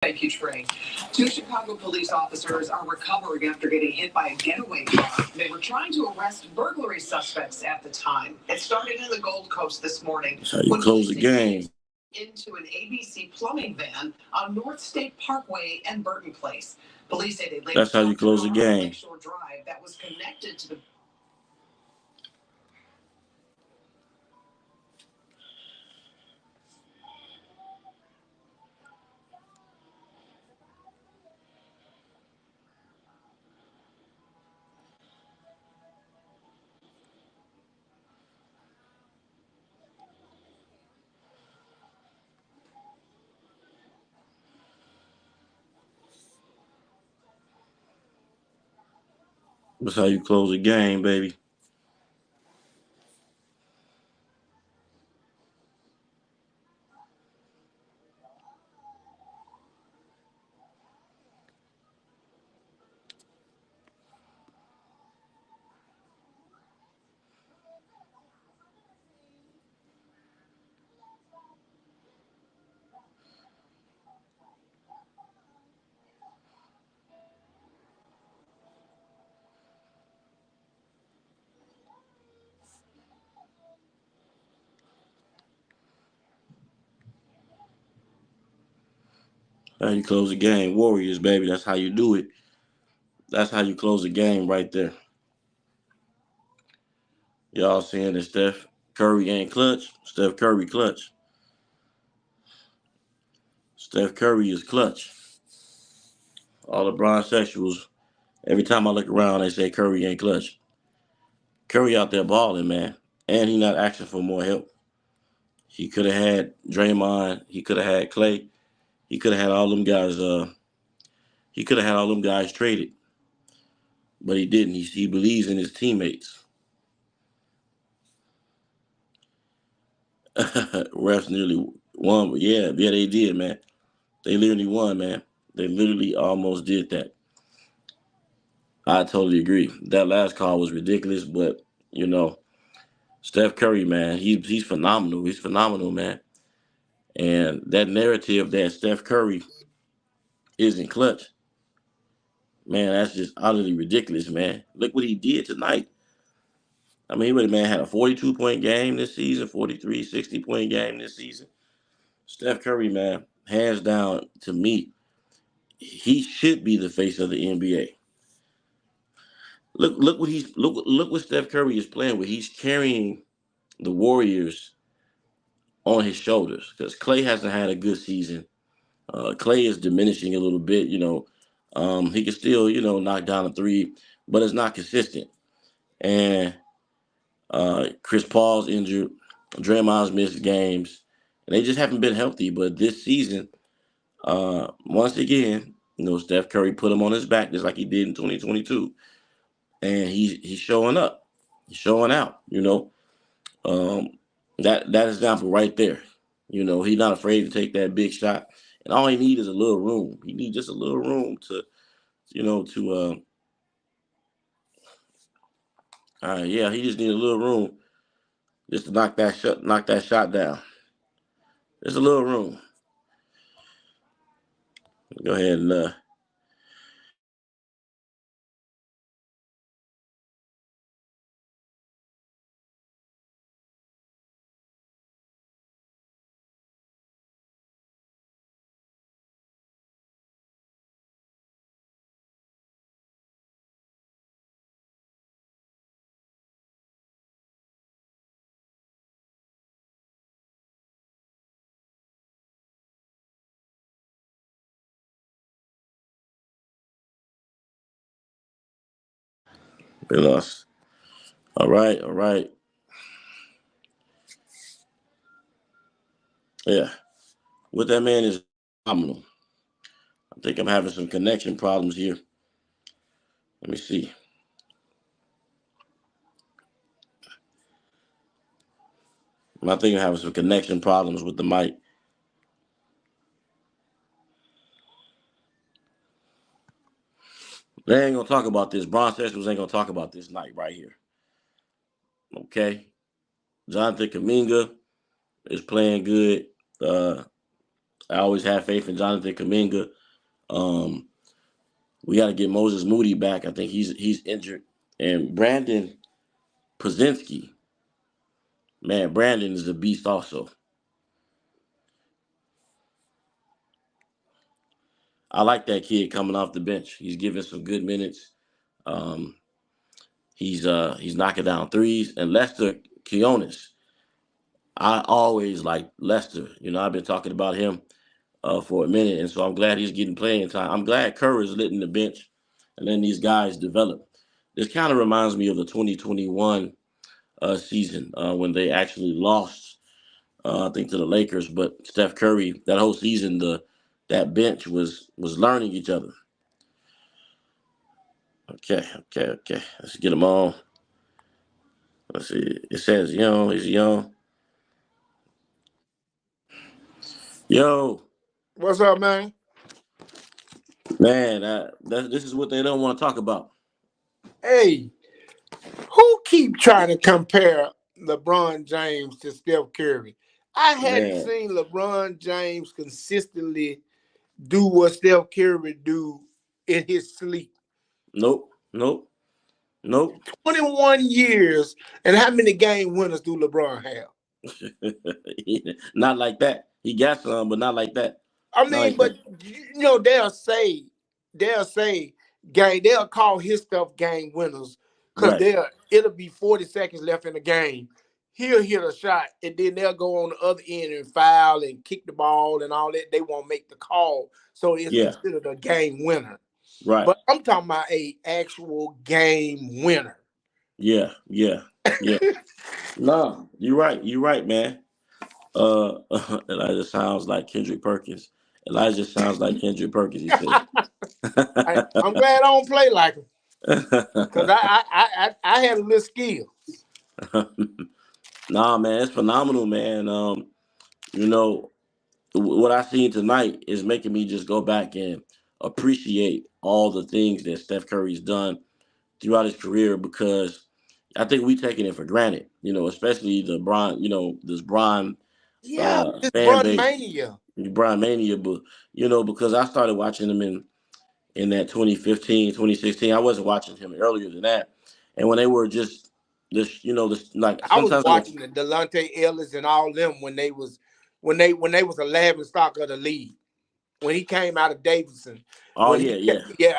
Thank you, Trey. Two Chicago police officers are recovering after getting hit by a getaway car. They were trying to arrest burglary suspects at the time. It started in the Gold Coast this morning. That's how you close the game. Into an ABC plumbing van on North State Parkway and Burton Place. Police say they later That's how you close the game. Lakeshore Drive that was connected to the That's how you close the game, baby. How you close the game. Warriors, baby. That's how you do it. That's how you close the game right there. Y'all saying that Steph Curry ain't clutch? Steph Curry clutch. Steph Curry is clutch. All the LeBron sexuals, every time I look around, they say Curry ain't clutch. Curry out there balling, man. And he not asking for more help. He could have had Draymond. He could have had Clay. He could have had all them guys. He could have had all them guys traded, but he didn't. He believes in his teammates. Refs nearly won, but yeah, they did, man. They literally won, man. They literally almost did that. I totally agree. That last call was ridiculous, but you know, Steph Curry, man, he's phenomenal. He's phenomenal, man. And that narrative that Steph Curry isn't clutch, man, that's just utterly ridiculous, man. Look what he did tonight. I mean, he would have, man, had a 42-point game this season, 43, 60-point game this season. Steph Curry, man, hands down, to me, he should be the face of the NBA. Look what Steph Curry is playing with. He's carrying the Warriors on his shoulders because Clay hasn't had a good season. Clay is diminishing a little bit. He can still knock down a three, but it's not consistent. And Chris Paul's injured. Draymond's missed games, and they just haven't been healthy. But this season, once again, Steph Curry put him on his back just like he did in 2022, and he's showing up, he's showing out. That example right there. He's not afraid to take that big shot, and all he needs is a little room. He needs just a little room to, he just needs a little room just to knock that shot down. Just a little room. Go ahead and we lost. All right. Yeah. What that man is phenomenal. I think I'm having some connection problems here. Let me see. I think I'm having some connection problems with the mic. They ain't gonna talk about this. Bron Sessions ain't gonna talk about this night right here. Okay. Jonathan Kuminga is playing good. I always have faith in Jonathan Kuminga. Um, we got to get Moses Moody back. I think he's injured. And Brandon Pozinski, man, Brandon is a beast also. I like that kid coming off the bench. He's giving some good minutes. Um, he's knocking down threes. And Lester Quinones, I always like Lester. You know, I've been talking about him for a minute, and so I'm glad he's getting playing time. I'm glad Kerr is letting the bench and letting these guys develop. This kind of reminds me of the 2021 season when they actually lost, I think, to the Lakers. But Steph Curry, that whole season, that bench was learning each other. Okay. Let's get them on. Let's see. It says young. He's young. Yo, What's up, man? man, this is what they don't want to talk about. Hey, who keep trying to compare LeBron James to Steph Curry? I hadn't Man, seen LeBron James consistently do what Steph Curry do in his sleep. Nope. 21 years, and how many game winners do LeBron have? Not like that. He got some, but not like that. I Not mean, like but that. they'll say game, they'll call his stuff game winners because Right. it'll be 40 seconds left in the game. He'll hit a shot and then they'll go on the other end and foul and kick the ball and all that. They won't make the call. So it's Yeah. considered a game winner. Right. But I'm talking about a actual game winner. Yeah. No, you're right. You're right, man. Elijah sounds like Kendrick Perkins. Elijah sounds like Kendrick Perkins, he said. I'm glad I don't play like him because I had a little skill. Nah, man, it's phenomenal, man. You know, what I seen tonight is making me just go back and appreciate all the things that Steph Curry's done throughout his career because I think we taking it for granted, especially the Bron, this Bron Yeah, this fan Bron base, mania. Bron mania, but because I started watching him in that 2015, 2016. I wasn't watching him earlier than that. And when they were just this like I was sometimes I was, watching the Delonte Ellis and all them when they was a laughing stock of the league. When he came out of Davidson, oh yeah.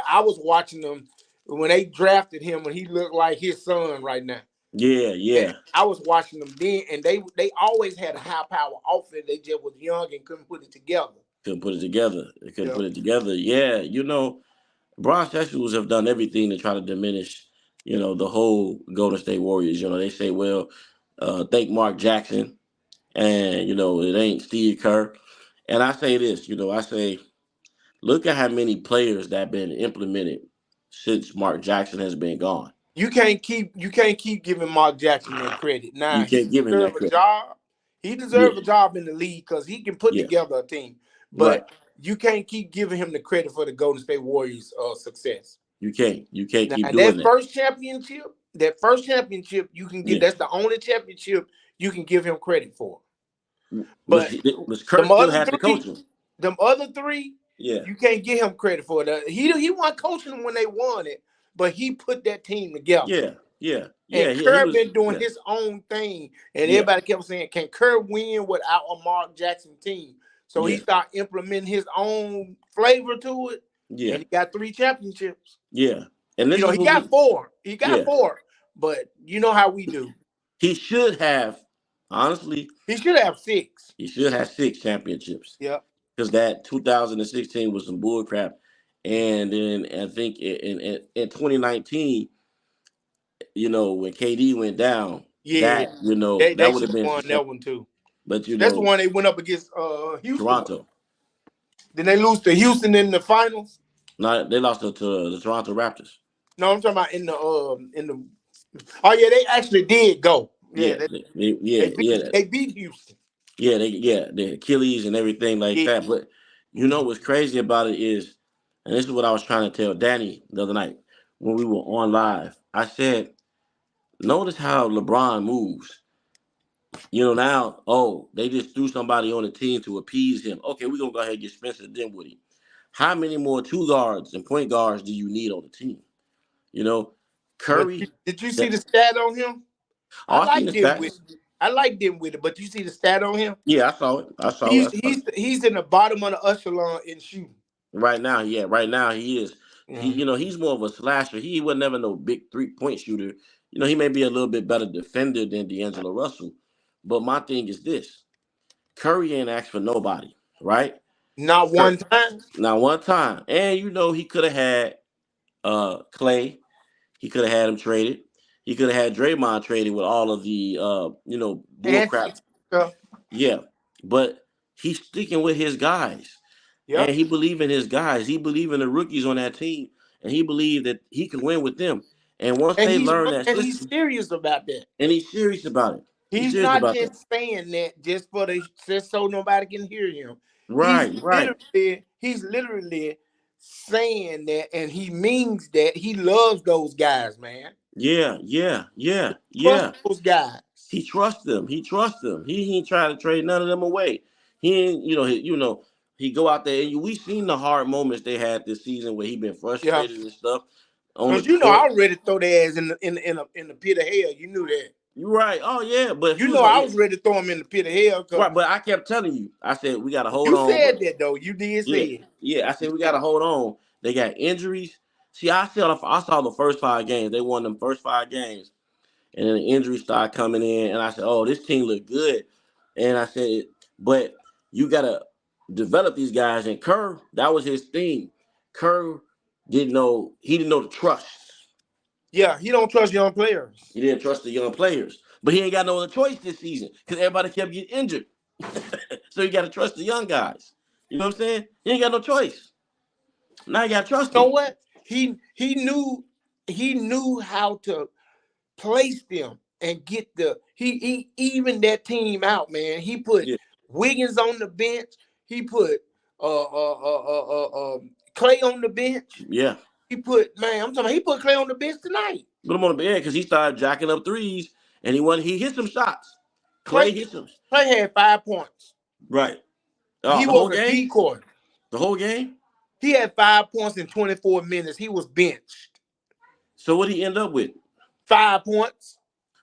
I was watching them when they drafted him when he looked like his son right now. And Yeah. I was watching them then, and they always had a high power offense. They just was young and couldn't put it together. Couldn't put it together. They couldn't Yeah. put it together. Yeah, Bronsexuals have done everything to try to diminish, the whole Golden State Warriors. They say, well, thank Mark Jackson, and it ain't Steve Kerr. And I say this, I say, look at how many players that have been implemented since Mark Jackson has been gone. You can't keep giving Mark Jackson that credit. Now You he can't give him that deserves a credit. job. He deserves a Yeah, job in the league because he can put yeah, together a team. right. But you can't keep giving him the credit for the Golden State Warriors' success. You can't. You can't Now keep doing that. that first championship, you can get. Yeah. That's the only championship you can give him credit for. Was But was them Kurt still other had to coach three, him? them other three, Yeah, you can't give him credit for that. He wasn't coaching them when they won it, but he put that team together. yeah. And He Kerr was. been doing Yeah, his own thing, and yeah, everybody kept saying, "Can Kerr win without a Mark Jackson team?" So he yeah, started implementing his own flavor to it, yeah, and he got 3 championships. yeah. And You this know, is he what got we. four. He got Yeah, four, but you know how we do. he should have. Honestly, He should have six. he should have 6 championships Yeah, because that 2016 was some bull crap. And then I think in 2019, when KD went down, yeah. They that would should have have been won that successful. one too. But That's the one they went up against Houston. Toronto. Then they lose to Houston in the finals. No, they lost to the Toronto Raptors. No, I'm talking about in the. Oh yeah, they actually did go. Yeah, Yeah, they beat Houston. the Achilles and everything like Yeah. that. But what's crazy about it is, and this is what I was trying to tell Danny the other night when we were on live. I said, notice how LeBron moves. Now, they just threw somebody on the team to appease him. Okay, we're gonna go ahead and get Spencer Dinwiddie. How many more two guards and point guards do you need on the team? You know, But Curry. did you see the stat on him? I I seen like the Dinwiddie. stats. I like Dinwiddie, but you see the stat on him? Yeah, I saw it. I saw He's it. I saw it. he's in the bottom of the echelon in shooting. Right now, yeah, right now he is. Mm-hmm. He's more of a slasher. He was never no big 3-point shooter. He may be a little bit better defender than D'Angelo Russell. But my thing is this: Curry ain't asked for nobody, right? Not one time. Not one time. And he could have had Clay. He could have had him traded. He could have had Draymond traded with all of the bull crap. Stuff. Yeah. But he's sticking with his guys. And Yep. he believed in his guys. He believed in the rookies on that team. And he believed that he could win with them. And once And they learn that he's system, serious about that. and he's serious about it. He's He's serious not about that. just saying that just so nobody can hear him. Right, right. He's literally saying that, and he means that. He loves those guys, man. Yeah, yeah, yeah, Trust yeah. those guys. He trusts them. He trusts them. He ain't trying to trade none of them away. He ain't, he go out there and we seen the hard moments they had this season where he been Yeah. frustrated and stuff on the Because court. I was ready to throw their ass in the pit of hell. You knew that. You're right. Oh yeah, but I was ready to throw him in the pit of hell. Right, but I kept telling you. I said we gotta hold You on. said that though. You did say it. Yeah. I said we gotta hold on. They got injuries. See, I saw the first 5 games. They won them first 5 games, and then the injuries started coming in. And I said, "Oh, this team look good." And I said, "But you gotta develop these guys." And Kerr, that was his thing. Kerr didn't know. He didn't know the trust. Yeah, he don't trust young players. He didn't trust the young players. But he ain't got no other choice this season because everybody kept getting injured. So you got to trust the young guys. You know what I'm saying? He ain't got no choice. Now you got to trust them. You know what? He knew how to place them and get he evened that team out, man. He put Wiggins on the bench. He put Clay on the bench. Yeah. He put Clay on the bench tonight. Put him on the bench because he started jacking up threes and he hit some shots. Clay hit some. Clay had 5 points. Right. He the was whole a game? decoy. The whole game? He had 5 points in 24 minutes. He was benched. So what did he end up with? 5 points.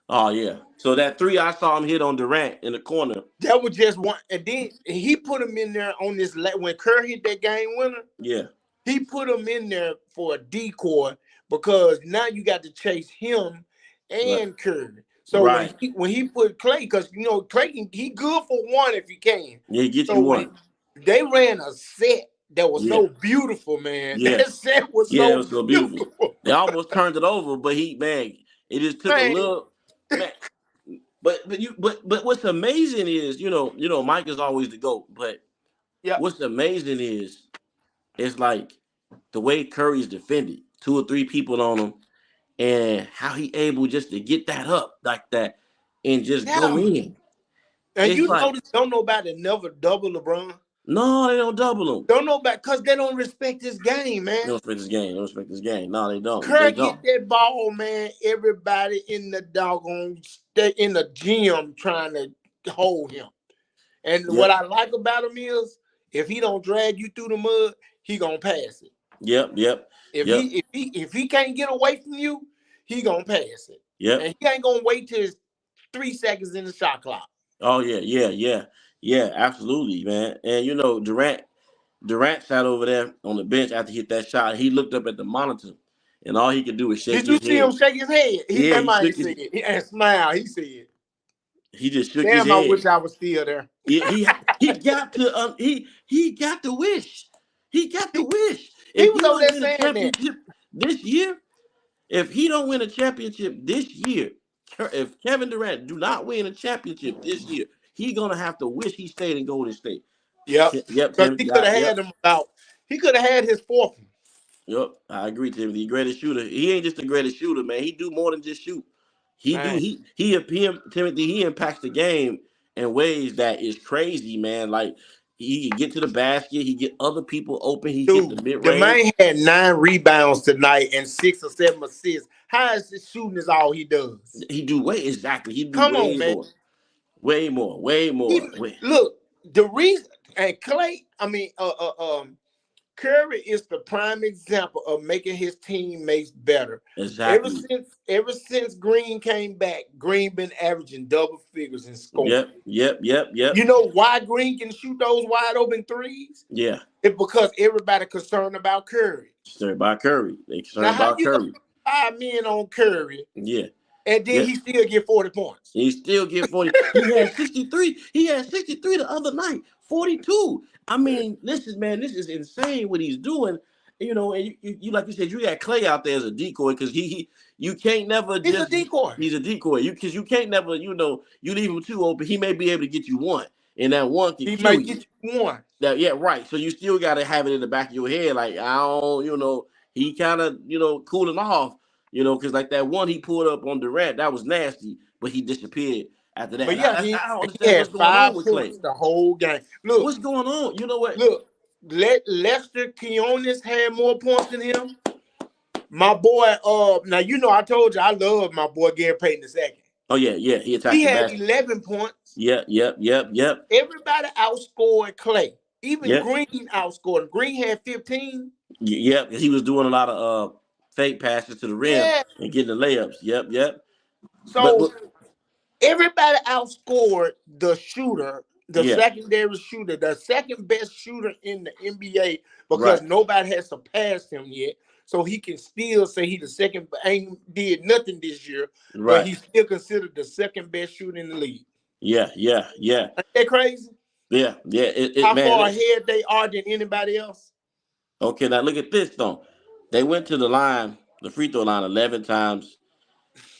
Oh, yeah. So that 3 I saw him hit on Durant in the corner. That was just one. And then he put him in there on this. When Kerr hit that game winner. Yeah. He put him in there for a decoy because now you got to chase him and Curry. So when he put Clay, because Clay he good for one if he can. Yeah, he gets you one. They ran a set that was so beautiful, man. Yeah. That set was it was so beautiful. They almost turned it over, but it just took a little. Man, but what's amazing is Mike is always the GOAT, but what's amazing is it's like the way Curry's defended, 2 or 3 people on him, and how he able just to get that up like that and just go in. And notice don't nobody never double LeBron. No, they don't double him. Don't nobody because they don't respect his game, man. They don't respect his game. No, they don't. Curry get that ball, man. Everybody in the stay in the gym trying to hold him. And what I like about him is if he don't drag you through the mud, he gonna pass it. Yep. If he can't get away from you, he gonna pass it. Yep. And he ain't gonna wait till it's 3 seconds in the shot clock. Oh yeah, absolutely, man. And Durant sat over there on the bench after he hit that shot. He looked up at the monitor, and all he could do was shake his head. Did you see him shake his head? He shook and smile. He said, he just shook his head. I wish I was still there. He got to he got to wish. He got to wish. He was over there saying that this year, if he don't win a championship this year, if Kevin Durant do not win a championship this year, he's gonna have to wish he stayed in Golden State. Yep. He could have had him he could have had his 4th. Yep, I agree, Timothy. Greatest shooter. He ain't just the greatest shooter, man. He do more than just shoot. Timothy, he impacts the game in ways that is crazy, man. Like he can get to the basket, he get other people open, he hit the mid range. The man had 9 rebounds tonight and 6 or 7 assists. How is this shooting is all he does? He do way exactly. He do Come way on, man. more. Way more. Way He, more. Way. look, the reason and Curry is the prime example of making his teammates better. Exactly. Ever since Green came back, Green been averaging double figures in scoring. Yep. Yep. Yep. Yep. You know why Green can shoot those wide open threes? Yeah. It's because everybody concerned about Curry. Concerned about Curry. They Now, concerned how about you gonna Curry. put 5 men on Curry Yeah. and then Yeah. he still get 40 points? He still get 40. He had 63. He had 63 the other night. 42. I mean, listen, man, this is insane what he's doing. You know, and you like you said, you got Clay out there as a decoy because he you can't never He's a just decoy. he's a decoy. You can't never, you leave him too open. He may be able to get you one, and that one can He kill might you. get you one. That yeah, right. So you still gotta have it in the back of your head, like I don't, he kind of, cooling off, because like that one he pulled up on Durant, that was nasty, but he disappeared after that. But And yeah, I don't he understand what's had going on five with Clay. points the whole game. What's going on? You know what? Look, Lester Quinones had more points than him. My boy, now I told you I love my boy Gary Payton II. Oh yeah, he attacked He the had basket. 11 points. Yep. Everybody outscored Clay. Even Yep. Green outscored him. Green had 15. Yep. He was doing a lot of fake passes to the rim Yeah. and getting the layups. Yep. But, So everybody outscored the shooter, the yeah, secondary shooter, the second best shooter in the NBA because right, nobody has surpassed him yet. So he can still say he the second, ain't did nothing this year, but right. he's still considered the second best shooter in the league. Yeah. Ain't that crazy? Yeah. How Man. far ahead they are than anybody else? Okay, now look at this though. They went to the free throw line 11 times,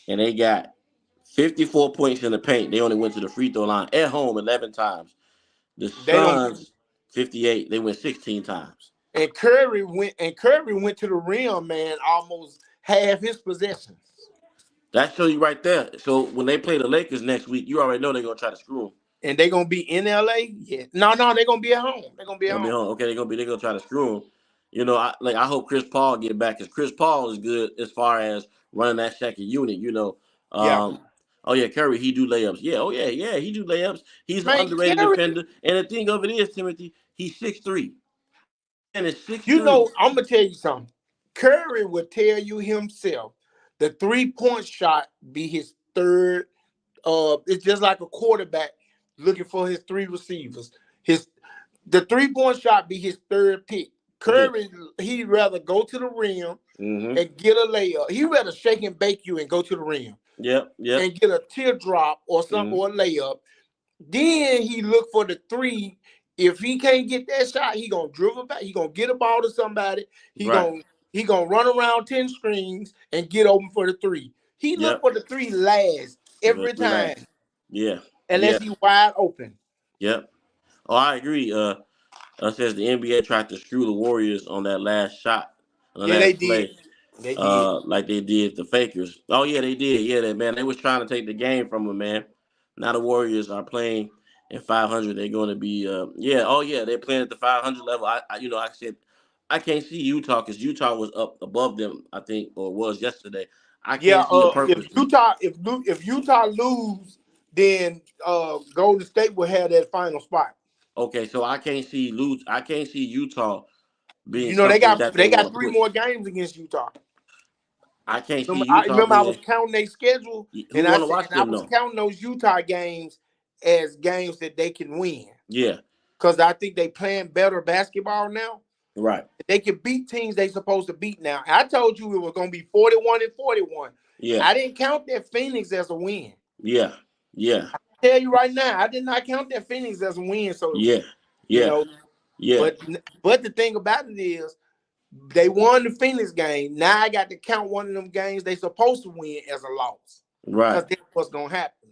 and they got 54 points in the paint. They only went to the free throw line at home 11 times. The They don't. Suns 58. They went 16 times. And Curry went to the rim, man, almost half his possessions. That show you right there. So when they play the Lakers next week, you already know they're gonna try to screw them. And they're gonna be in LA? Yeah. No, they're gonna be at home. They're gonna be at They'll be home. home. Okay, they're gonna try to screw them. I hope Chris Paul get back because Chris Paul is good as far as running that second unit. Yeah. Oh yeah, Curry he do layups. Yeah, oh yeah, he do layups. He's an Man, underrated Curry, defender. And the thing of it is, Timothy, he's 6'3". And it's 6'3". I'm gonna tell you something. Curry would tell you himself the 3-point shot be his third. It's just like a quarterback looking for his three receivers. The 3-point shot be his third pick. Yeah. Curry, he'd rather go to the rim Mm-hmm. and get a layup. He'd rather shake and bake you and go to the rim Yep. and get a teardrop or something Mm-hmm. or a layup. Then he look for the three. If he can't get that shot, he gonna dribble back. He gonna get a ball to somebody. Right. He gonna run around 10 screens and get open for the three. He look Yep. for the three last The every three last. time, Yeah. unless Yeah. he wide open. Yep. Oh, I agree. Says the NBA tried to screw the Warriors on that last shot, on the Yeah, they last did. play, They did. like they did the Fakers. Oh yeah, they did. Yeah, they was trying to take the game from them, man. Now the Warriors are playing in 500. They're going to be, yeah. Oh yeah, they're playing at the 500 level. I said I can't see Utah because Utah was up above them, I think, or was yesterday. I Yeah. can't see them purposely. If Utah lose, then Golden State will have that final spot. Okay, so I can't see lose. I can't see Utah being You know they something got that they want to three push. more games against Utah. I can't see I Utah remember I was being. counting their schedule, Who want to watch I them was though? counting those Utah games as games that they can win Yeah, because I think they playing better basketball now. right. They can beat teams they supposed to beat now. I told you it was going to be 41-41. Yeah, I didn't count that Phoenix as a win. yeah, yeah, I tell you right now, I did not count that Phoenix as a win. So yeah, you yeah, know, yeah. but the thing about it is, they won the Phoenix game. Now I got to count one of them games they supposed to win as a loss Right. because that's what's gonna happen.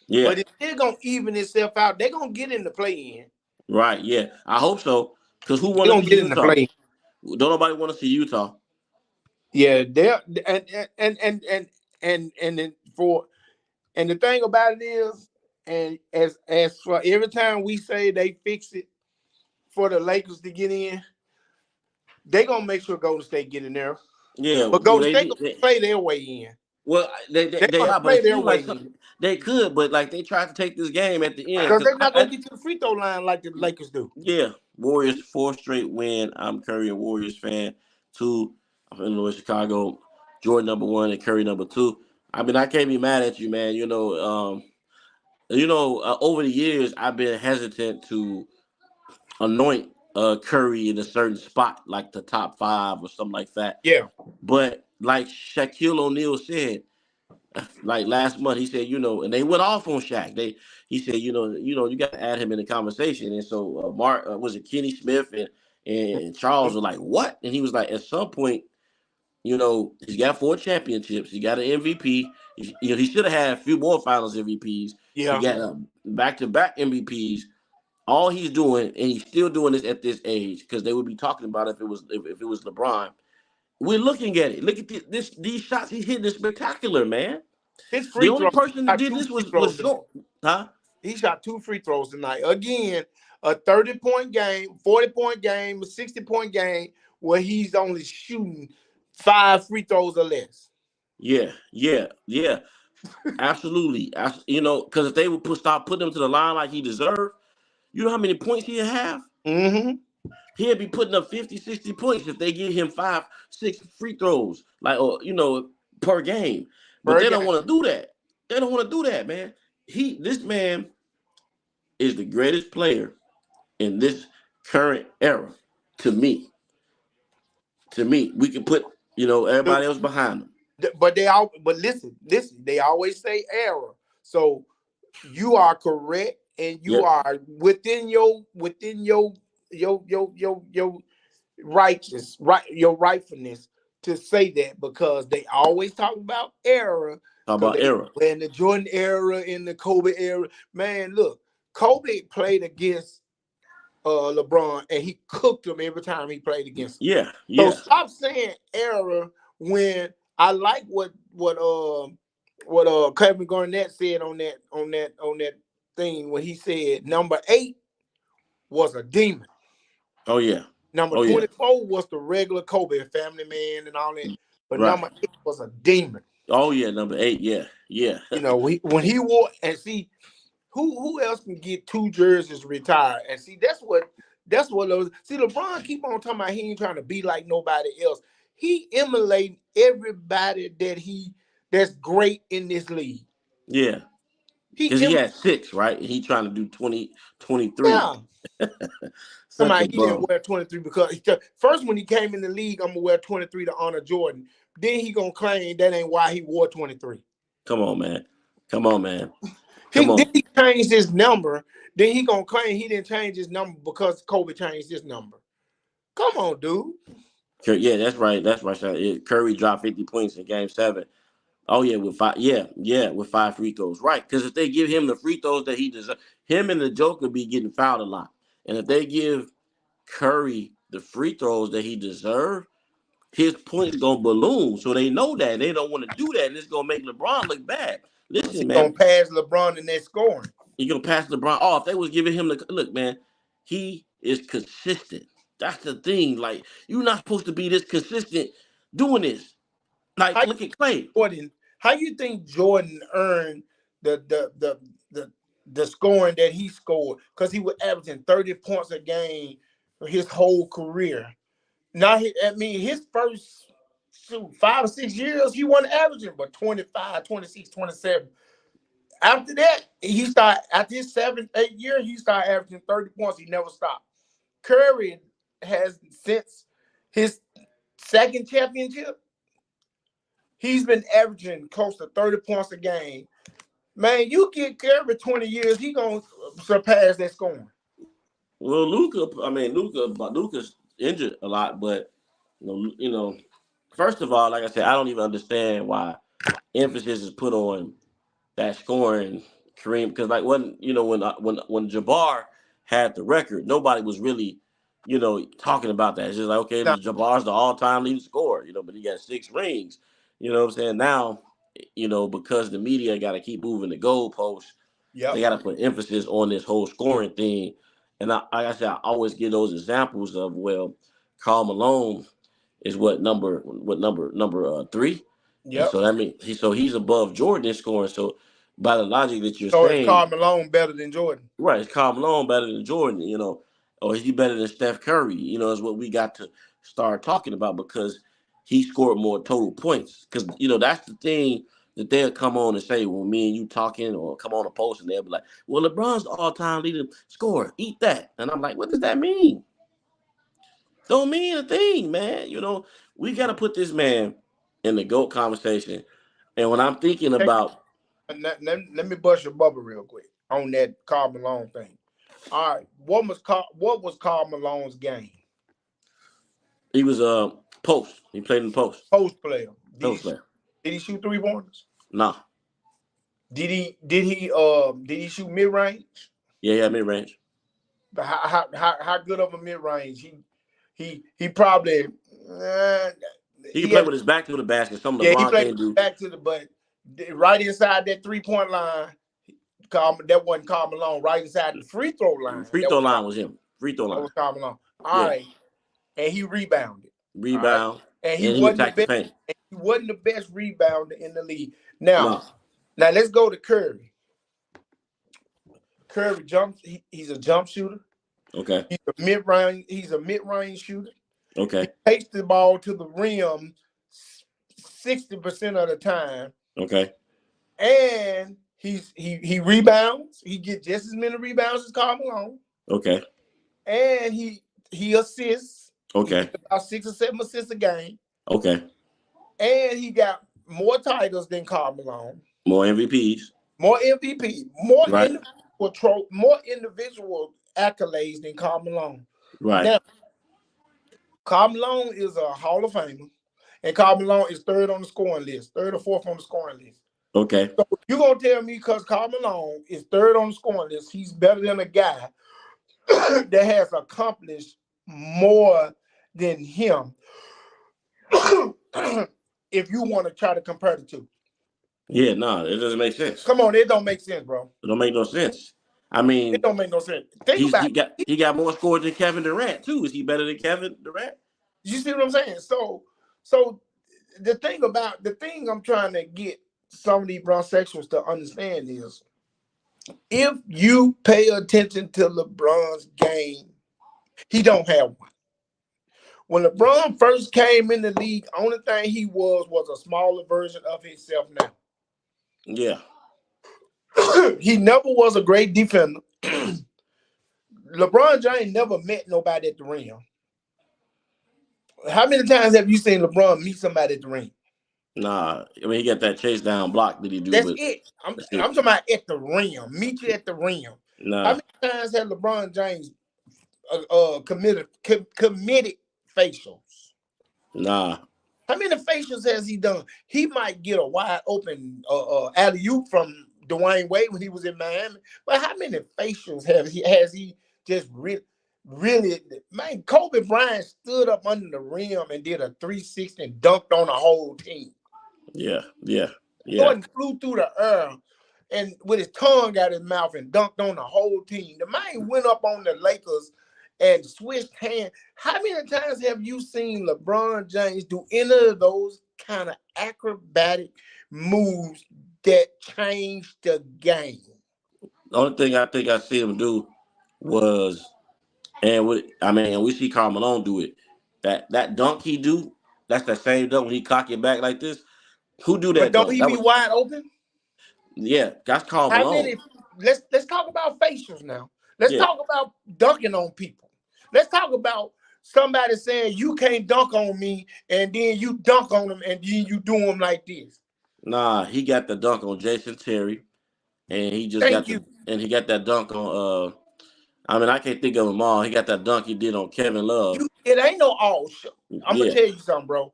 Yeah. But if they're gonna even itself out, they're gonna get in the play-in. Right. Yeah. I hope so. Because who They're want to gonna see get in the Utah? play-in. Don't nobody want to see Utah. Yeah, they're and then for and the thing about it is, and as for every time we say they fix it for the Lakers to get in, they gonna make sure Golden State get in there. Yeah. But Well, Golden State gonna play their way in. Well, They're they gonna are, but play it their seems way like in it they could, but like they tried to take this game at the end because because they're not gonna get to the free throw line like the Lakers do. yeah, Warriors fourth straight win. I'm Curry a Warriors fan. Two, I'm from Illinois, Chicago. Jordan number one and Curry number two. I mean, I can't be mad at you, man. Over the years, I've been hesitant to anoint Curry in a certain spot, like the top five or something like that. Yeah, But like Shaquille O'Neal said, like last month, he said, and they went off on Shaq. He said, you got to add him in the conversation. And so Mark was it Kenny Smith and Charles were like, what? And he was like, at some point, he's got 4 championships. He got an MVP. He should have had a few more Finals MVPs. He yeah. got back-to-back MVPs. All he's doing, and he's still doing this at this age, because they would be talking about if it was LeBron. We're looking at it. Look at these shots he's hitting is spectacular, man. His The free only throw person that shot did two this free was throws tonight. Zor. Huh? He shot 2 free throws tonight. Again, a 30-point game, 40-point game, a 60-point game where he's only shooting 5 free throws or less. Yeah. Absolutely. Because if they would start putting him to the line like he deserved, you know how many points he'd have? Mm-hmm. He'd be putting up 50, 60 points if they give him 5, 6 free throws, per game. But Per they don't game. want to do that. They don't want to do that, man. This man is the greatest player in this current era. To me, we can put everybody else behind him. But listen, they always say error. So you are correct, and you Yep. are within your your rightfulness to say that, because they always talk about error, How because about era? in the Jordan era, in the Kobe era. Man, look, Kobe played against LeBron, and he cooked him every time he played against him. So Yeah. stop saying error when I like what Kevin Garnett said on that thing when he said number 8 was a demon. Oh yeah. Number Oh yeah. 24 was the regular Kobe, family man and all that. But Right. number 8 was a demon. Oh yeah. Number 8. Yeah. When he wore, and see who else can get 2 jerseys retired? And see that's what LeBron keep on talking about. He ain't trying to be like nobody else. He emulating everybody that's great in this league. Yeah. Because he had 6, right? And he trying to do 20, 23. Yeah. Such a He didn't bum. wear 23 because first when he came in the league, I'm gonna wear 23 to honor Jordan. Then he gonna claim that ain't why he wore 23. Come on, man. Come on. Then he changed his number. Then he gonna claim he didn't change his number because Kobe changed his number. Come on, dude. Yeah, that's right. Curry dropped 50 points in Game 7. Oh yeah, with 5. Yeah, with 5 free throws. Right, because if they give him the free throws that he deserves, him and the Joker be getting fouled a lot. And if they give Curry the free throws that he deserves, his points gonna balloon. So they know that they don't want to do that, and it's gonna make LeBron look bad. He's Listen, gonna man, pass LeBron in that scoring. you're gonna pass LeBron. Oh, if they was giving him the look, man, he is consistent. That's the thing. Like, you're not supposed to be this consistent doing this. Like, How look at Clay. how you think Jordan earned the scoring that he scored? Because he was averaging 30 points a game for his whole career. Now his first 5 or 6 years, he wasn't averaging but 25, 26, 27. After that, after his 7, 8 years, he started averaging 30 points. He never stopped. Curry has, since his second championship, he's been averaging close to 30 points a game. Man, you get Curry 20 years, he gonna surpass that scoring. Well, Luka's injured a lot, but first of all, like I said, I don't even understand why emphasis is put on that scoring, Kareem, because like when Jabbar had the record, nobody was really talking about that. It's just like, okay, Now, but Jabbar's the all-time leading scorer, but he got 6 rings. You know what I'm saying? Now, because the media got to keep moving the goalposts, yep. they got to put emphasis on this whole scoring thing. And like I said, I always give those examples of, well, Karl Malone is number 3. And Yep. so that means he's above Jordan in scoring. So by the logic that you're So is saying, Karl Malone better than Jordan? right, is Karl Malone better than Jordan, or is he better than Steph Curry? Is what we got to start talking about because he scored more total points. Because, that's the thing that they'll come on and say when me and you talking or come on a post and they'll be like, well, LeBron's the all-time leading scorer. Eat that. And I'm like, what does that mean? Don't mean a thing, man. We got to put this man in the GOAT conversation. And when I'm thinking about, Let me bust your bubble real quick on that Karl Malone thing. All right, what was Karl Malone's game? he was a post. He played in the post. Post player. Post player. Did he shoot 3-pointers? Nah. Did he shoot mid range? Yeah, mid range. How good of a mid range? He probably He can play with his back to the basket. Something he LeBron played can't do. back to the but right inside that 3-point line. That wasn't Karl Malone. Right inside the free throw line. Free throw line was him. Free throw line. That was Karl Malone. All right, and he rebounded. Rebound. Right? And he wasn't attacked the paint. He wasn't the best rebounder in the league. Now let's go to Curry. Curry jumps. He's a jump shooter. Okay. He's a mid-range shooter. Okay. He takes the ball to the rim 60% of the time. Okay. And he rebounds. He gets just as many rebounds as Karl Malone. Okay. And he assists. Okay. He about 6 or 7 assists a game. Okay. And he got more titles than Karl Malone. More MVPs. More MVP. More right. more individual accolades than Karl Malone. Right. Now, Karl Malone is a Hall of Famer, and Karl Malone is third on the scoring list, third or fourth on the scoring list. Okay. So you're gonna tell me because Karl Malone is third on the scoring list, he's better than a guy that has accomplished more than him. If you want to try to compare the two. Yeah, no, it doesn't make sense. Come on, it don't make sense, bro. It don't make no sense. I mean, it don't make no sense. He got more scores than Kevin Durant too. Is he better than Kevin Durant? You see what I'm saying? So the thing I'm trying to get some of these bronsexuals to understand is if you pay attention to LeBron's game, he don't have one. When LeBron first came in the league, only thing he was a smaller version of himself now. Yeah. He never was a great defender. LeBron James never met nobody at the rim. How many times have you seen LeBron meet somebody at the rim? Nah, I mean he got that chase down block that he do. That's it. I'm talking about at the rim. Meet you at the rim. Nah. How many times have LeBron James committed facials? Nah. How many facials has he done? He might get a wide open alley-oop from Dwayne Wade when he was in Miami, but how many facials has he just really? Man, Kobe Bryant stood up under the rim and did a 360 and dunked on the whole team. Yeah. Jordan flew through the air and with his tongue out his mouth and dunked on the whole team. The man went up on the Lakers and switched hands. How many times have you seen LeBron James do any of those kind of acrobatic moves that changed the game? The only thing I think I see him do was, and we see Karl Malone do it. That dunk he do, that's that same dunk when he cock it back like this. Who do that? But don't he be wide open? Yeah, that's Karl Malone. Let's talk about facials now. Let's talk about dunking on people. Let's talk about somebody saying you can't dunk on me, and then you dunk on them, and then you do them like this. Nah, he got the dunk on Jason Terry, and he just he got that dunk on. I can't think of them all. He got that dunk he did on Kevin Love. It ain't no all. I'm gonna tell you something, bro.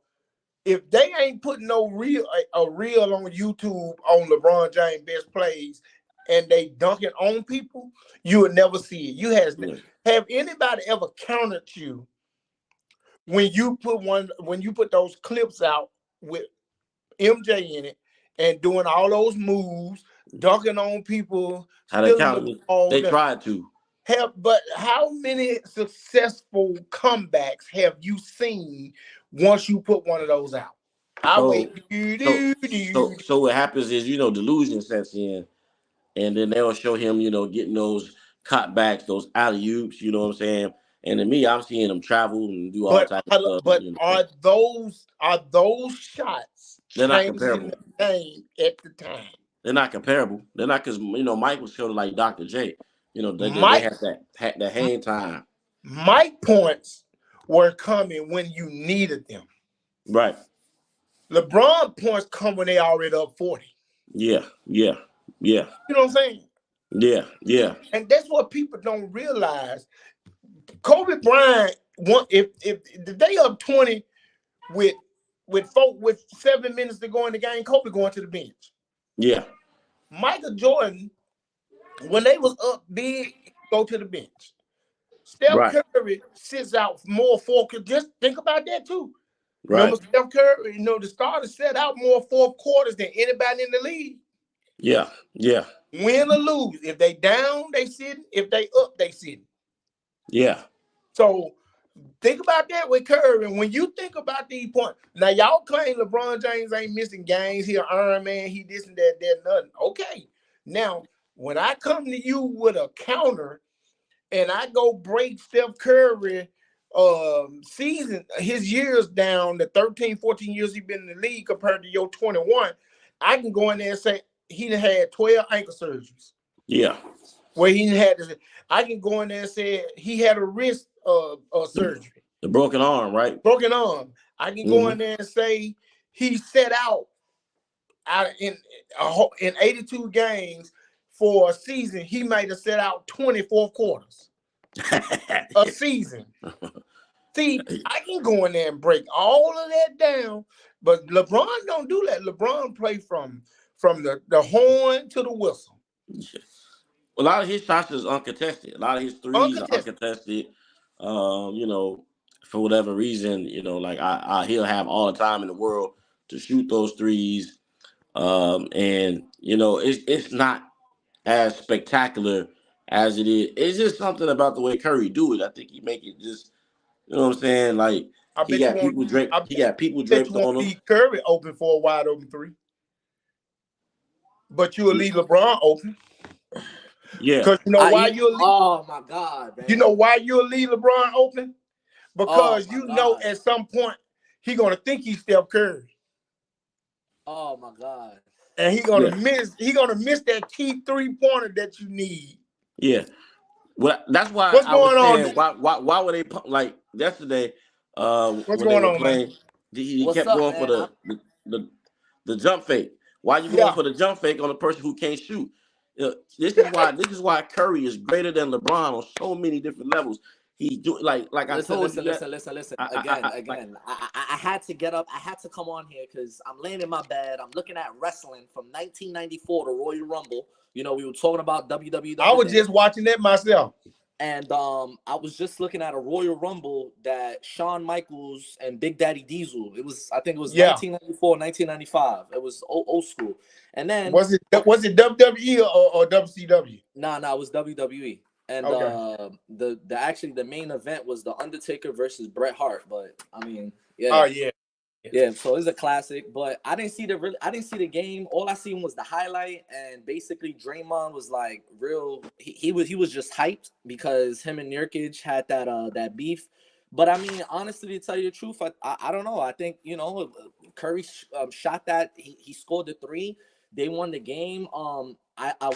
If they ain't putting no reel on YouTube on LeBron James best plays, and they dunking on people, you would never see it. Have anybody ever countered you when you put those clips out with MJ in it and doing all those moves, dunking on people? How they counted me? They tried to. But how many successful comebacks have you seen once you put one of those out? I So, wait. Do, so, do, do. so what happens is, delusion sets in, and then they'll show him, getting those cutbacks, those alley oops. You know what I'm saying? And to me, I'm seeing him travel and do all But type of stuff. are those shots They're not changing comparable. the game at the time? They're not comparable. They're not because Mike was sort of like Dr. J. They Mike had that hang time. Mike points were coming when you needed them. Right. LeBron points come when they already up 40. Yeah. Yeah. Yeah. You know what I'm saying? Yeah. Yeah. And that's what people don't realize. Kobe Bryant, if they up 20 with with 7 minutes to go in the game, Kobe going to the bench. Yeah. Michael Jordan, when they was up big, go to the bench. Steph Right. Curry sits out more fourth. Just think about that too. Right. Remember Steph Curry, the starters set out more fourth quarters than anybody in the league. Yeah. Yeah. Win or lose. If they down, they sitting. If they up, they sitting. Yeah. So think about that with Curry. When you think about these points, now y'all claim LeBron James ain't missing games. He an Iron Man. He this and that, nothing. Okay. Now, when I come to you with a counter and I go break Steph Curry season, his years down, the 13, 14 years he been in the league compared to your 21, I can go in there and say he had 12 ankle surgeries. Yeah. Where he had this, I can go in there and say he had a wrist surgery. The broken arm, right? Broken arm. I can go in there and say he set out in 82 games for a season. He might have set out 24 quarters a season. See, I can go in there and break all of that down, but LeBron don't do that. LeBron play from the horn to the whistle. A lot of his shots is uncontested. A lot of his threes are Uncontested. uncontested. For whatever reason, like he'll have all the time in the world to shoot those threes. And it's not as spectacular as it is. It's just something about the way Curry do it. I think he make it just, you know what I'm saying? Like I he bet you got won't. people draped. I He got people bet you draped won't on him. leave Curry open for a wide open three, but you'll leave LeBron open. Yeah. Because Oh my God, man. You know why you'll leave LeBron open? Because God. At some point he gonna think he's Steph Curry. Oh my God. And he gonna miss that key 3-pointer that you need. Yeah. Well, that's why What's I was going on? saying why were they like yesterday? What's When they going were on, playing, man? he What's kept up, going for man? the jump fake. Why you going for the jump fake on a person who can't shoot? This is why Curry is greater than LeBron on so many different levels. He do like I told you. Listen. Again. I had to get up. I had to come on here because I'm laying in my bed. I'm looking at wrestling from 1994, the Royal Rumble. We were talking about WWE. I was just watching that myself. And I was just looking at a Royal Rumble that Shawn Michaels and Big Daddy Diesel. I think it was 1994, 1995. It was old school. And then was it WWE or WCW? Nah, it was WWE. And the main event was The Undertaker versus Bret Hart. But I mean, yeah. Oh yeah. Yeah, so it's a classic, but I didn't see the game. All I seen was the highlight, and basically Draymond was like he was just hyped because him and Nurkic had that beef. But I mean, honestly, to tell you the truth, I don't know. I think Curry shot that he scored the 3. They won the game. I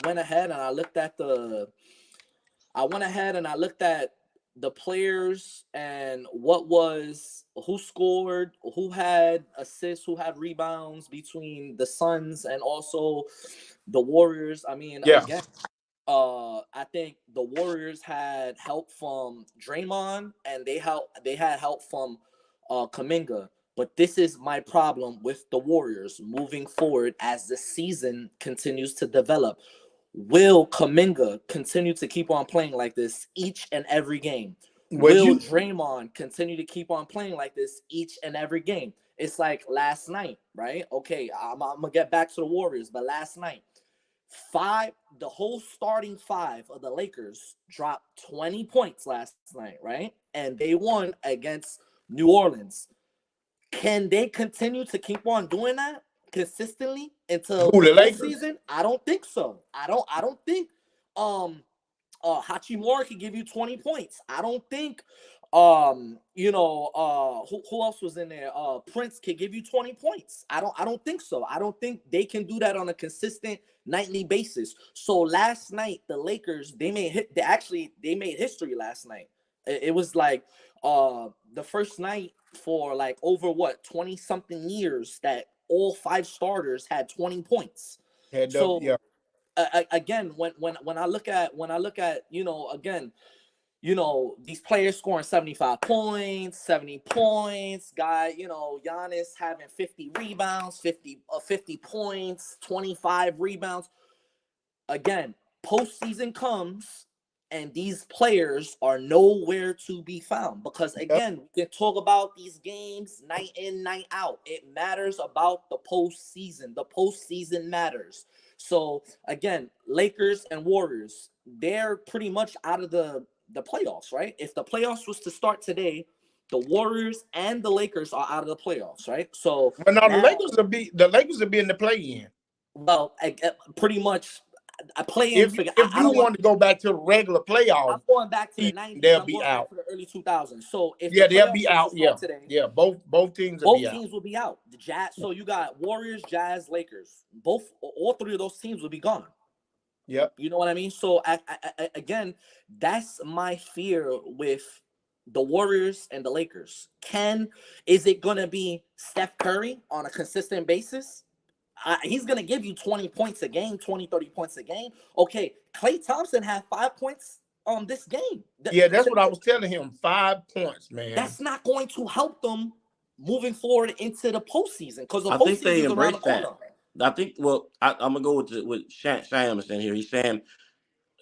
went ahead and I looked at the players and who scored, who had assists, who had rebounds between the Suns and also the Warriors. I mean, again, I think the Warriors had help from Draymond and they had help from Kuminga. But this is my problem with the Warriors moving forward as the season continues to develop. Will Kuminga continue to keep on playing like this each and every game? Will Draymond continue to keep on playing like this each and every game? It's like last night, right? Okay, I'm going to get back to the Warriors, but last night, the whole starting 5 of the Lakers dropped 20 points last night, right? And they won against New Orleans. Can they continue to keep on doing that consistently until Who, the the Lakers? postseason? I don't think so. I don't think Hachimura could give you 20 points. I don't think who else was in there? Prince could give you 20 points. I don't think so. I don't think they can do that on a consistent nightly basis. So last night the Lakers, they made history last night. It was like the first night for like over 20 something years that all 5 starters had 20 points. So again, when I look at again, these players scoring 75 points, 70 points, Giannis having 50 rebounds, 50 points, 25 rebounds. Again, postseason comes and these players are nowhere to be found because, again, we can talk about these games night in, night out. It matters about the postseason. The postseason matters. So, again, Lakers and Warriors, they're pretty much out of the playoffs, right? If the playoffs was to start today, the Warriors and the Lakers are out of the playoffs, right? So, but now the Lakers will be in the play-in. Well, pretty much. I play in. If you want to go back to the regular playoffs, I'm going back to the 90s. They'll I'm be going out. back to the early 2000s. So if they'll be out. Today, both teams will be out. The Jazz. So you got Warriors, Jazz, Lakers. All 3 of those teams will be gone. Yep. You know what I mean? So again, that's my fear with the Warriors and the Lakers. Is it gonna be Steph Curry on a consistent basis? He's going to give you 20 points a game, 20, 30 points a game. Okay, Klay Thompson had 5 points on this game. That's what I was telling him. 5 points, man. That's not going to help them moving forward into the postseason because I think they embrace that. I think, I'm going to go with Sham saying here. He's saying,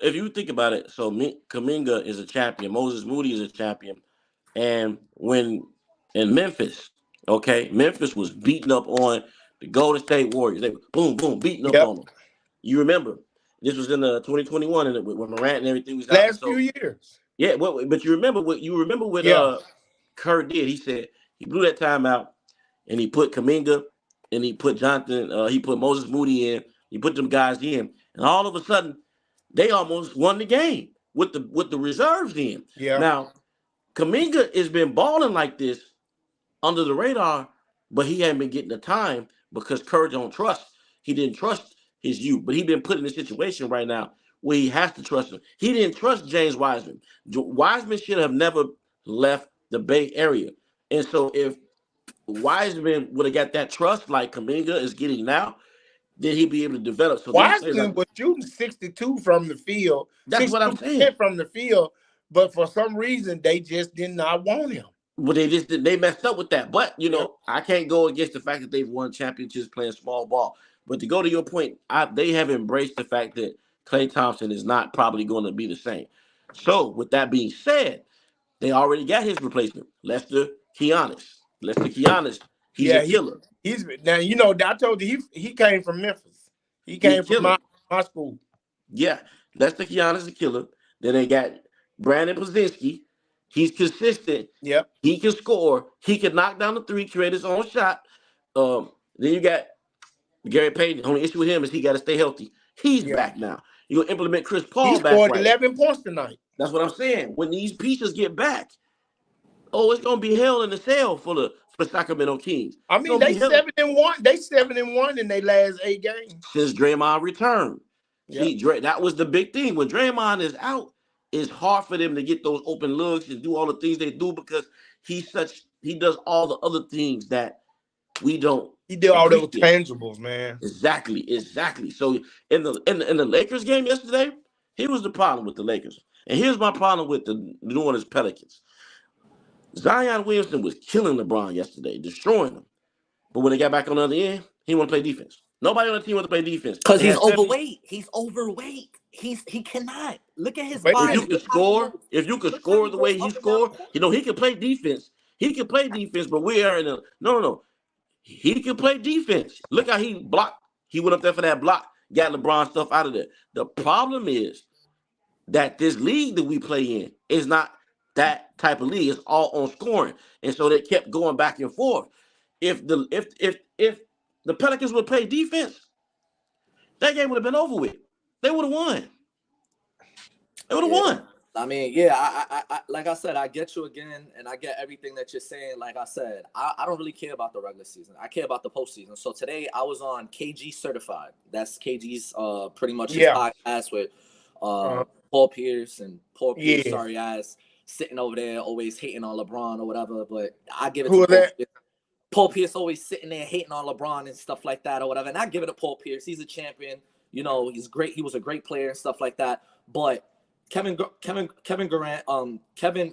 if you think about it, so Kuminga is a champion. Moses Moody is a champion. And when in Memphis, Memphis was beating up on the Golden State Warriors. They were boom, boom, beating up on them. You remember, this was in the 2021 and when Morant and everything was out. Last few years. Yeah, but you remember what Kerr did. He said he blew that timeout and he put Kuminga and he put Jonathan, he put Moses Moody in, he put them guys in, and all of a sudden they almost won the game with the reserves in. Yeah. Now, Kuminga has been balling like this under the radar, but he hadn't been getting the time because Kerr don't trust. He didn't trust his youth, but he's been put in a situation right now where he has to trust him. He didn't trust James Wiseman. Wiseman should have never left the Bay Area. And so if Wiseman would have got that trust like Kuminga is getting now, then he'd be able to develop. So Wiseman was shooting 62 from the field. That's what I'm saying. From the field, but for some reason they just did not want him. Well, they messed up with that. But, I can't go against the fact that they've won championships playing small ball. But to go to your point, they have embraced the fact that Klay Thompson is not probably going to be the same. So, with that being said, they already got his replacement, Lester Giannis. He's a killer. I told you he came from Memphis. He came from my school. Yeah, Lester Giannis is a killer. Then they got Brandon Pozinski. He's consistent. Yep. He can score. He can knock down the 3, create his own shot. Then you got Gary Payton. The only issue with him is he got to stay healthy. He's back now. You're going to implement Chris Paul he back. He scored 11 points tonight. That's what I'm saying. When these pieces get back, it's going to be hell in the cell for the Sacramento Kings. I mean, they 7-1. They 7-1 in their last 8 games. Since Draymond returned. Yep. See, that was the big thing. When Draymond is out, it's hard for them to get those open looks and do all the things they do because he does all the other things that we don't. He did all those tangibles, man. Exactly. So in the Lakers game yesterday, here was the problem with the Lakers. And here's my problem with the New Orleans Pelicans. Zion Williamson was killing LeBron yesterday, destroying him. But when they got back on the other end, he didn't want to play defense. Nobody on the team wants to play defense. Because he's overweight. He's overweight. He cannot. Look at his body. If you could score the way he scored, he can play defense. He can play defense, but we are in a no. He can play defense. Look how he blocked. He went up there for that block, got LeBron stuff out of there. The problem is that this league that we play in is not that type of league. It's all on scoring. And so they kept going back and forth. if the Pelicans would play defense, that game would have been over with. They would have won. They would have won. I mean, yeah, I like I said, I get you again, and I get everything that you're saying. Like I said, I don't really care about the regular season. I care about the postseason. So today I was on KG Certified. That's KG's pretty much his podcast with Paul Pierce, and Paul Pierce, sorry ass, sitting over there always hating on LeBron or whatever. But I give it to Paul Pierce. Paul Pierce always sitting there hating on LeBron and stuff like that or whatever. And I give it to Paul Pierce. He's a champion. You know, he's great. He was a great player and stuff like that. But Kevin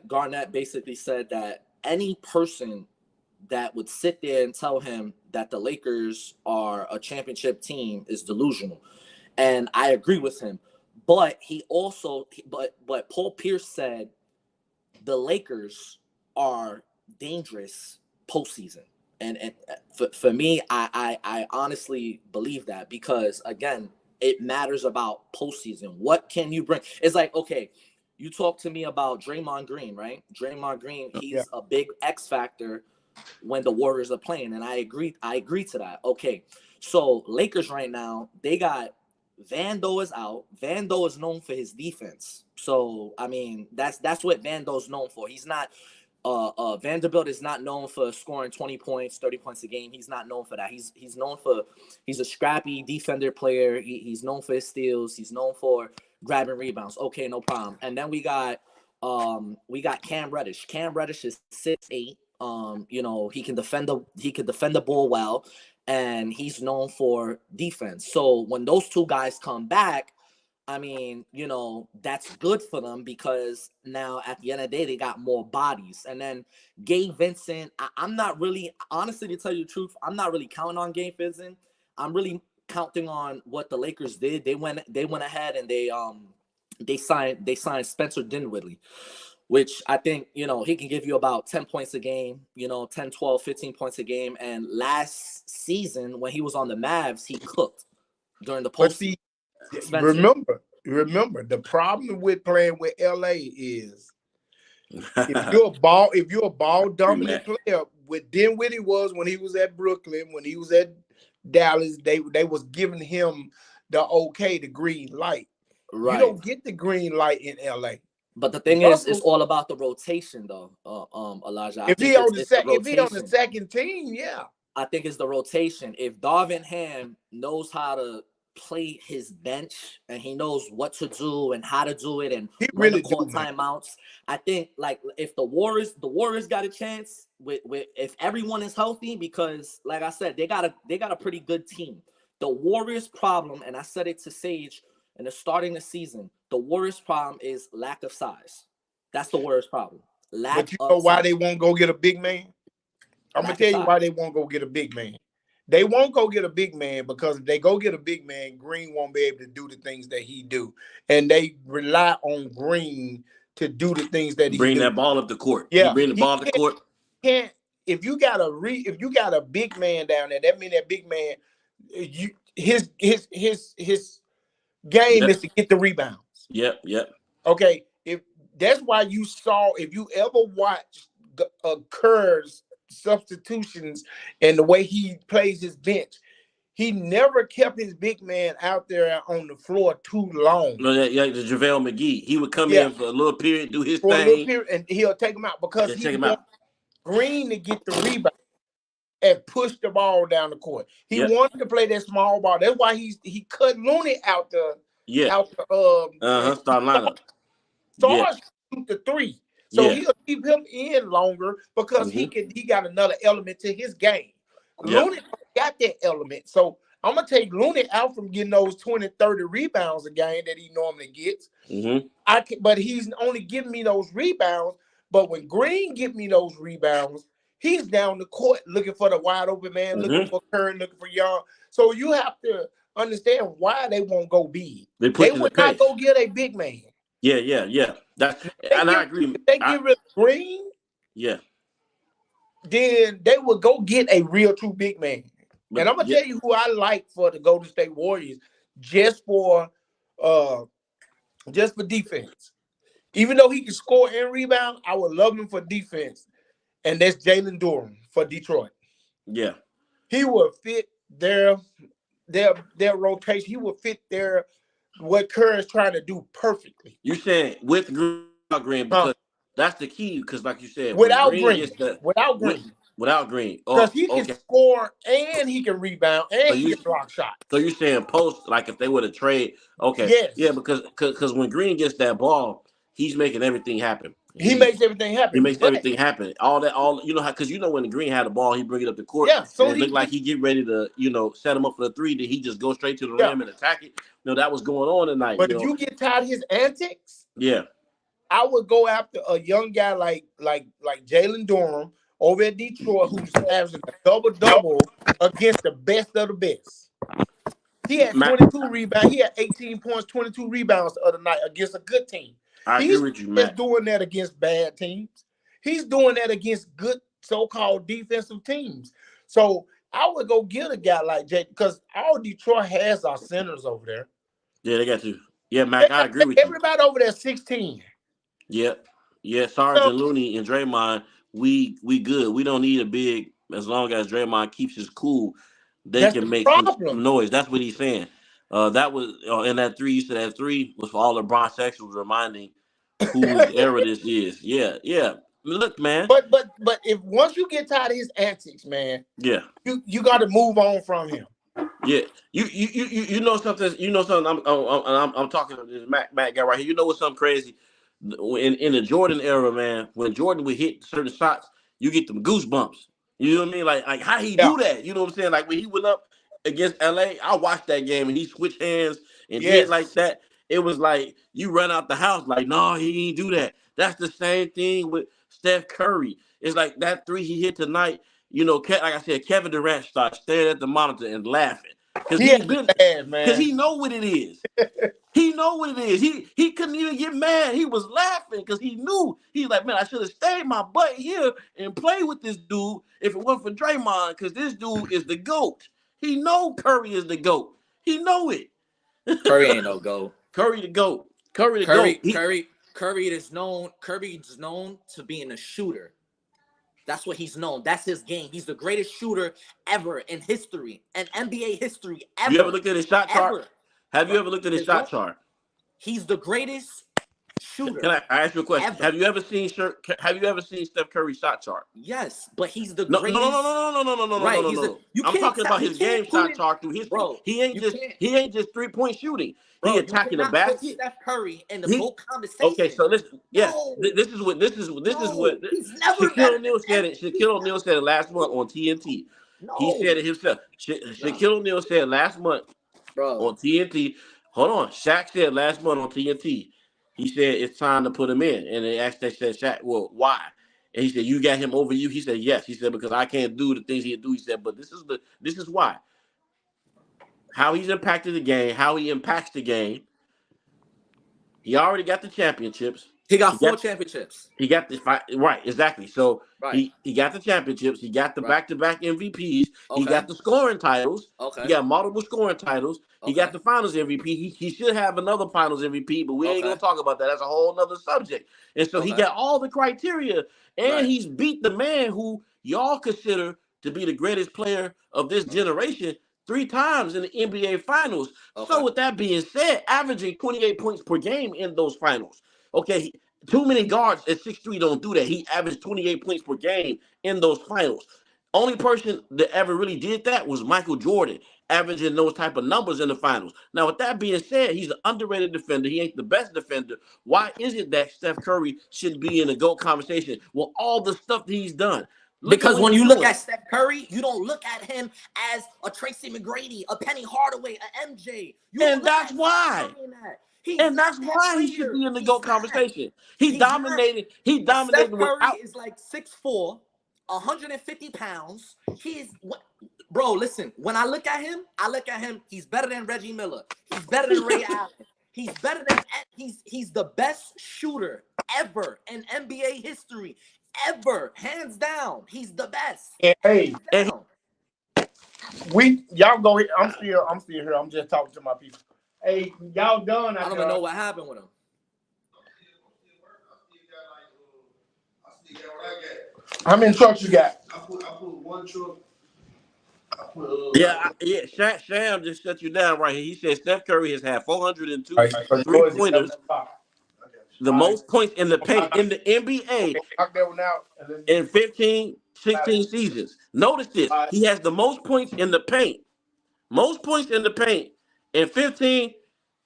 Garnett basically said that any person that would sit there and tell him that the Lakers are a championship team is delusional. And I agree with him. But he also, but Paul Pierce said the Lakers are dangerous postseason. And for me, I honestly believe that, because again, it matters about postseason. What can you bring? It's like, okay, you talk to me about Draymond Green, right? Draymond Green, he's a big X factor when the Warriors are playing, and I agree to that. Okay, so Lakers right now, they got Vando is out. Vando is known for his defense. So I mean, that's what Vando's known for. He's not Vanderbilt is not known for scoring 20 points, 30 points a game. He's not known for that. He's known for, he's a scrappy defender player. He's known for his steals. He's known for grabbing rebounds. Okay, no problem. And then we got Cam Reddish. Cam Reddish is 6'8". You know, he can defend the ball well, and he's known for defense. So when those two guys come back, I mean, you know, that's good for them, because now at the end of the day, they got more bodies. And then Gabe Vincent, I'm not really, honestly, to tell you the truth, I'm not really counting on Gabe Vincent. I'm really counting on what the Lakers did. They went ahead and they signed Spencer Dinwiddie, which I think, you know, he can give you about 10 points a game, you know, 10, 12, 15 points a game. And last season, when he was on the Mavs, he cooked during the postseason. Remember, the problem with playing with LA is if you're a ball dominant player, with Dinwiddie was when he was at Brooklyn, when he was at Dallas, they was giving him the green light. Right. You don't get the green light in LA. But the thing is, it's all about the rotation, though, Elijah. If he on the second team, yeah. I think it's the rotation. If Darvin Ham knows how to play his bench, and he knows what to do and how to do it, and he really call timeouts, I think, like, if the Warriors got a chance with if everyone is healthy, because like I said, they got a pretty good team. The Warriors' problem, and I said it to Sage in the starting the season, the Warriors' problem is lack of size. That's the Warriors' problem. But you know why they won't go get a big man? I'm gonna tell you why they won't go get a big man. They won't go get a big man because if they go get a big man, Green won't be able to do the things that he do. And they rely on Green to do the things that he bring that ball up the court. Yeah. Bring the ball up the court. If you got a big man down there, that means that big man, his game is to get the rebounds. Yep. Okay. If you ever watch Kerr's substitutions and the way he plays his bench, he never kept his big man out there on the floor too long. No, the JaVale McGee, he would come in for a little period, do his thing, and he'll take him out because he wants Green to get the rebound and push the ball down the court. He wanted to play that small ball. That's why he cut Looney out the start lineup. Shoot the three. So he'll keep him in longer because he got another element to his game. Looney got that element. So I'm going to take Looney out from getting those 20, 30 rebounds a game that he normally gets. But he's only giving me those rebounds. But when Green give me those rebounds, he's down the court looking for the wide open man, looking for Curry, looking for Young. So you have to understand why they won't go big. They would not go get a big man. Yeah. I agree. If they get rid of Green, then they would go get a real true big man. And I'm gonna tell you who I like for the Golden State Warriors, just for defense. Even though he can score and rebound, I would love him for defense. And that's Jalen Durham for Detroit. Yeah. He would fit their rotation. He would fit their what Curry is trying to do perfectly. You saying with Green, without Green, Huh? because that's the key. Because like you said, when Without Green gets Green. the Without with Green. without Green. Because Oh, he can okay. score and he can rebound and So he you can block shots. so you're saying post, like if they were to trade, okay, yeah, Yes. because when Green gets that ball, he's making everything happen. He makes everything He happen. makes But everything happen. All you know how, because you know when the Green had the ball, he bring it up the court yeah, and so it he looked like he get ready to set him up for the three. Then he just go straight to the yeah. rim and attack it. That was going on tonight. But if you get tired of his antics, Yeah, I would go after a young guy like Jalen Durham over at Detroit, who's averaging a double against the best of the best. He had Mac, 22 rebounds. He had 18 points, 22 rebounds the other night against a good team. I agree He's with you, just Mac. doing that against bad teams. He's doing that against good so-called defensive teams. So I would go get a guy like Jay because all Detroit has are centers over there. Yeah, they got you. Yeah, Mac, I agree with you. Everybody over there 16. Yeah, yeah. Sarge So and Looney and Draymond, we good. We don't need a big. As long as Draymond keeps his cool, they that's can the make some problem. noise. That's what he's saying. That was in that three. You said that three was for all the Sexuals, reminding whose era this is. Yeah, yeah. Look, man. But if once you get tired of his antics, man, Yeah, you got to move on from him. yeah. You know something. You know something. I'm talking to this Mac guy right here. You know what's something crazy? In the Jordan era, man, when Jordan would hit certain shots, you get them goosebumps. You know what I mean? Like how he Yeah. do that? You know what I'm saying? Like when he went up against LA, I watched that game and he switched hands and did like Yes. that. It was like you run out the house like, no, he ain't do that. That's the same thing with Steph Curry. It's like that three he hit tonight. Like I said, Kevin Durant started staring at the monitor and laughing because He he had to been laugh, because man. he know what it is. He know what it is. He couldn't even get mad. He was laughing because he knew. He's like, man, I should have stayed my butt here and played with this dude if it wasn't for Draymond, because this dude is the GOAT. He know Curry is the GOAT. He know it. Curry ain't no GOAT. Curry the GOAT. Curry the GOAT. Curry is known to being a shooter. That's what he's known. That's his game. He's the greatest shooter ever in history, and NBA history ever. You ever looked at his shot chart? Have you ever looked at his shot chart? He's the greatest shooter. Can I ask you a question? Ever. Have you ever seen Steph Curry's shot chart? Yes, but he's the No, greatest. no. I'm talking about his game shot chart through history. Bro, He ain't just 3-point shooting. Bro, He attacking the you cannot basket. put Steph Curry in the GOAT conversation. Okay, so listen. Yeah, No. this is what He's never Shaquille O'Neal said it. Shaquille O'Neal said it last month on TNT. No. He said it himself. Shaquille O'Neal said last month on TNT. Hold on, Shaq said last month on TNT. He said it's time to put him in, and they said Shaq, well, why? And he said, you got him over you. He said, yes. He said, because I can't do the things he do. He said, but this is why. How he's impacted the game, how he impacts the game. He already got the championships. He got 4 championships. He got the fight right, exactly. So right. he got the championships. He got the back-to-back MVPs. Okay. He got the scoring titles. Okay. He got multiple scoring titles. Okay. He got the Finals MVP. He should have another Finals MVP, but we ain't gonna talk about that. That's a whole nother subject. And so he got all the criteria, and he's beat the man who y'all consider to be the greatest player of this generation 3 times in the NBA Finals. So with that being said, averaging 28 points per game in those finals. Okay, too many guards at 6'3" don't do that. He averaged 28 points per game in those finals. Only person that ever really did that was Michael Jordan, averaging those type of numbers in the finals. Now, with that being said, he's an underrated defender. He ain't the best defender. Why is it that Steph Curry shouldn't be in the GOAT conversation with all the stuff that he's done? Because when you look at Steph Curry, you don't look at him as a Tracy McGrady, a Penny Hardaway, a MJ. And that's why. And that's why he should be in the GOAT conversation. He dominated. He dominated. Steph Curry is like 6'4", 150 pounds. Bro, listen. When I look at him, he's better than Reggie Miller. He's better than Ray Allen. He's better than he's the best shooter ever in NBA history. Ever, hands down. He's the best. Hey, y'all go here. I'm still here. I'm just talking to my people. Hey, y'all done? I don't even know what happened with him. How many trucks you got? I put 1 truck Sham just shut you down right here. He said Steph Curry has had 402 Yours is pointers, the most points in the paint in the NBA Okay, knock that one out. And let's in 15, 16 seasons. Notice this. He has the most points in the paint. Most points in the paint in 15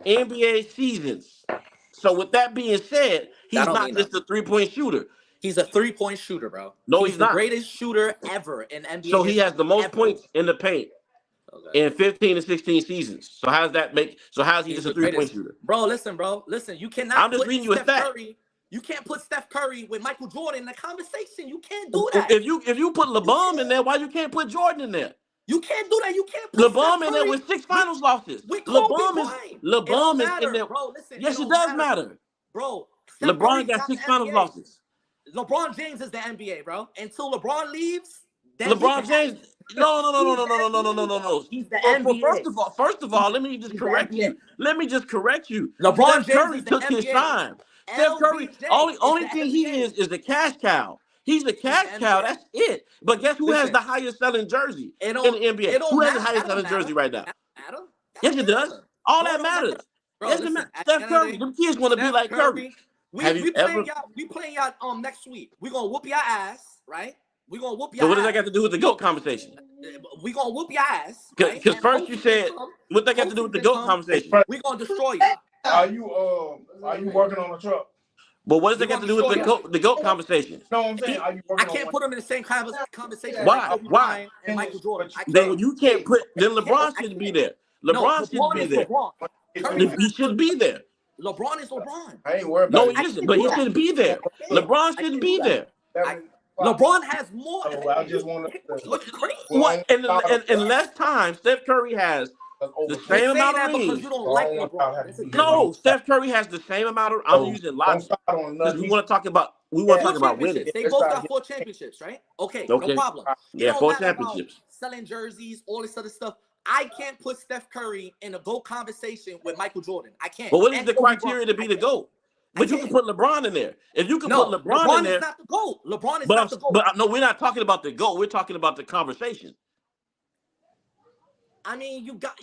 NBA seasons. So with that being said, That he's don't not mean just nothing. a three-point shooter. He's a 3-point shooter, bro. No, He's he's the not. greatest shooter ever in NBA So he history. has the most ever. points in the paint in 15 and 16 seasons. So how does that make? So how is he He's just a the three-point greatest. shooter? Bro, listen. You cannot I'm just put reading you a Steph stat. Curry. You can't put Steph Curry with Michael Jordan in the conversation. You can't do that. If you put LeBron in there, why you can't put Jordan in there? You can't do that. You can't put Steph LeBron in there Curry with 6 finals losses. with Kobe LeBron Bryant. It don't is in matter, there. bro. Listen, Yes, it don't does matter. Bro, Steph LeBron Curry's got not 6 the finals NBA. losses. LeBron James is the NBA, bro. Until LeBron leaves, then he LeBron can James. have it. No. He's the NBA. First of all, let me just He's the correct NBA. you. Let me just correct you. LeBron Steph James Curry is the took his NBA. shine. Steph Curry, LBJ only is the thing he NBA. is the cash cow. He's a He's cash the cow. NBA. That's it. But guess who has Listen, the highest selling jersey it in don't the NBA? it don't Who has matter. the highest That don't selling jersey right now? matter. That Yes, don't it does. matter. All Bro, that it don't matter. matters. Bro, Yes, it listen, matters. at Steph the end of the Curry, day, them kids want to be Steph like Curry. Curry, Have you ever? we playing y'all next week. We gonna whoop your ass, right? We gonna whoop your But what ass. does that got to do with the GOAT conversation? We gonna whoop your ass, right? Because And first you said, what that got to do with the GOAT conversation? We gonna destroy y'all. Are you working on a truck? But what does We that got gonna to do with destroy y'all. the GOAT conversation? No, I'm saying, are you I working on can't one? put them in the same conversation Why? like Kobe Why? Bryant and Michael Jordan. I Then can't. you can't put. Then I LeBron can't. shouldn't be there. No, LeBron shouldn't LeBron be is there. LeBron. Curry's He should be there. LeBron is LeBron. I ain't worried No, about he it. isn't. But he shouldn't be there. LeBron I shouldn't can't be do there. LeBron has more. So I just want What's crazy? What? And less time, Steph Curry has the You're same saying amount of that because rings. you don't like LeBron. That's a difference. No, Steph Curry has the same amount of. I'm using Don't logic start on because nothing. we want to talk about. We want to Four talk about winning. championships. They both got 4 championships, right? Okay, no Okay. problem. It Yeah, don't 4 matter about championships. selling jerseys, all this other stuff. I can't put Steph Curry in a GOAT conversation with Michael Jordan. I can't. But what is And the Kobe criteria Bryant. to be the GOAT? But you can put LeBron in there. If you can put No, LeBron in is there, not the GOAT. LeBron is not the GOAT. but no, we're not talking about the GOAT. We're talking about the conversation. I mean, you gotta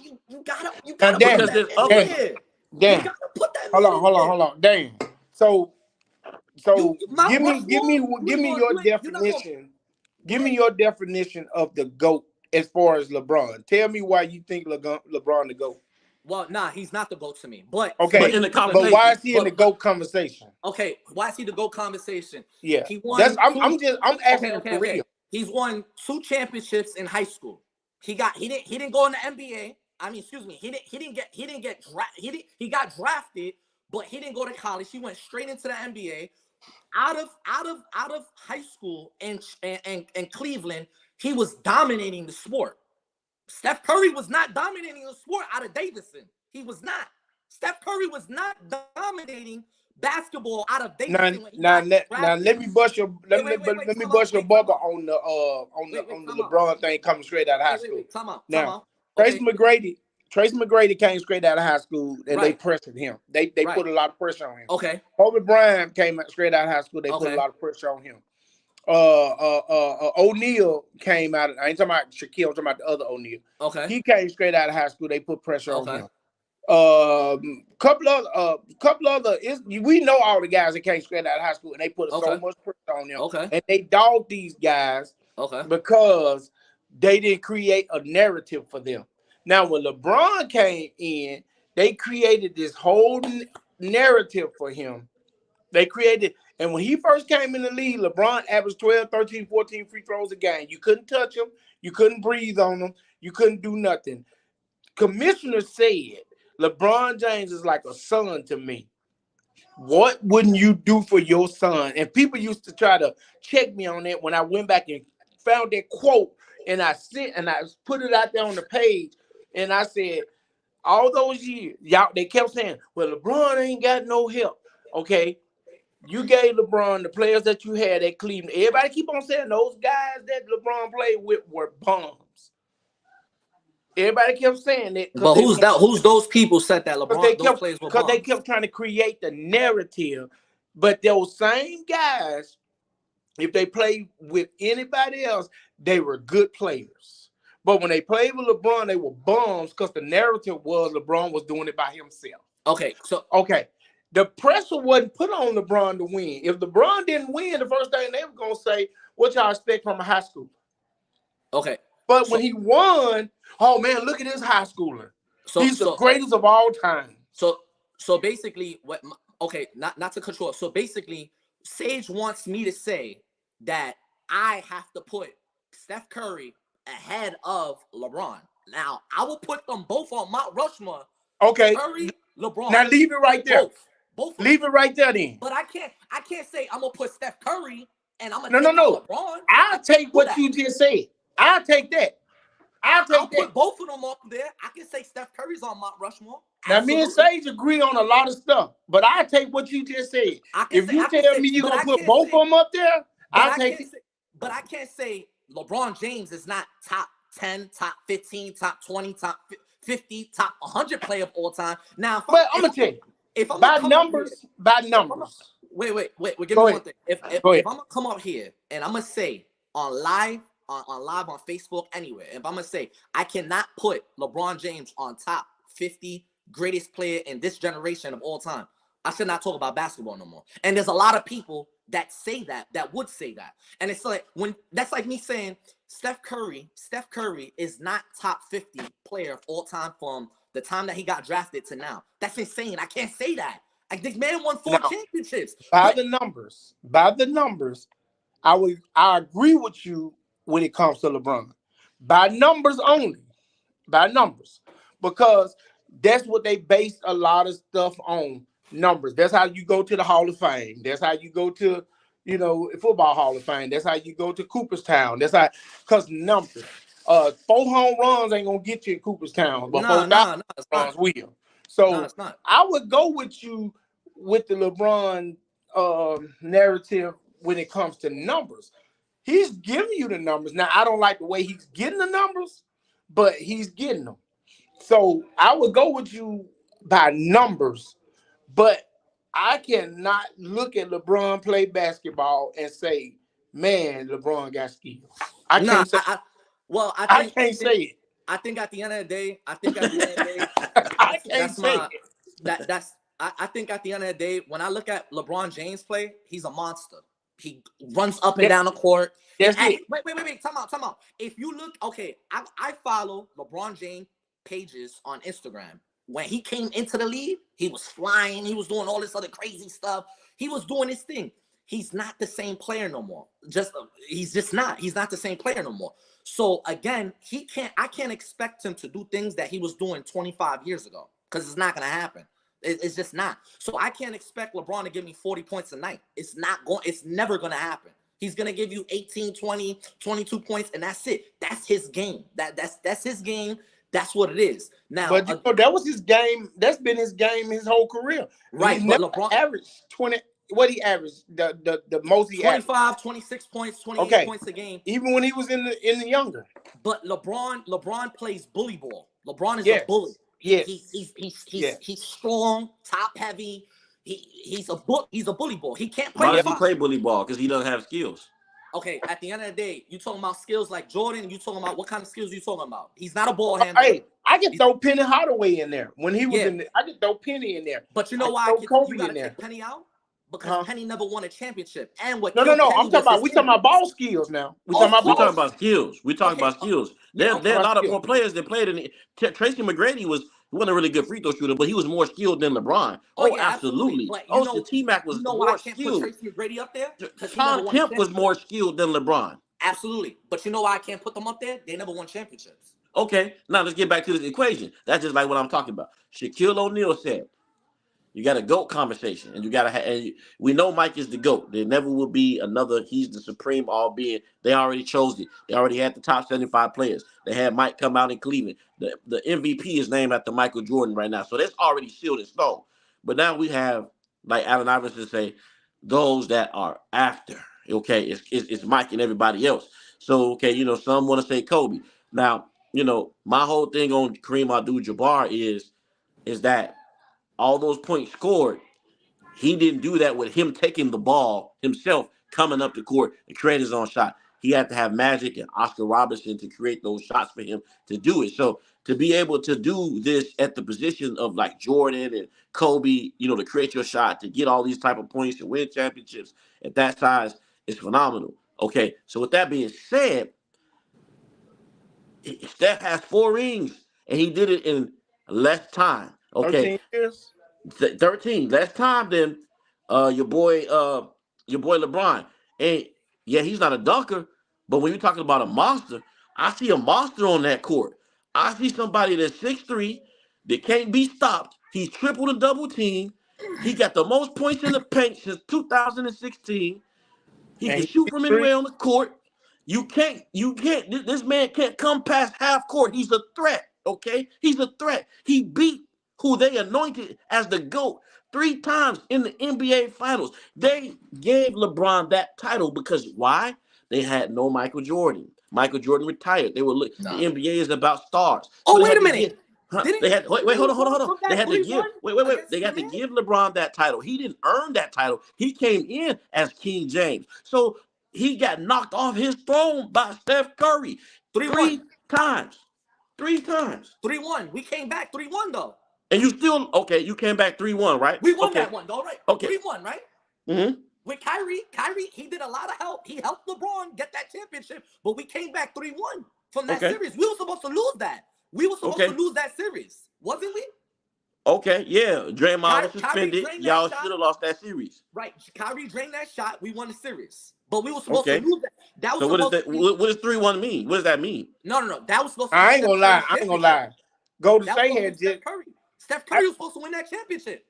Dan, because there's others. Dan, You gotta put that. hold on, Dan. So give me your You're definition. Give me your definition of the GOAT as far as LeBron. Tell me why you think LeBron the GOAT. Well, nah, he's not the GOAT to me. But okay, but in the conversation. But why is he in the GOAT conversation? Okay, why is he the GOAT conversation? Yeah, he won. I'm asking for real. He's won 2 championships in high school. He didn't go in the NBA. I mean, excuse me. He got drafted, but he didn't go to college. He went straight into the NBA. Out of high school in Cleveland, he was dominating the sport. Steph Curry was not dominating the sport out of Davidson. He was not. Steph Curry was not dominating basketball out of Davidson. Now let me bust your bubble on the LeBron thing coming straight out of high school. Now, Tracy McGrady came straight out of high school and they pressured him. They put a lot of pressure on him. Okay. Kobe Bryant came straight out of high school. They put a lot of pressure on him. O'Neal came out. I ain't talking about Shaquille. I'm talking about the other O'Neal. Okay. He came straight out of high school. They put pressure on him. Couple other. We know all the guys that came straight out of high school, and they put so much pressure on them. Okay. And they dogged these guys. Because they didn't create a narrative for them. Now, when LeBron came in, they created this whole narrative for him. They created. And when he first came in the league, LeBron averaged 12, 13, 14 free throws a game. You couldn't touch him. You couldn't breathe on him. You couldn't do nothing. Commissioner said, LeBron James is like a son to me. What wouldn't you do for your son? And people used to try to check me on that when I went back and found that quote. And I put it out there on the page. And I said, all those years, y'all, they kept saying, well, LeBron ain't got no help. Okay. You gave LeBron the players that you had at Cleveland. Everybody keep on saying those guys that LeBron played with were bums. Everybody kept saying that. But who's those people said that LeBron those players were bums? Because they kept trying to create the narrative. But those same guys, if they played with anybody else, they were good players. But when they played with LeBron, they were bums because the narrative was LeBron was doing it by himself. Okay, so the pressure wasn't put on LeBron to win. If LeBron didn't win, the first thing they were gonna say, "What y'all expect from a high schooler?" Okay, but when he won, oh man, look at this high schooler. He's the greatest of all time. So basically, not to control. So basically, Sage wants me to say that I have to put Steph Curry ahead of LeBron. Now, I will put them both on Mount Rushmore. Okay. Curry, LeBron. Now leave it right there. Both leave it right there then. But I can't say I'm gonna put Steph Curry and I'm gonna take LeBron. I'll take what you just said. I'll take that. I'll put both of them up there. I can say Steph Curry's on Mount Rushmore. Now, me and Sage agree on a lot of stuff, but I take what you just said. If you tell me you're going to put both of them up there, I'll take it. But I can't say LeBron James is not top 10, top 15, top 20, top 50, top 100 player of all time. Now, I'm going to tell you, by numbers. Wait, give me one thing. If I'm going to come up here and I'm going to say on live on Facebook, anywhere, if I'm going to say I cannot put LeBron James on top 50 greatest player in this generation of all time, I should not talk about basketball no more. And there's a lot of people that say that would say that. And it's like, when that's like me saying Steph Curry is not top 50 player of all time from the time that he got drafted to now. That's insane. I can't say that. Like, this man won 4 championships. By the numbers, I agree with you when it comes to LeBron. By numbers only. By numbers. Because that's what they based a lot of stuff on. Numbers. That's how you go to the Hall of Fame. That's how you go to, football Hall of Fame. That's how you go to Cooperstown. That's how, because numbers. 4 home runs ain't gonna get you in Cooperstown, but 4,000 runs will. So I would go with you with the LeBron narrative when it comes to numbers. He's giving you the numbers. Now, I don't like the way he's getting the numbers, but he's getting them. So I would go with you by numbers, but I cannot look at LeBron play basketball and say, man, LeBron got skills. I can't say it. I think at the end of the day, I think at the end of the day, when I look at LeBron James play, he's a monster. He runs up and down the court. Wait. Time out. If you look, I follow LeBron James pages on Instagram. When he came into the league, he was flying. He was doing all this other crazy stuff. He was doing his thing. He's not the same player no more. He's just not. He's not the same player no more. So again, I can't expect him to do things that he was doing 25 years ago, because it's not going to happen. It's just not. So I can't expect LeBron to give me 40 points a night. It's never going to happen. He's going to give you 18, 20, 22 points, and that's it. That's his game. That's his game. That's what it is. Now, but that was his game. That's been his game his whole career. Right. But LeBron averaged 20. What he averaged? The most he 25, averaged. 26 points, 28 points a game. Even when he was in the younger. But LeBron plays bully ball. LeBron is a bully. Yes. He's strong, top heavy. He's a bully ball. He can't play. Why does he play bully ball? Because he doesn't have skills. Okay, at the end of the day, you talking about skills like Jordan. You talking about what kind of skills you talking about? He's not a ball handler. Hey, I can throw Penny Hardaway in there when he was in there. I can throw Penny in there. But you know why you gotta take Penny out? Because Penny never won a championship. And what? No. I'm talking about. We talking about ball skills now. We talking about skills. We talking about skills. There are a lot of more players that played in. Tracy McGrady wasn't a really good free throw shooter, but he was more skilled than LeBron. Absolutely. T-Mac was more skilled. Put Tracy McGrady up there? Tom Kemp was more skilled than LeBron. Absolutely. But you know why I can't put them up there? They never won championships. Okay, now let's get back to this equation. That's just like what I'm talking about. Shaquille O'Neal said, you got a GOAT conversation, and you got to we know Mike is the GOAT. There never will be another. He's the supreme all-being. They already chose it. They already had the top 75 players. They had Mike come out in Cleveland. The MVP is named after Michael Jordan right now. So that's already sealed in stone. But now we have, like Allen Iverson say, those that are after. Okay, it's Mike and everybody else. So, okay, some want to say Kobe. Now, my whole thing on Kareem Abdul-Jabbar is that all those points scored, he didn't do that with him taking the ball himself, coming up the court and creating his own shot. he had to have Magic and Oscar Robertson to create those shots for him to do it. So to be able to do this at the position of like Jordan and Kobe, to create your shot, to get all these type of points, to win championships at that size is phenomenal. Okay, so with that being said, Steph has 4 rings, and he did it in less time. Okay, 13 years. 13 less time than your boy LeBron. And yeah, he's not a dunker, but when you're talking about a monster, I see a monster on that court. I see somebody that's 6'3", that can't be stopped. He's triple and double team. He got the most points in the paint since 2016. He And can he shoot beat from three. anywhere on the court. This man can't come past half court. He's a threat, okay? He's a threat. He beat who they anointed as the GOAT 3 times in the NBA Finals. They gave LeBron that title because why? They had no Michael Jordan. Michael Jordan retired. The NBA is about stars. Oh, So they wait had a to minute. they had hold on. From They that had to give 3-1 wait. against They had to Miami? give LeBron that title. He didn't earn that title. He came in as King James. So he got knocked off his throne by Steph Curry 3-1. 3 times. 3 times. 3-1. We came back 3-1 though. And you still you came back 3-1, right? We won that one though, right? Okay. 3-1, right? Mm-hmm. With Kyrie, he did a lot of help. He helped LeBron get that championship, but we came back 3-1 from that series. We were supposed to lose that. We were supposed to lose that series, wasn't we? Okay, yeah. Draymond was suspended. Y'all should have lost that series. Right. Kyrie drained that shot. We won the series. But we were supposed to lose that. That was so what does 3-1 mean? What does that mean? No. That was supposed to be I ain't gonna lie. Golden State had Steph Curry. Steph Curry was supposed to win that championship.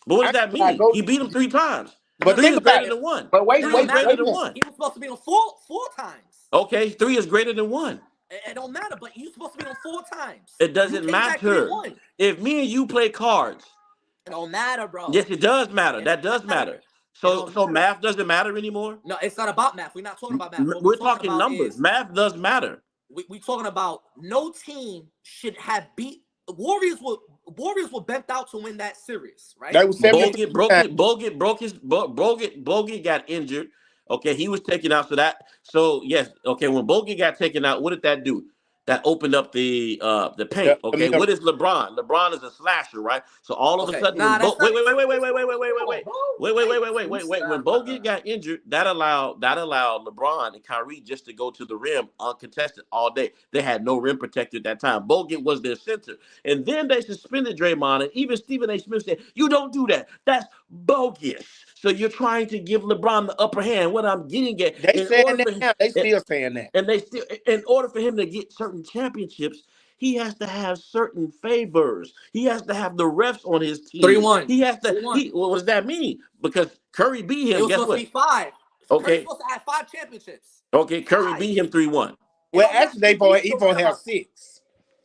But what does that mean? He beat him 3 times. But 3 is greater than 1. But wait, 3 is greater than 1. He was supposed to be on four times. Okay, 3 is greater than 1. It don't matter, but you're supposed to be on 4 times. It doesn't matter. If me and you play cards, it don't matter, bro. Yes, it does matter. That does matter. So math doesn't matter anymore? No, it's not about math. We're not talking about math. We're talking numbers. Math does matter. We're talking about no team should have beat Warriors were bent out to win that series, right? That was Bogut got injured. Okay, he was taken out. So yes, okay, when Bogut got taken out, what did that do? That opened up the paint. Okay, what is LeBron? LeBron is a slasher, right? So all of a sudden, wait. When Bogut got injured, that allowed LeBron and Kyrie just to go to the rim uncontested all day. They had no rim protector at that time. Bogut was their center, and then they suspended Draymond, and even Stephen A. Smith said, "You don't do that. That's bogus." So you're trying to give LeBron the upper hand. What I'm getting at, they saying that now. They still saying that, and they still, in order for him to get certain championships, he has to have certain favors. He has to have the refs on his team. 3-1. He has to. What does that mean? Because Curry beat him. It was guess supposed what? to be 5. Okay. Curry's supposed to have 5 championships. Okay, Curry beat him 3-1. Well, actually, he supposed to have 6.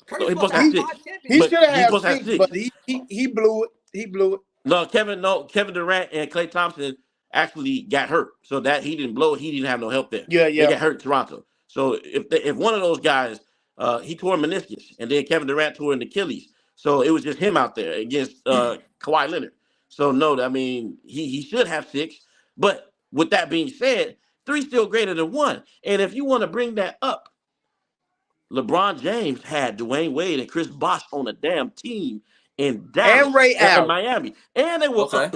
Curry's supposed to have 5 championships. He should have had 6, but he blew it. He blew it. No, Kevin Durant and Klay Thompson actually got hurt, so that he didn't blow it. He didn't have no help there. Yeah. They got hurt in Toronto. So if one of those guys, he tore a meniscus, and then Kevin Durant tore an Achilles, so it was just him out there against Kawhi Leonard. So no, I mean he should have 6, but with that being said, 3 still greater than 1. And if you want to bring that up, LeBron James had Dwayne Wade and Chris Bosh on a damn team in Dallas and Ray Allen, Miami, and they were up.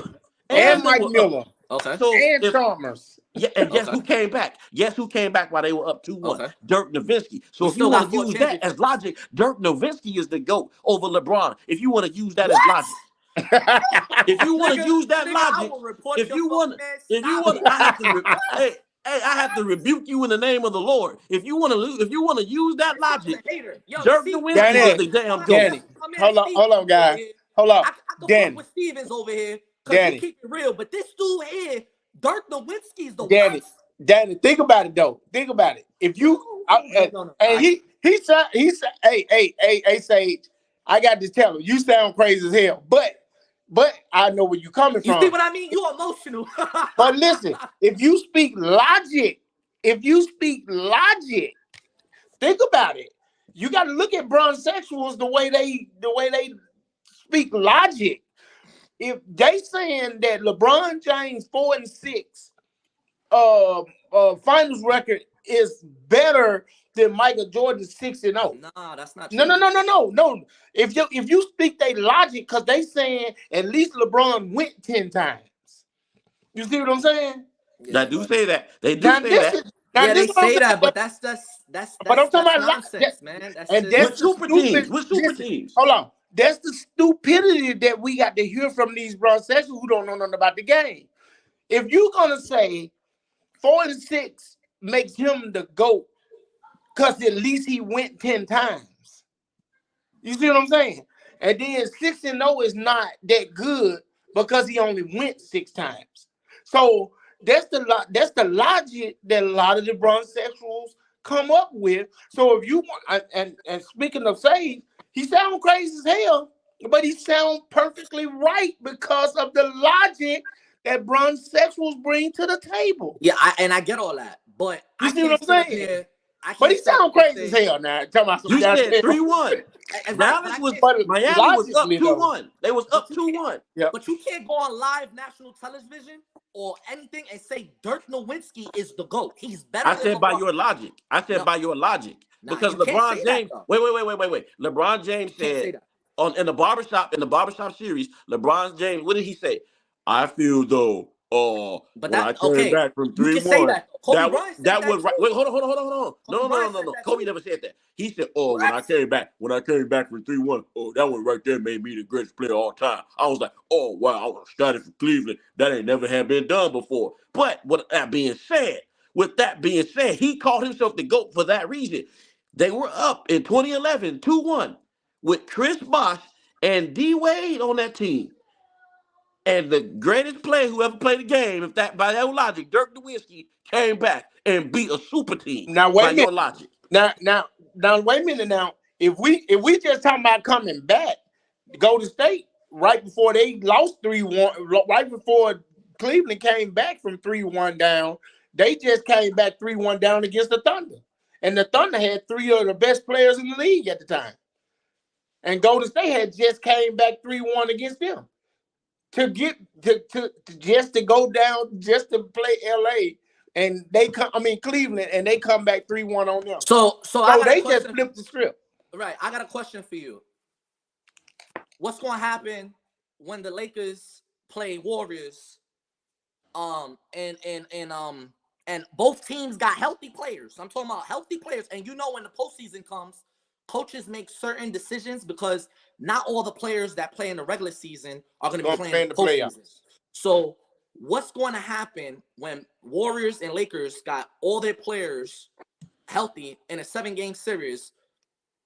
And Mike Miller. Okay. So and Chalmers. Yeah, and guess who came back? Guess who came back while they were up 2-1? Okay. Dirk Nowitzki. So if you want to use that as logic, Dirk Nowitzki is the GOAT over LeBron. If you want to use that as logic. If you want to use that logic, if you want, I have to rebuke you in the name of the Lord. If you want to use that logic, Dirk Nowitzki is the damn GOAT. Hold on, guys. Hold on. I can fuck with Stevens over here because he keep it real, but this dude here, Dirk Nowitzki is the worst. Danny, think about it though. Think about it. If you and he said, hey, Sage, I got to tell him, you sound crazy as hell, but I know where you're coming from. You see what I mean? You're emotional. But listen, if you speak logic, think about it. You got to look at bronsexuals the way they speak logic. If they saying that LeBron James 4-6 finals record is better than Michael Jordan 6-0. Nah, that's not true. No. If you speak their logic, because they saying at least LeBron went 10 times. You see what I'm saying? They do say that. They do Now say this that. is now Yeah, this they what I'm say saying. that, but that's But I'm talking about nonsense, man. That's and just that's With the super teams. stupid. With super teams. Hold on. That's the stupidity that we got to hear from these broadcasters who don't know nothing about the game. If you're gonna say 4-6 makes him the GOAT, because at least he went 10 times. You see what I'm saying? And then 6-0 is not that good because he only went 6 times. So that's the logic that a lot of the Bronxexuals come up with. So if you want, and speaking of Sage, he sounds crazy as hell, but he sounds perfectly right because of the logic that Bronxexuals bring to the table. yeah, I get all that, but You I see what can't I'm sit up saying? here. I But can't he sit up sounds here crazy as hell now. Talking about some You said goddamn 3-1. and right, Dallas was But Miami was up logically, though, 2-1. They was up 2-1. yeah. But you can't go on live national television or anything and say Dirk Nowitzki is the GOAT. He's better I than said by LeBron. your logic. I said No, by your logic. nah, Because you can't LeBron say that James. though. Wait. LeBron James You can't say said that. in the barbershop series, LeBron James, what did he say? I feel though, But when I that came okay, back from you can say 3-1, that. Kobe Bryant said that that would too. wait, hold on. Kobe Bryant said No. that Kobe too. never said that. He said, oh, when What? I came back from 3-1, that one right there made me the greatest player of all time. I was like, oh wow, I was started for Cleveland. That ain't never had been done before. But with that being said, he called himself the GOAT for that reason. They were up in 2011, 2-1, with Chris Bosh and D Wade on that team. And the greatest player who ever played the game, if that by that logic, Dirk Nowitzki came back and beat a super team. Now By wait a your minute. logic. Now wait a minute. Now if we just talking about coming back, Golden State right before they lost 3-1, right before Cleveland came back from 3-1 down, they just came back 3-1 down against the Thunder, and the Thunder had 3 of the best players in the league at the time, and Golden State had just came back 3-1 against them. To get to just to go down just to play LA, and they come Cleveland, and they come back 3-1 on them. So I got a They just question. flipped the script. Right, I got a question for you. What's going to happen when the Lakers play Warriors? And both teams got healthy players. I'm talking about healthy players. And you know, when the postseason comes, coaches make certain decisions because not all the players that play in the regular season are going to be playing in the postseason. So what's going to happen when Warriors and Lakers got all their players healthy in a 7-game series?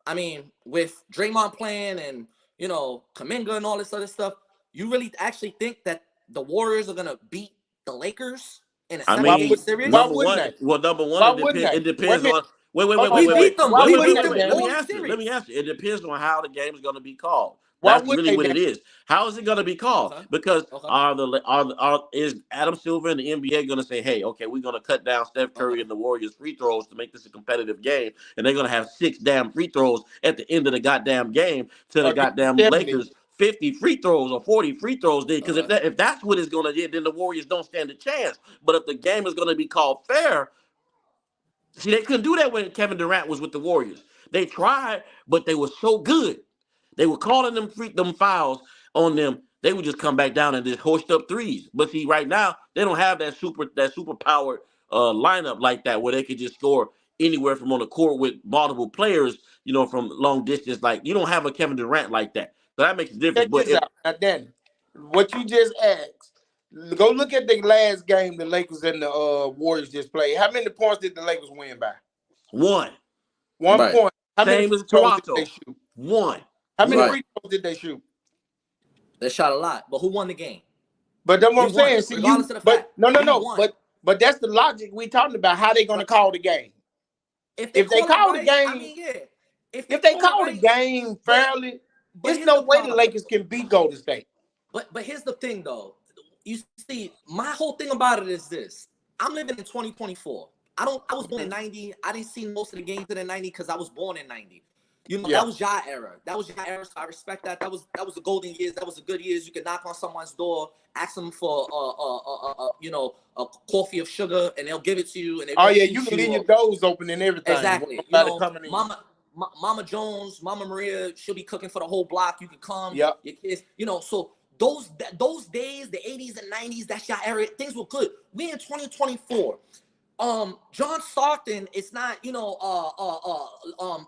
I mean, with Draymond playing and, you know, Kuminga and all this other stuff, you really actually think that the Warriors are going to beat the Lakers in a 7-game series? Why wouldn't they? Number one, Why wouldn't they? it depends on. We beat them. Why We wouldn't beat them they? Let me all the answer. series. Let me answer. It depends on how the game is going to be called. Why That's wouldn't really they? what it is. How is it going to be called? Okay. Because Okay. is Adam Silver and the NBA going to say, hey, okay, we're going to cut down Steph Curry and the Warriors free throws to make this a competitive game, and they're going to have 6 damn free throws at the end of the goddamn game to the goddamn 70. Lakers 50 free throws or 40 free throws there? Because if that's what it's going to do, then the Warriors don't stand a chance. But if the game is going to be called fair, see, they couldn't do that when Kevin Durant was with the Warriors. They tried, but they were so good. They were calling them fouls on them. They would just come back down and just hoist up threes. But see, right now they don't have that super powered lineup like that where they could just score anywhere from on the court with multiple players. You know, from long distance. Like you don't have a Kevin Durant like that. So that makes a difference. Check But this out. Now, Danny, what you just asked, go look at the last game the Lakers and the Warriors just played. How many points did the Lakers win by? 1 point. How many same free as throws did Toronto. they shoot? 1. How many free throws did they shoot? They shot a lot, but who won the game? But that's what I'm saying. See, regardless of the fact. No. But that's the logic we talking about. How they going to call the game? If they call the game, I mean, yeah. If they call the game fairly, there's no way the Lakers can beat Golden State. But here's the thing, though. You see, my whole thing about it is this: I'm living in 2024. I was born in '90. I didn't see most of the games in the '90 because I was born in '90. You know, Yeah. that was your era. That was your era. So I respect that. That was the golden years. That was the good years. You could knock on someone's door, ask them for a coffee of sugar, and they'll give it to you, and they Oh won't yeah, shoot you can you. leave your doors open and everything. Exactly. You Nobody know, coming in. Mama Jones, Mama Maria, she'll be cooking for the whole block. You can come. Yep. Your kids. You know, so those days, the 80s and 90s, that's your era. Things were good. We in 2024. John Stockton is not, not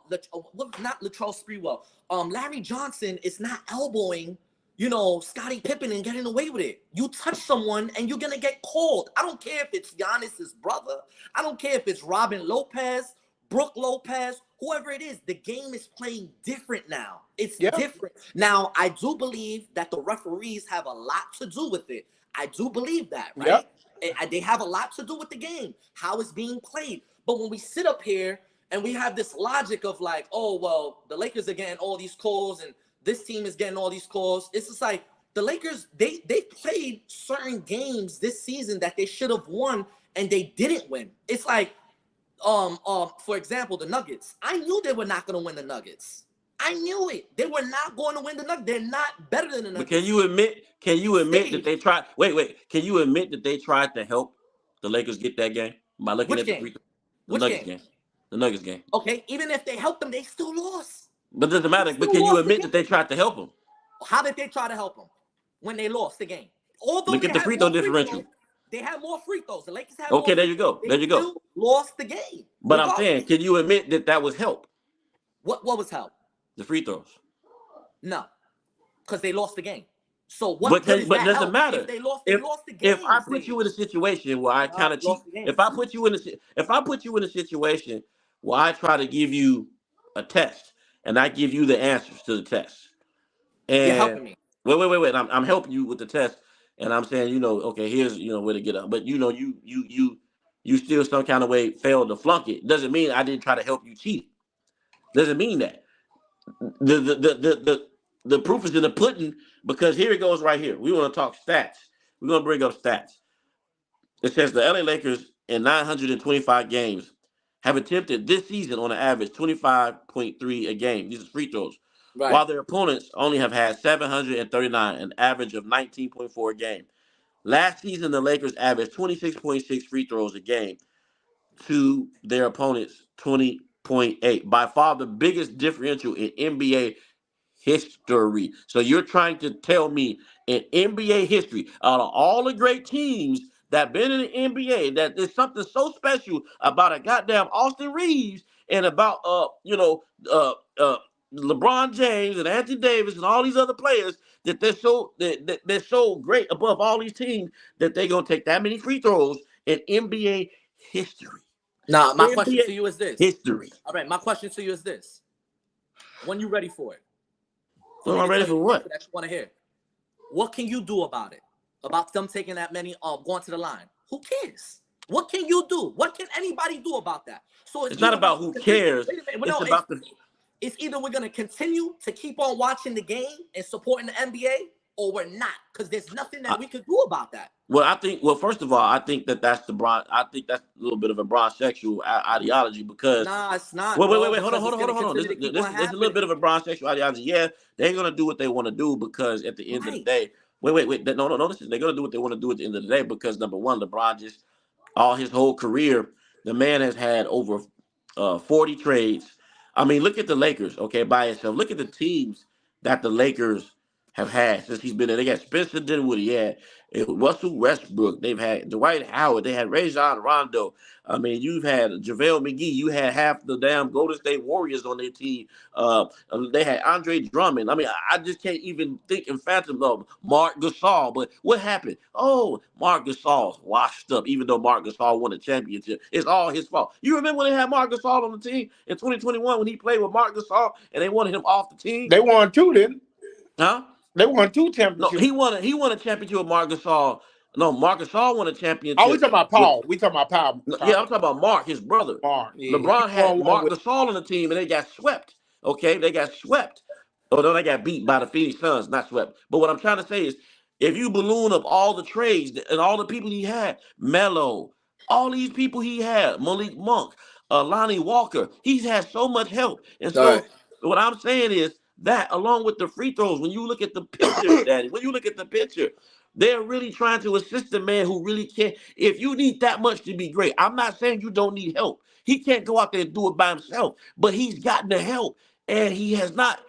Latrell Sprewell. Larry Johnson is not elbowing, Scottie Pippen and getting away with it. You touch someone and you're gonna get called. I don't care if it's Giannis's brother. I don't care if it's Robin Lopez, Brooke Lopez, whoever it is. The game is playing different now. It's different. Now, I do believe that the referees have a lot to do with it. I do believe that, right? Yep. They have a lot to do with the game, how it's being played. But when we sit up here and we have this logic of like, oh, well, the Lakers are getting all these calls and this team is getting all these calls. It's just like the Lakers, they played certain games this season that they should have won and they didn't win. It's like, for example, the Nuggets. I knew they were not going to win the Nuggets. I knew it. They were not going to win the Nuggets. They're not better than the Nuggets. But can you admit that they tried? Wait. Can you admit that they tried to help the Lakers get that game by looking at the free throw? The Nuggets game. The Nuggets game. Okay, even if they helped them, they still lost. But it doesn't matter. But can you admit that they tried to help them? How did they try to help them when they lost the game? Although look at the free throw differential. They had more free throws. The Lakers had okay, more there you go. There you go. Lost the game. But I'm saying, can you admit that that was help? What was help? The free throws. No, because they lost the game. So what? But it doesn't matter. If they lost the game. If I put you in a situation where I kind of cheat, if I put you in a situation where I try to give you a test and I give you the answers to the test, and you're helping me. Wait. I'm helping you with the test, and I'm saying, okay, here's where to get up. But you still some kind of way failed to flunk it. Doesn't mean I didn't try to help you cheat. Doesn't mean that. The proof is in the pudding, because here it goes right here. We want to talk stats. We're going to bring up stats. It says the LA Lakers in 925 games have attempted this season on an average 25.3 a game. These are free throws. Right. While their opponents only have had 739, an average of 19.4 a game. Last season, the Lakers averaged 26.6 free throws a game to their opponents' 20.8. By far the biggest differential in NBA history. So you're trying to tell me in NBA history, out of all the great teams that been in the NBA, that there's something so special about a goddamn Austin Reeves and about LeBron James and Anthony Davis and all these other players, that they're so great above all these teams that they're gonna take that many free throws in NBA history. Now, my question to you is this. History. All right, my question to you is this. When you ready for it? Well, I'm ready for what? That you want to hear. What can you do about it? About them taking that many, going to the line? Who cares? What can you do? What can anybody do about that? So it's not about who cares. It's either we're going to continue to keep on watching the game and supporting the NBA, or we're not, because there's nothing that we can do about that. Well, first of all, I think that's I think that's a little bit of a bronze-sexual ideology, because nah, it's not. Wait, hold on. There's a little bit of a bronze-sexual ideology. Yeah, they're gonna do what they want to do, because at the end of the day, wait. No. Listen, they're gonna do what they want to do at the end of the day, because number one, LeBron just all his whole career, the man has had over 40 trades. I mean, look at the Lakers, okay, by itself. Look at the teams that the Lakers have had since he's been there. They got Spencer Dinwiddie, Russell Westbrook. They've had Dwight Howard. They had Rajon Rondo. I mean, you've had JaVale McGee. You had half the damn Golden State Warriors on their team. They had Andre Drummond. I mean, I just can't even think and fathom of Marc Gasol. But what happened? Oh, Marc Gasol's washed up, even though Marc Gasol won a championship. It's all his fault. You remember when they had Marc Gasol on the team in 2021 when he played with Marc Gasol and they wanted him off the team? They won two, didn't they? Huh? They won two championships. No, he won a championship with Marc Gasol. No, Marc Gasol won a championship. Oh, we talking about Paul. We talking about Paul. Yeah, I'm talking about Mark, his brother. Mark. Yeah. LeBron had Marc Gasol on the team, and they got swept. Okay, they got swept. Oh, no, they got beat by the Phoenix Suns, not swept. But what I'm trying to say is, if you balloon up all the trades and all the people he had, Melo, all these people he had, Malik Monk, Lonnie Walker, he's had so much help. And so What I'm saying is that along with the free throws, when you look at the picture, Daddy, when you look at the picture, they're really trying to assist the man who really can't. If you need that much to be great, I'm not saying you don't need help. He can't go out there and do it by himself, but he's gotten the help, and he has not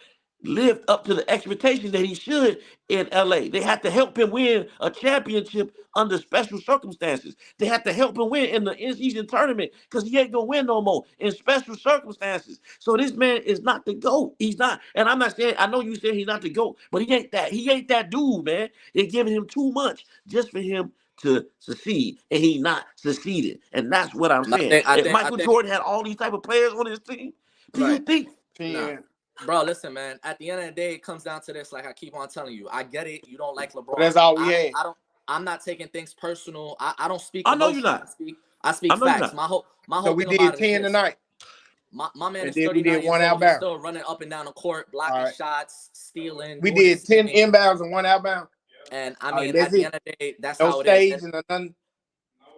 lived up to the expectation that he should in LA. They had to help him win a championship under special circumstances. They had to help him win in the in-season tournament because he ain't gonna win no more in special circumstances. So this man is not the GOAT. He's not, and I'm not saying, I know you said he's not the GOAT, but he ain't that. He ain't that dude, man. They're giving him too much just for him to succeed, and he not succeeded. And that's what I'm saying. If Michael Jordan had all these type of players on his team, do you think? Nah. Bro, listen, man. At the end of the day, it comes down to this. Like I keep on telling you, I get it. You don't like LeBron. But that's all we had. I'm not taking things personal. I don't speak. I know you're not. I speak facts. My whole. So we did 10 tonight. My man is 39 we did one years old. outbound. He's still running up and down the court, blocking shots, stealing. We did 10 inbounds and 1 outbound. And I mean, at the end of the day, that's no how it stage is. And nothing.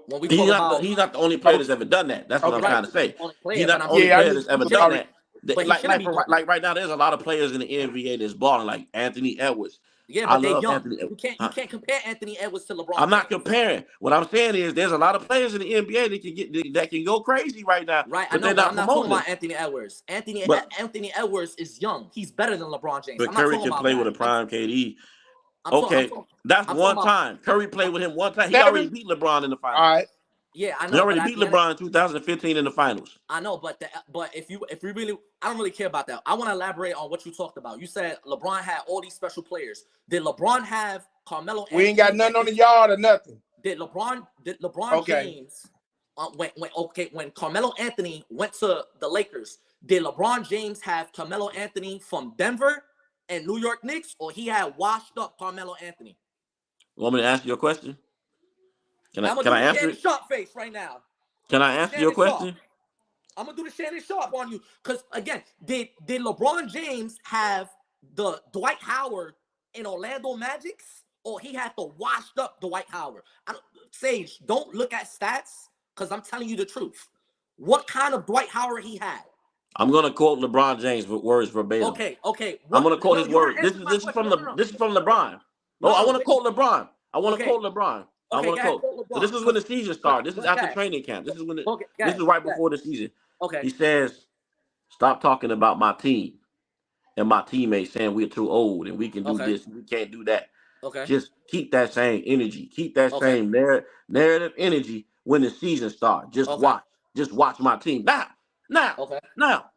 When we he's not the only player that's ever done that. That's what I'm trying to say. He's not the only player that's ever done that. Like right now, there's a lot of players in the NBA that's balling, like Anthony Edwards. Yeah, but they're young. You can't compare Anthony Edwards to LeBron. I'm not comparing. What I'm saying is there's a lot of players in the NBA that can go crazy right now. Right, I know, but I'm not talking about Anthony Edwards. Anthony Edwards is young. He's better than LeBron James. But Curry can play with a prime KD. Okay, that's one time. Curry played with him one time. He already beat LeBron in the finals. All right. Yeah, I know. He already beat LeBron in 2015 in the finals. I know, but if we really, I don't really care about that. I want to elaborate on what you talked about. You said LeBron had all these special players. Did LeBron have Carmelo? We ain't got nothing on the yard or nothing. Did LeBron James when Carmelo Anthony went to the Lakers? Did LeBron James have Carmelo Anthony from Denver and New York Knicks, or he had washed up Carmelo Anthony? Want me to ask you a question? Can I answer it? Sharp face right now. Can I answer your question? I'm gonna do the Shannon Sharp on you, because again, did LeBron James have the Dwight Howard in Orlando Magics, or he had the washed up Dwight Howard? Sage, don't look at stats, because I'm telling you the truth. What kind of Dwight Howard he had? I'm gonna quote LeBron James with words verbatim. Okay. I'm gonna quote his words. This is from LeBron. No, I want to quote LeBron. I want to quote LeBron. I want to quote. So this is when the season started. This is after training camp. This is when this is right before the season. Okay. He says, "Stop talking about my team and my teammates saying we're too old and we can do this, we can't do that. Okay. Just keep that same energy. Keep that same narrative energy when the season starts. Just watch. Just watch my team now. Okay. Now.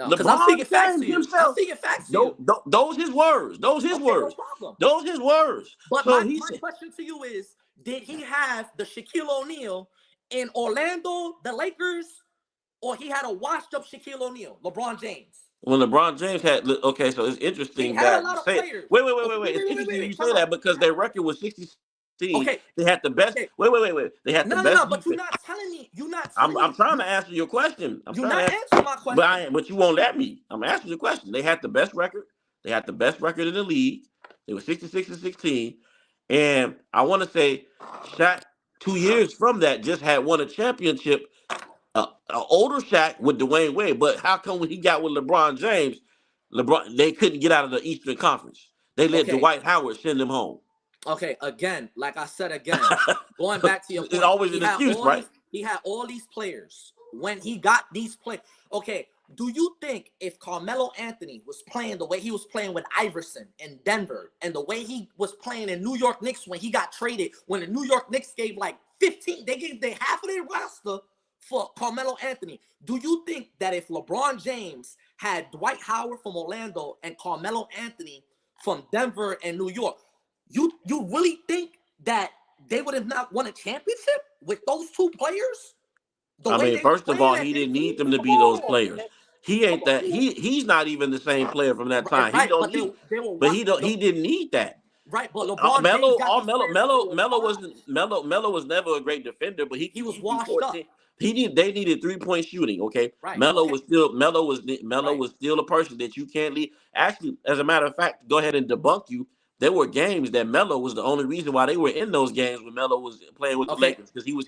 Because I'm speaking facts to you. I'm speaking facts to you. Those his words. Those his words. No problem. Those his words. But so my question to you is, did he have the Shaquille O'Neal in Orlando, the Lakers, or he had a washed up Shaquille O'Neal, LeBron James? When LeBron James had, so it's interesting that you say. Wait. It's interesting you say that because their record was 60. Okay. They had the best. Wait. They had the best. No, but you're not telling me. I'm trying to answer your question. You're not answering my question. But you won't let me. I'm answering the question. They had the best record. They had the best record in the league. They were 66-16. And I want to say Shaq, 2 years from that, just had won a championship. An older Shaq with Dwayne Wade. But how come when he got with LeBron James, they couldn't get out of the Eastern Conference? They let Dwight Howard send them home. Okay, again, like I said, going back to your point, it's always an excuse, right? He had all these players. When he got these players, okay, do you think if Carmelo Anthony was playing the way he was playing with Iverson in Denver and the way he was playing in New York Knicks when he got traded, when the New York Knicks gave like 15, they gave half of their roster for Carmelo Anthony, do you think that if LeBron James had Dwight Howard from Orlando and Carmelo Anthony from Denver and New York, you really think that they would have not won a championship with those two players? First of all, he didn't need them to be those players. He ain't that. He's not even the same player from that time. He don't need. But he didn't need that. Right, but LeBron Melo was never a great defender, but he was washed up. They needed 3-point shooting. Okay, right. Melo was still a person that you can't leave. Actually, as a matter of fact, go ahead and debunk you. there were games that Melo was the only reason why they were in those games when Melo was playing with the Okay. Lakers, because he was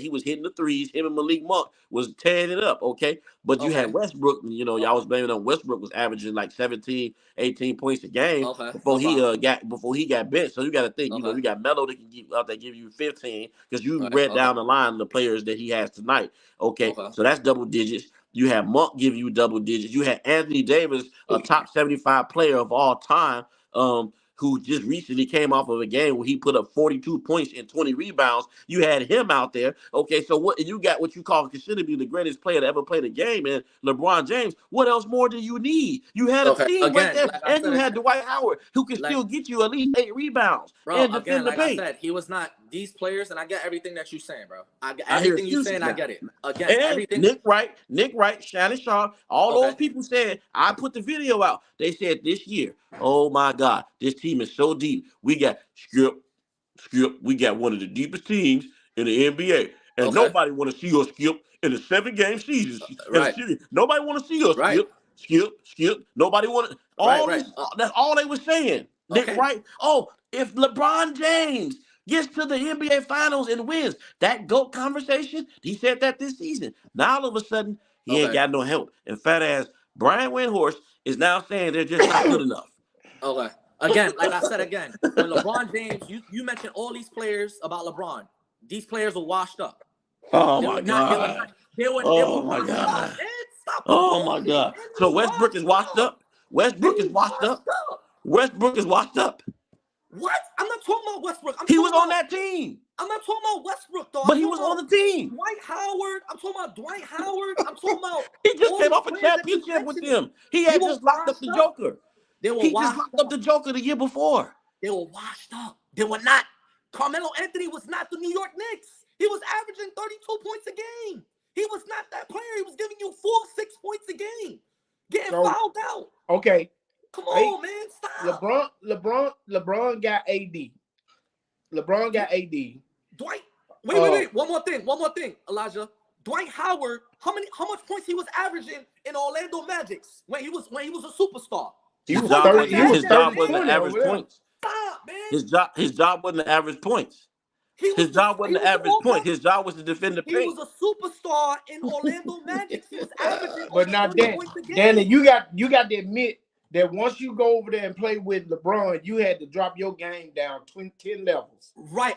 he was hitting the threes. Him and Malik Monk was tearing it up. Okay, but you had Okay. Westbrook. Y'all was blaming on Westbrook was averaging like 17, 18 points a game Okay. before No problem. he got benched. So you got to think. Okay. You got Melo that can give you 15, because you Right. read Okay. down the line the players that he has tonight. Okay, Okay. so that's double digits. You had Monk give you double digits. You had Anthony Davis, a top 75 player of all time. Who just recently came off of a game where he put up 42 points and 20 rebounds. You had him out there. Okay, so what you got what you call considered to be the greatest player to ever play the game, and LeBron James. What else more do you need? You had a Okay. team right Again, there, like I and said you had again, Dwight Howard, who can like still get you at least 8 rebounds bro, and again, defend the like I paint. said, he was not these players, and I get everything that you're saying, bro. I get I hear everything you're excuses saying. I now. get it. Again, And everything. Nick Wright, Shannon Sharp, all Okay. those people said, I put the video out. They said this year, oh my God, this team is so deep. We got Skip, we got one of the deepest teams in the NBA. And Okay. nobody want to see us, Skip, in a 7-game season. Right. Nobody want to see us, Right. Skip. Nobody want to. Right. All Right. this, that's all they were saying. Nick Okay. Wright, oh, if LeBron James gets to the NBA Finals and wins that GOAT conversation, he said that this season. Now all of a sudden, he ain't Okay. got no help. And fat ass Brian Windhorst is now saying they're just not good enough. Okay. Again, like I said again, when LeBron James, you mentioned all these players about LeBron. These players were washed up. Oh They my were not. God. They were Oh my washed up, God. man. Stop the Oh my bullshit, God. man. They So were Westbrook is washed up. Westbrook They is washed washed up. up. Westbrook is washed up. What? I'm not talking about Westbrook. He was on that team, I'm not talking about Westbrook though. but I'm he talking was about on the team. Dwight Howard. I'm talking about Dwight Howard. I'm talking about He just all came these off a players that you championship with mentioned. them. He They had were just locked up washed the up. Joker. They were He just washed locked up the Joker the year before. They were washed up. They were not. Carmelo Anthony was not the New York Knicks. He was averaging 32 points a game. He was not that player. He was giving you 4-6 points a game. Getting fouled out. Okay. Come on, man. Stop. LeBron got AD. LeBron got AD. Dwight. Wait. One more thing, Elijah. Dwight Howard, how much points he was averaging in Orlando Magic's when he was a superstar? His job wasn't the average points. Stop, man. His job wasn't the average points. His job wasn't the average point. His job was to defend the paint. He was a superstar in Orlando Magic. He was averaging but not points a game. Danny, you got to admit that once you go over there and play with LeBron, you had to drop your game down 10 levels. Right.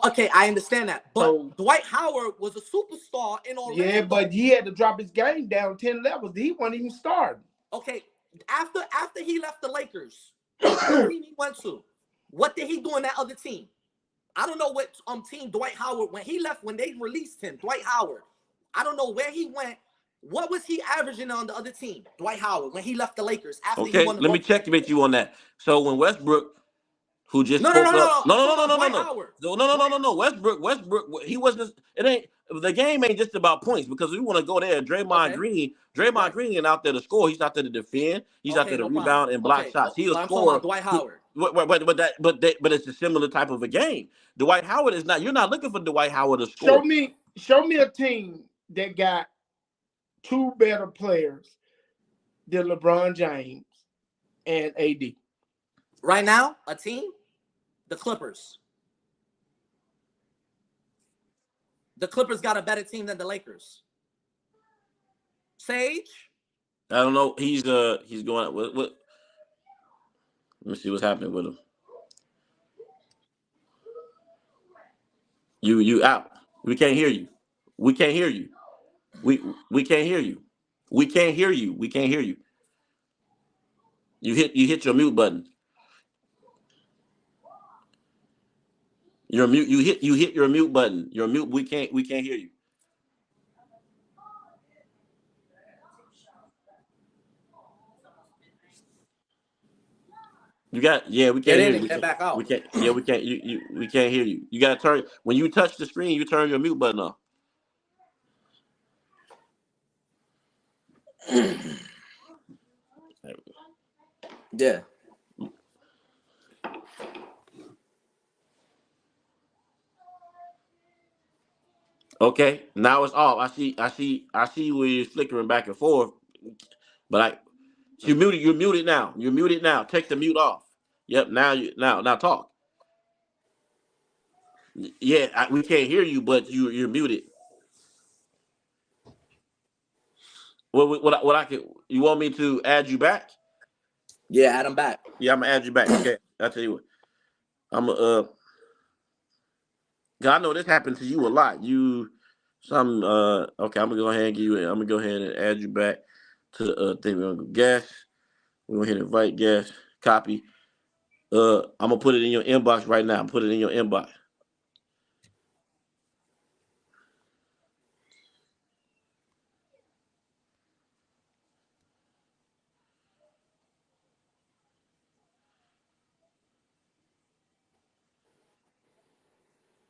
Okay, I understand that. But so, Dwight Howard was a superstar in Orlando. Yeah, but he had to drop his game down 10 levels. He wasn't even starting. Okay. After he left the Lakers, what team he went to? What did he do in that other team? I don't know what team Dwight Howard, when they released him, Dwight Howard, I don't know where he went. What was he averaging on the other team, Dwight Howard, when he left the Lakers? After okay, he won the let me checkmate you on that. So when Westbrook, who just no, Westbrook, he wasn't. It ain't the game ain't just about points, because we want to go there. Draymond Green ain't out there to score. He's out there to defend. He's out there to rebound and block shots. He'll score. Dwight Howard. But it's a similar type of a game. Dwight Howard is not. You're not looking for Dwight Howard to score. Show me a team that got two better players than LeBron James and AD. Right now, a team, the Clippers. The Clippers got a better team than the Lakers. Sage? I don't know. He's going. What? Let me see what's happening with him. You out. We can't hear you. We can't hear you. We can't hear you. We can't hear you. We can't hear you. You hit your mute button. You're mute. You hit your mute button. You're mute. We can't hear you. We can't hear you. Get back out. We can't we can't hear you. You gotta turn when you touch the screen, you turn your mute button off. Yeah. Okay, now it's off. I see where you're flickering back and forth, but you're muted now. You're muted now. Take the mute off. Yep. Now talk. Yeah, we can't hear you, but you're muted. What I can? You want me to add you back? Yeah, add him back. Yeah, I'm gonna add you back. Okay, I'll tell you what. I'm 'cause I know this happened to you a lot. Okay, I'm gonna go ahead and give you. I'm gonna go ahead and add you back to the thing. We're gonna go guest. We're gonna hit invite guest. Copy. I'm gonna put it in your inbox right now. Put it in your inbox.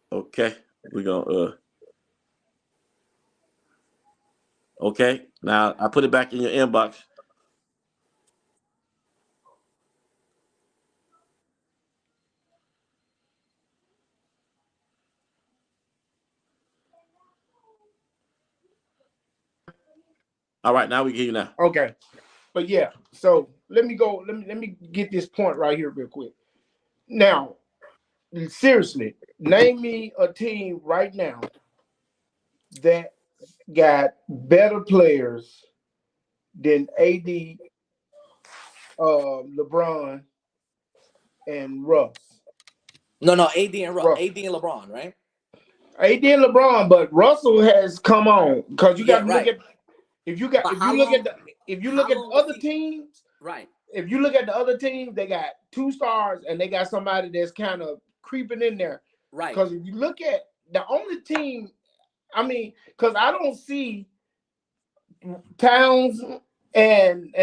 Okay, we're gonna okay. Now I put it back in your inbox. All right, now we can hear you now. Okay. But yeah, so let me go. Let me get this point right here real quick. Now, seriously, name me a team right now that got better players than AD, LeBron, and Russ. No, AD and Russ. AD and LeBron, right? AD and LeBron, but Russell has come on because you got Yeah, to look right. at if you got But if you look at the if you look how at long was other he teams, right? if you look at the other teams, they got 2 stars and they got somebody that's kind of creeping in there. Right. Because if you look at the only team, I mean, because I don't see Towns and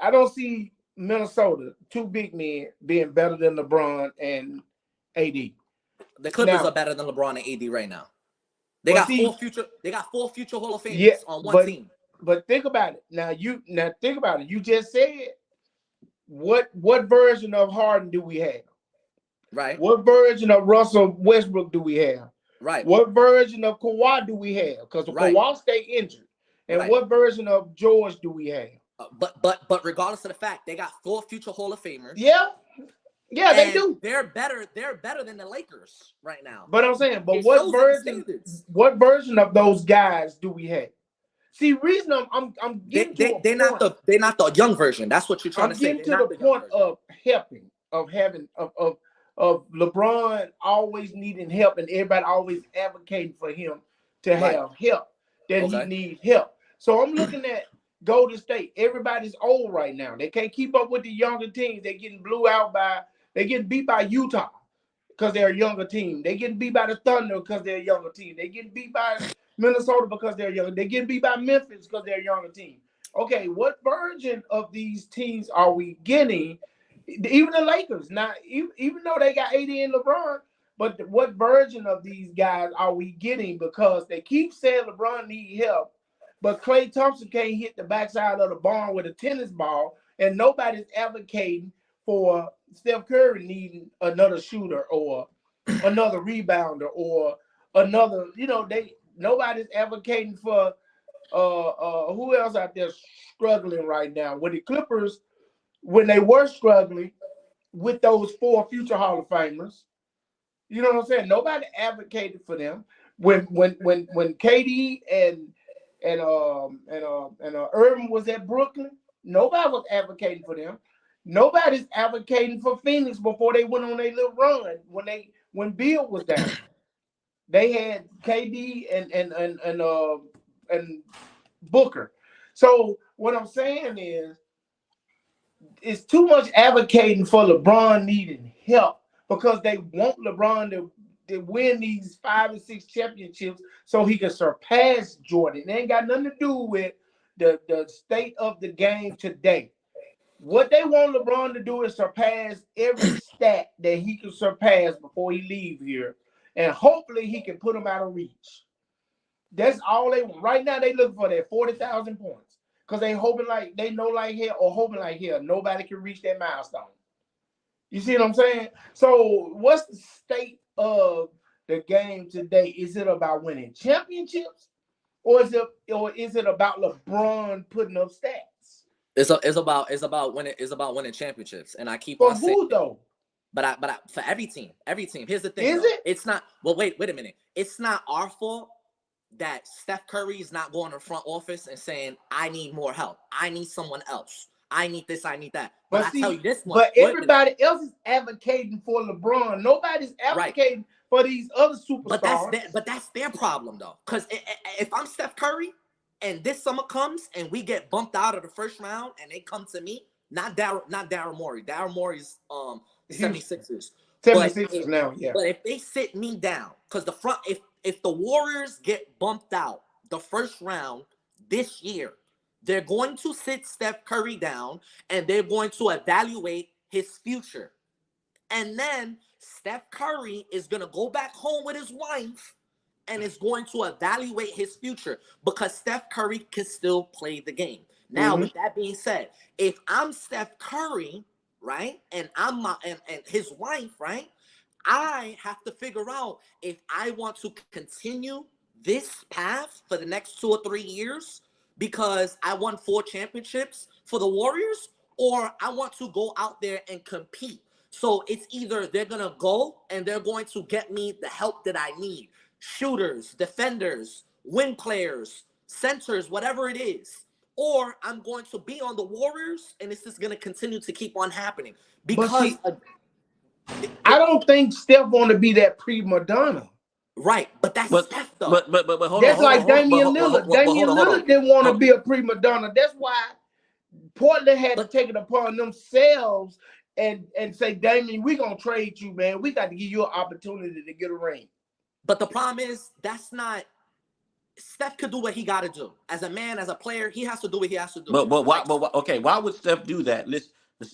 I don't see Minnesota, two big men, being better than LeBron and AD. The Clippers are Now, better than LeBron and AD right now. They but got see, four future Hall of yeah, Famers on one but team. think about it. Now think about it. You just said what version of Harden do we have? Right. What version of Russell Westbrook do we have? Right. What version of Kawhi do we have? Because Right. Kawhi stay injured. And Right. what version of George do we have? But regardless of the fact, they got 4 future Hall of Famers. Yeah, they And do. they're better than the Lakers right now. But I'm saying, but It shows them the standards. what version of those guys do we have? See, reason I'm getting to a point. They're not the young version. That's what you're trying I'm to say. getting They're to not the the young point version. of helping, of having, of LeBron always needing help, and everybody always advocating for him to have help. That he needs help. So I'm looking at Golden State. Everybody's old right now. They can't keep up with the younger teams. They're getting they're getting beat by Utah because they're a younger team. They're getting beat by the Thunder because they're a younger team. They're getting beat by Minnesota because they're younger. They're getting beat by Memphis because they're a younger team. Okay, what version of these teams are we getting? Even the Lakers, now, even though they got AD and LeBron, but what version of these guys are we getting? Because they keep saying LeBron needs help, but Klay Thompson can't hit the backside of the barn with a tennis ball, and nobody's advocating for Steph Curry needing another shooter or another rebounder or another. Nobody's advocating for who else out there struggling right now. When the Clippers, when they were struggling with those 4 future Hall of Famers, you know what I'm saying? Nobody advocated for them. When KD and Irvin was at Brooklyn, nobody was advocating for them. Nobody's advocating for Phoenix before they went on their little run when Bill was down. They had KD and Booker. So what I'm saying is, it's too much advocating for LeBron needing help because they want LeBron to win these 5 and 6 championships so he can surpass Jordan. It ain't got nothing to do with the state of the game today. What they want LeBron to do is surpass every stat that he can surpass before he leaves here, and hopefully he can put them out of reach. That's all they want. Right now, they looking for that 40,000 points because they hoping like they know like hell or hoping like hell nobody can reach that milestone. You see what I'm saying? So what's the state of the game today? Is it about winning championships or is it about LeBron putting up stats? It's about winning championships, and I keep For on saying. who though? But for every team. Here's the thing. Is though. it? It's not. Well, wait a minute. It's not our fault that Steph Curry is not going to the front office and saying, "I need more help. I need someone else. I need this. I need that." But I tell you this one. But everybody else is advocating for LeBron. Nobody's advocating for these other superstars. But that's their problem though. Because if I'm Steph Curry and this summer comes and we get bumped out of the first round and they come to me, not Daryl Morey. Daryl Morey's 76ers. 76ers now, yeah. But if they sit me down, because if the Warriors get bumped out the first round this year, they're going to sit Steph Curry down and they're going to evaluate his future. And then Steph Curry is going to go back home with his wife and is going to evaluate his future because Steph Curry can still play the game. Now, with that being said, if I'm Steph Curry, right, and I'm and his wife, right, I have to figure out if I want to continue this path for the next 2 or 3 years because I won 4 championships for the Warriors, or I want to go out there and compete. So it's either they're going to go and they're going to get me the help that I need. Shooters, defenders, wing players, centers, whatever it is. Or I'm going to be on the Warriors and it's just going to continue to keep on happening. Because I don't think Steph want to be that prima donna. Right, but that's Steph though. But hold that's on, like Damian Lillard. Damian Lillard didn't want to be a prima donna. That's why Portland had to take it upon themselves and say, Damian, we're gonna trade you, man. We got to give you an opportunity to get a ring. But the problem is that's not. Steph could do what he got to do as a man, as a player. He has to do what he has to do. But why? Okay, why would Steph do that?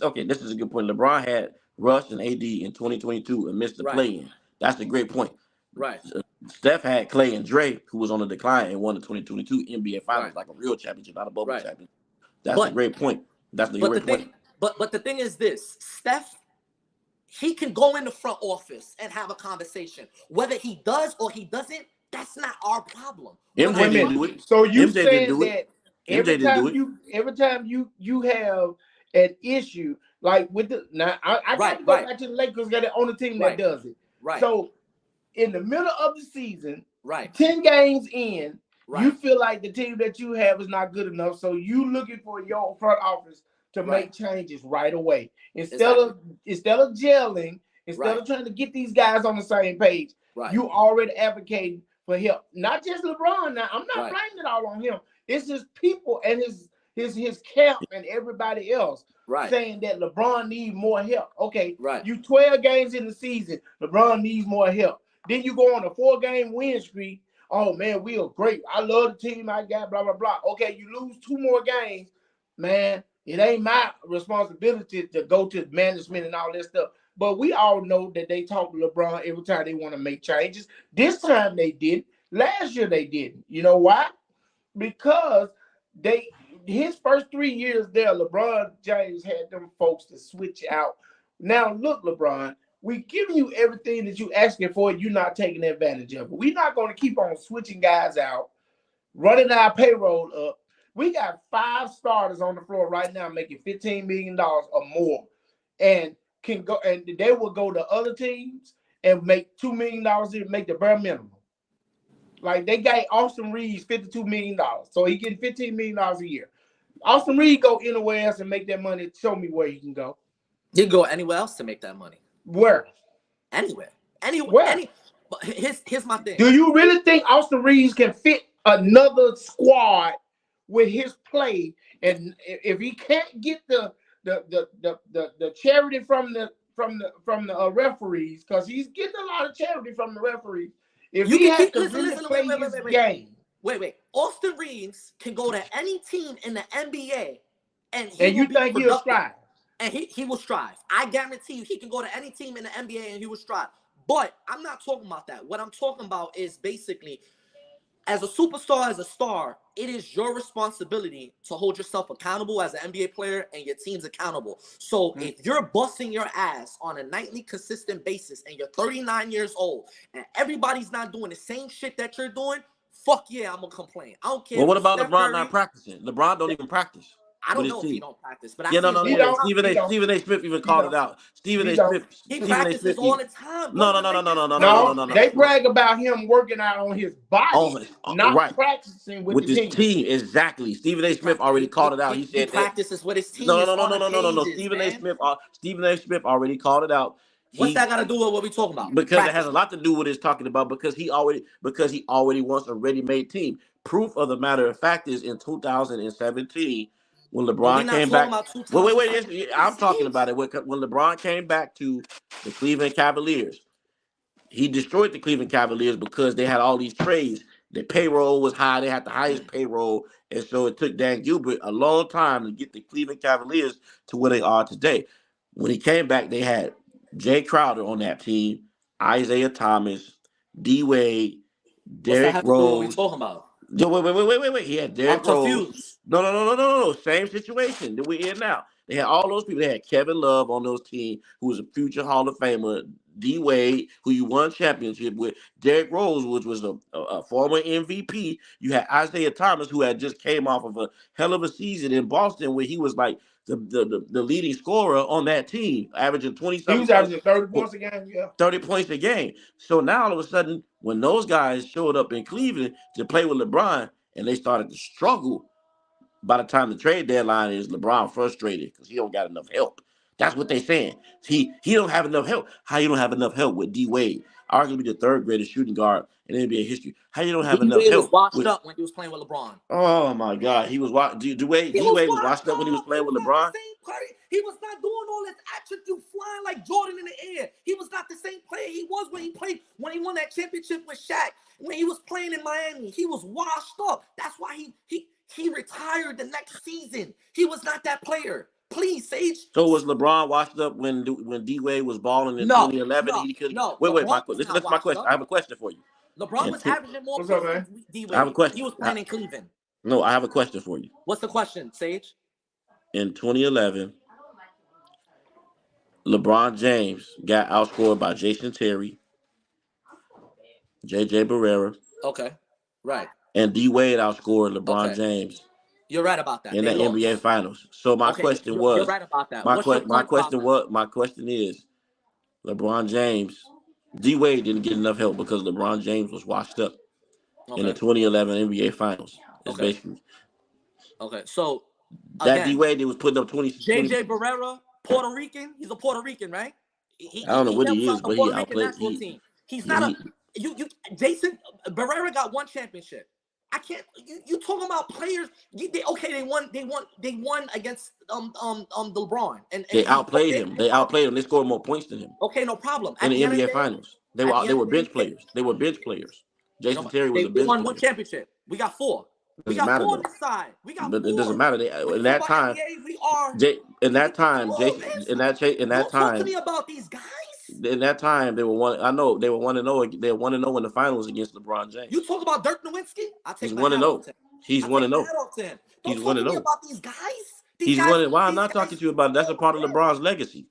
Okay, this is a good point. LeBron had Russ and AD in 2022 and missed the play-in. That's a great point. Right. Steph had Clay and Dre, who was on the decline and won the 2022 NBA Finals, like a real championship, not a bubble championship. That's a great point. That's a great point. But the thing is this: Steph, he can go in the front office and have a conversation. Whether he does or he doesn't, that's not our problem. MJ didn't do it. So you saying that every time you have an issue like with the I got to go back to the Lakers, got it on the team that does it. Right. So in the middle of the season, 10 games in, you feel like the team that you have is not good enough. So you looking for your front office to make changes right away. Instead of gelling, instead of trying to get these guys on the same page, you already advocating for help. Not just LeBron. Now, I'm not blaming it all on him. It's just people and his camp and everybody else saying that LeBron needs more help. Okay, you 12 games in the season, LeBron needs more help. Then you go on a 4-game win streak. Oh, man, we are great. I love the team I got, blah, blah, blah. Okay, you lose 2 more games. Man, it ain't my responsibility to go to management and all that stuff. But we all know that they talk to LeBron every time they want to make changes. This time they didn't. Last year they didn't. You know why? Because his first 3 years there, LeBron James had them folks to switch out. Now, look, LeBron, we giving you everything that you asking for. You're not taking advantage of it. We're not going to keep on switching guys out, running our payroll up. We got 5 starters on the floor right now making $15 million or more, and can go, and they will go to other teams and make $2 million and make the bare minimum. Like they got Austin Reeves $52 million, so he getting $15 million a year. Austin Reeves go anywhere else and make that money. Show me where he can go. You can go anywhere else to make that money. Where? Anywhere. But here's my thing. Do you really think Austin Reeves can fit another squad with his play? And if he can't get the charity from the referees, because he's getting a lot of charity from the referees. If he has to really play his game. Wait. Austin Reeves can go to any team in the NBA and you think he'll strive? And he will strive. I guarantee you he can go to any team in the NBA and he will strive. But I'm not talking about that. What I'm talking about is basically, as a superstar, as a star, it is your responsibility to hold yourself accountable as an NBA player and your team's accountable. So if you're busting your ass on a nightly consistent basis and you're 39 years old and everybody's not doing the same shit that you're doing, fuck yeah, I'm going to complain. I don't care. Well, what about LeBron not practicing? LeBron don't even practice. I with don't his know if he team. don't practice, but I Yeah, see no, him no, He no, all the no. don't. time. He don't. Stephen A. Smith even He called it don't. out. Stephen He A. don't. Smith. He Stephen A. practices Smith. all the time, bro. No, no, To no, no, make no, this no, no, no, no, No, no, team. no, they no. brag about him working out on his body, not Right. practicing with With the this team. team, exactly. Stephen A. Smith already called it out. He He said that. practices with his team. No, It's no, no, on no, the no, no, no, no. pages, Stephen A. man. Smith. Stephen A. Smith already called it out. What's He that got to do with what we talking about? because it has Practice. a lot to do with his talking about because he already wants a ready-made team. Proof of the matter of fact is in 2017 when But we LeBron not came talking back. about Wait. 2017. I'm talking about it when LeBron came back to the Cleveland Cavaliers. He destroyed the Cleveland Cavaliers because they had all these trades. Their payroll was high. They had the highest payroll. And so it took Dan Gilbert a long time to get the Cleveland Cavaliers to where they are today. When he came back, they had Jay Crowder on that team, Isaiah Thomas, D Wade, What's that Derrick have to do with what we Rose. talking about? No, wait. He had I'm Derrick Rose. confused. No. Same situation that we're in now. They had all those people. They had Kevin Love on those teams, who was a future Hall of Famer. D Wade, who you won championship with. Derrick Rose, which was a former MVP. You had Isaiah Thomas, who had just came off of a hell of a season in Boston, where he was like the leading scorer on that team, averaging 20 He something was points. averaging 30 points a game. Yeah. 30 points a game. So now all of a sudden, when those guys showed up in Cleveland to play with LeBron and they started to struggle, by the time the trade deadline is, LeBron frustrated because he don't got enough help. That's what they saying. He don't have enough help. How you don't have enough help with D Wade, arguably the third greatest shooting guard in NBA history? How you don't have D enough Wade was help washed with? up when he was playing with LeBron. Oh my God, he was D Wade. He D was Wade was washed washed up when he was up. He playing with was not the LeBron. same player. He was not doing all this attribute flying like Jordan in the air. He was not the same player he was when he won that championship with Shaq. When he was playing in Miami, he was washed up. That's why he retired the next season. He was not that player. Please, Sage. So was LeBron washed up when D Wade was balling in No, 2011? no, He couldn't. no. Wait. LeBron was Listen not to my washed question. I up. have a question for you. LeBron was averaging more What's up, points man? than D I have a Wade. question. He was playing in Cleveland. No, I have a question for you. What's the question, Sage? In 2011, LeBron James got outscored by Jason Terry, JJ Barrera, Okay, right. and D Wade outscored LeBron Okay, James you're right about that. in They the NBA lost. Finals. So my Okay, question you're was, right about that. What's your point about that? my question is, LeBron James, D Wade didn't get enough help because LeBron James was washed up in the Okay, 2011 NBA Finals. It's okay, basically okay. So that D again, Wade that was putting up 20. JJ Barrera, Puerto Rican. He's a Puerto Rican, right? I don't know He what helps he out is, the but he Puerto Rican outplayed. national team. He's Yeah, not a Jason Barrera got one championship. I can't. You talking about players? They won against LeBron and they he outplayed okay, him. no They problem. outplayed him. They scored more points than him Okay, no problem. in At the the end of NBA the day, Finals. They at were the they end were of the bench day, players. They were bench players. you Jason know Terry was a they bench won one player. championship. We got four. We Doesn't got matter four on though. this side. We got But it doesn't four. matter. When In you talk that about time, NBA, we are. in that Come time, on, Jason, man. in that Don't talk to time, me about these guys. in that time, they were one. I know they were 1-0. They were 1-0 in the finals against LeBron James. You talk about Dirk Nowitzki, I He's take my hat 1-0. off to him. He's I one take and my zero. hat off to him. Don't He's talk to me 1-0. about these guys. He's one. Why I'm not talking to you about it? That's a part of Man, LeBron's legacy.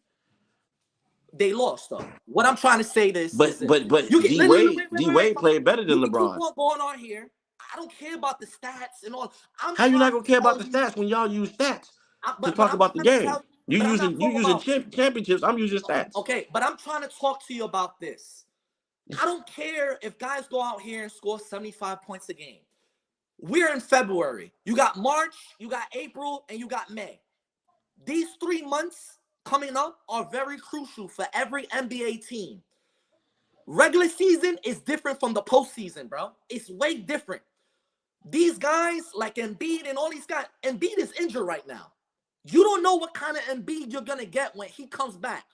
they lost though. What I'm trying to say this But is this. but but You can D Wade D Wade played better You than can keep LeBron. on going on here. I don't care about the stats and all. I'm How you not trying gonna to care about tell the you, stats when y'all use stats to but talk I'm about the trying to tell game? you, but I'm not You talking using about championships. I'm using stats. okay, but I'm trying to talk to you about this. I don't care if guys go out here and score 75 points a game. We're in February. You got March, you got April, and you got May. These 3 months coming up are very crucial for every NBA team. Regular season is different from the postseason, bro. It's way different. These guys like Embiid and all these guys, Embiid is injured right now. You don't know what kind of Embiid you're going to get when he comes back.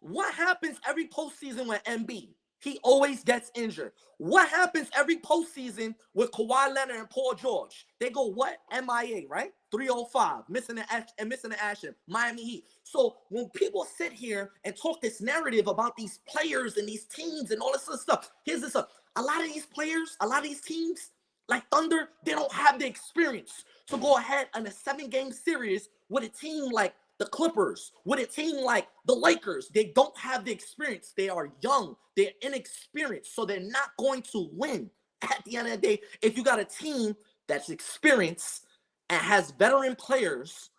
What happens every postseason with Embiid? He always gets injured. What happens every postseason with Kawhi Leonard and Paul George? They go what? MIA, right? 305, missing the action. Miami Heat. So when people sit here and talk this narrative about these players and these teams and all this other stuff, here's this stuff. A lot of these players, a lot of these teams, like Thunder, they don't have the experience to go ahead on a 7-game series with a team like the Clippers, with a team like the Lakers. They don't have the experience. They are young. They're inexperienced. So they're not going to win at the end of the day. If you got a team that's experienced and has veteran players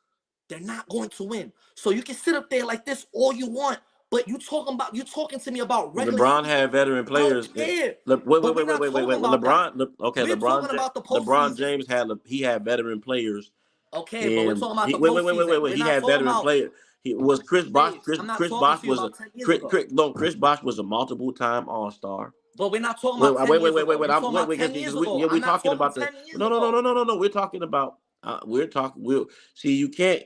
they're not going to win. So you can sit up there like this all you want, but you talking to me about regular LeBron season. had veteran players. I don't care. Wait. We're not talking about that. We're talking about the LeBron postseason. James had veteran players. Okay, but we're talking about the Wait. postseason. We're He not had talking veteran about players. He was Chris Bosh. I'm not Chris talking Bosh to you was a about 10 years ago. Chris Bosh was a multiple-time All-Star. But we're not talking about 10 years ago. We're talking about 10 years ago. We're I'm not talking talking about 10 years no. ago. We're talking about we'll see. You can't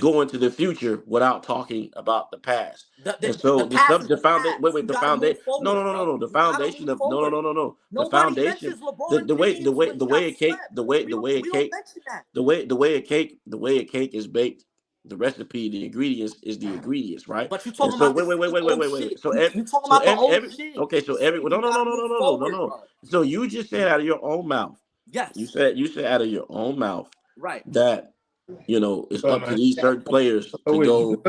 go into the future without talking about the past. The past is the foundation. Wait, the foundation. No. The foundation of no. The Nobody foundation. mentions LeBron The James when he got swept. the way We don't mention that. the way a cake is baked, the recipe, the ingredients is the ingredients, right? But you talking so about wait. So you talking about the old shit. Okay, so every no. So you just said out of your own mouth. Yes. You said out of your own mouth. Right. That it's up to these certain players to go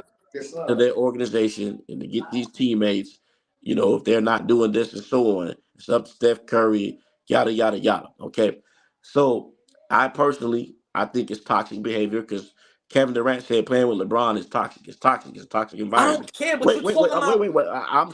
to their organization and to get these teammates. If they're not doing this and so on, it's up to Steph Curry, yada yada yada. Okay, so I think it's toxic behavior because Kevin Durant said playing with LeBron is toxic. It's toxic. It's a toxic environment. I don't care, but you're talking about. Wait.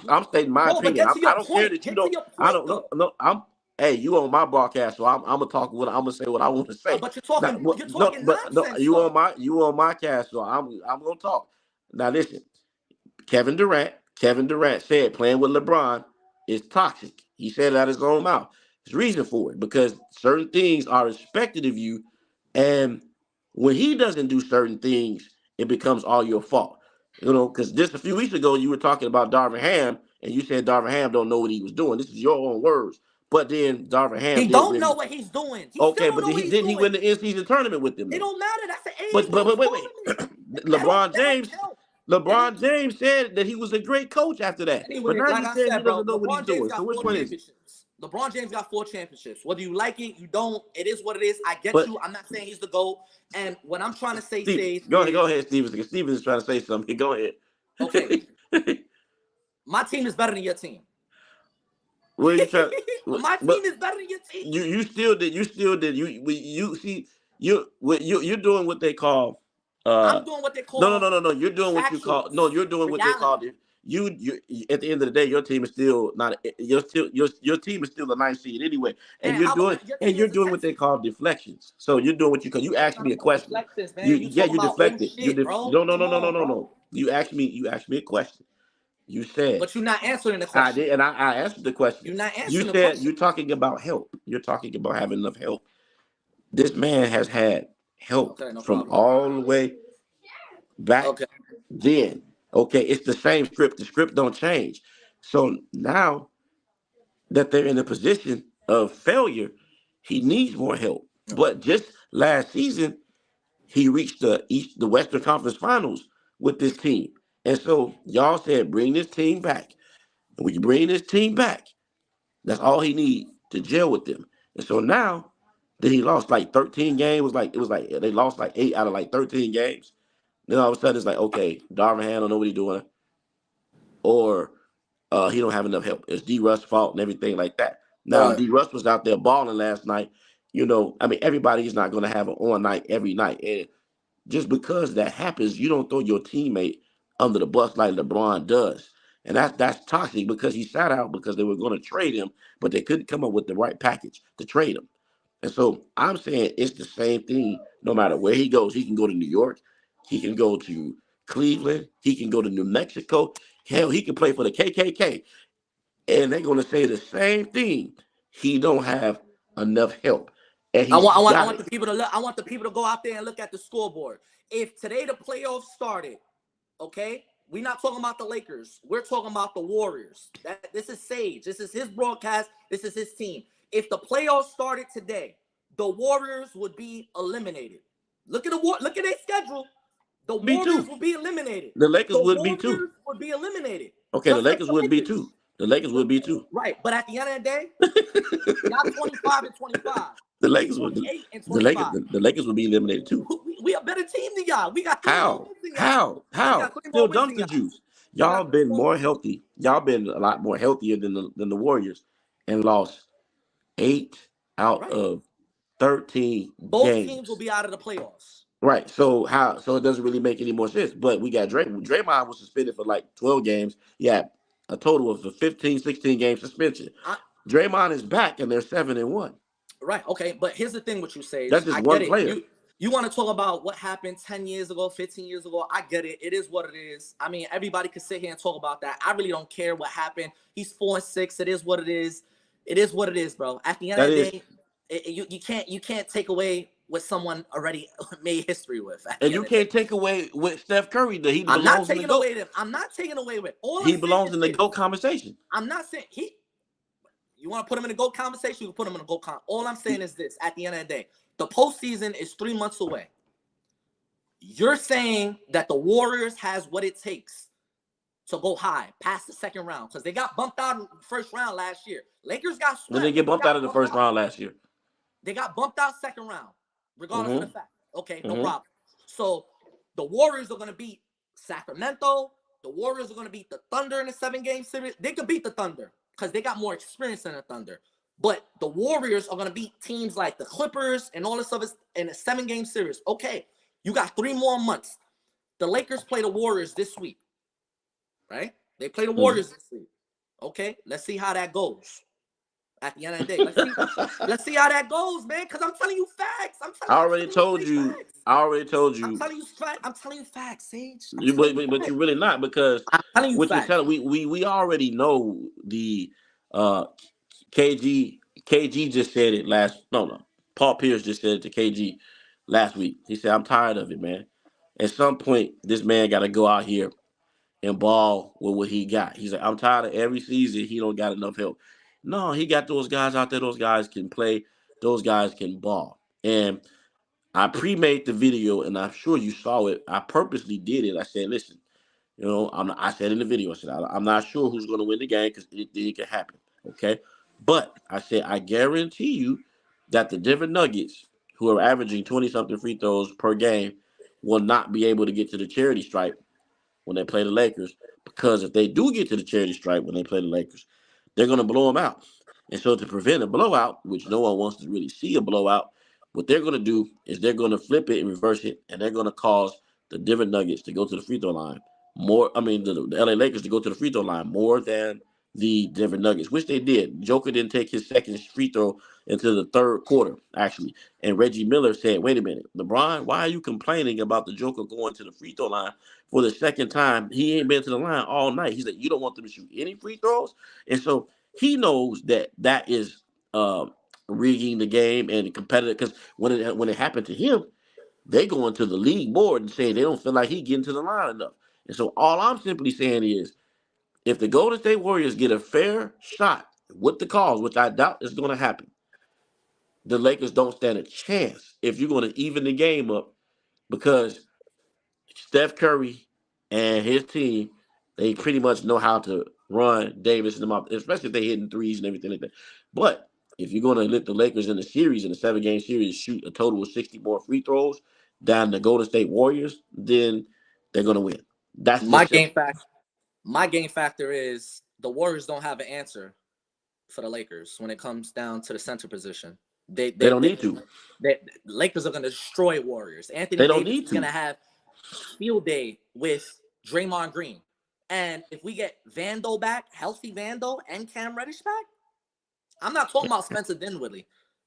I'm stating my opinion. I don't care that you don't. I don't know. No, hey, you on my broadcast, so I'm gonna talk. I'm gonna say what I want to say. But you're talking nonsense. You on my cast, so I'm gonna talk. Now listen, Kevin Durant said playing with LeBron is toxic. He said it out of his own mouth. There's reason for it because certain things are expected of you, and when he doesn't do certain things, it becomes all your fault. Because just a few weeks ago you were talking about Darvin Ham, and you said Darvin Ham don't know what he was doing. This is your own words. But then Darvin Ham he don't know what he's doing. He win the in-season tournament with them? It don't matter. That's the age. But wait. LeBron James said that he was a great coach after that. Anyway, but now he said he doesn't know what he's doing. So which one is it? LeBron James got 4 championships. Whether you like it, you don't. It is what it is. I get you. I'm not saying he's the GOAT. And what I'm trying to say, go ahead, Steven. Steven is trying to say something. Go ahead. Okay. My team is better than your team. What are you trying? My team is better than your team. You still did. You see. You're doing what they call. I'm doing what they call. No. You're doing what you call. No, you're doing what they call it. You at the end of the day, your team is still not. Your team is still the 9th seed anyway, and you're doing what they call deflections. So you're doing what you call. You asked me a question. You deflected. No. You asked me a question. You said, but you're not answering the question. I did, and I answered the question. You're not answering. You said you're talking about help. You're talking about having enough help. This man has had help from all the way back then. Okay, it's the same script. The script don't change. So now that they're in a position of failure, he needs more help. But just last season, he reached the Western Conference Finals with this team. And so y'all said, bring this team back. And when you bring this team back, that's all he needs to gel with them. And so now that he lost like 13 games, it was like they lost like 8 out of like 13 games. Then all of a sudden it's like, okay, Darvin Ham don't know what he's doing, or he don't have enough help. It's D. Russ' fault and everything like that. Now D. Russ was out there balling last night. Everybody is not going to have an on night every night, and just because that happens, you don't throw your teammate under the bus like LeBron does. And that's toxic because he sat out because they were going to trade him, but they couldn't come up with the right package to trade him. And so I'm saying it's the same thing no matter where he goes. He can go to New York. He can go to Cleveland. He can go to New Mexico. Hell, he can play for the KKK. And they're going to say the same thing. He don't have enough help. And I want the people to look. I want the people to go out there and look at the scoreboard. If today the playoffs started, okay, we're not talking about the Lakers. We're talking about the Warriors. This is Sage. This is his broadcast. This is his team. If the playoffs started today, the Warriors would be eliminated. Look at their schedule. The Warriors would be eliminated. The Lakers would be too. Warriors would be eliminated. Okay, the Lakers would be too. The Lakers would be too. Right, but at the end of the day, not 25-25. The Lakers would. The Lakers would be eliminated too. We a better team than y'all. We got how? Still dumpster juice. Y'all been more healthy. Y'all been a lot more healthier than the Warriors, and lost 8 out of 13 Both games. teams will be out of the playoffs. Right. So how? So it doesn't really make any more sense. But we got Draymond was suspended for like 12 games. Yeah, a total of a 15, 16 game suspension. Draymond is back, and they're 7-1. Right. Okay. But here's the thing: what you say That's is, just I one get it. player. You want to talk about what happened 10 years ago, 15 years ago. I get it. It is what it is. I mean, everybody could sit here and talk about that. I really don't care what happened. He's 4-6. It is what it is. It is what it is, bro. At the end of the day, you can't take away what someone already made history with. And you can't take away with Steph Curry that he I'm not belongs in the taking GOAT. away them. I'm not taking away with all. He belongs in the GOAT conversation. I'm not saying he. You want to put him in a GOAT conversation? You can put him in a GOAT con. All I'm saying is this: at the end of the day, the postseason is 3 months away. You're saying that the Warriors has what it takes to go high past the second round because they got bumped out in the first round last year. Lakers got swept. Did they get bumped out of the first round last year? They got bumped out second round, regardless of the fact. Okay, no problem. So the Warriors are going to beat Sacramento. The Warriors are going to beat the Thunder in a 7-game series. They could beat the Thunder because they got more experience than the Thunder. But the Warriors are going to beat teams like the Clippers and all this other in a 7-game series. Okay, you got 3 more months. The Lakers play the Warriors this week, right? They play the Warriors this week. Okay, let's see how that goes. At the end of the day, let's see how that goes, man. Because I'm telling you facts. I already told you. I'm telling you facts. I'm telling you facts, Sage. But you're really not, because I'm telling you what facts. you're telling we already know the KG just said it Paul Pierce just said it to KG last week. He said, I'm tired of it, man. At some point, this man got to go out here and ball with what he got. He's like, I'm tired of every season he don't got enough help. No, he got those guys out there. Those guys can play. Those guys can ball. And I pre-made the video, and I'm sure you saw it. I purposely did it. I said, listen, I said in the video, I said, I'm not sure who's going to win the game because it can happen. Okay. But I said, I guarantee you that the Denver Nuggets, who are averaging 20-something free throws per game, will not be able to get to the charity stripe when they play the Lakers, because if they do get to the charity stripe when they play the Lakers, they're going to blow them out. And so to prevent a blowout, which no one wants to really see a blowout, what they're going to do is they're going to flip it and reverse it, and they're going to cause the Denver Nuggets to go to the free throw line the LA Lakers to go to the free throw line more than the Denver Nuggets, which they did. Joker didn't take his second free throw until the third quarter, actually. And Reggie Miller said, wait a minute, LeBron, why are you complaining about the Joker going to the free throw line for the second time? He ain't been to the line all night. He said, you don't want them to shoot any free throws? And so he knows that is rigging the game and competitive, because when it happened to him, they go into the league board and say they don't feel like he getting to the line enough. And so all I'm simply saying is, if the Golden State Warriors get a fair shot with the calls, which I doubt is going to happen, the Lakers don't stand a chance if you're going to even the game up, because Steph Curry and his team, they pretty much know how to run Davis and them off, especially if they hitting threes and everything like that. But if you're going to let the Lakers in the series, in a 7-game series, shoot a total of 60 more free throws than the Golden State Warriors, then they're going to win. That's my game factor. My game factor is the Warriors don't have an answer for the Lakers when it comes down to the center position. They don't need to. Lakers are going to destroy Warriors. Anthony They don't Davis need is to. going to have field day with Draymond Green. And if we get Vando back, healthy Vando, and Cam Reddish back, I'm not talking about Spencer Dinwiddie.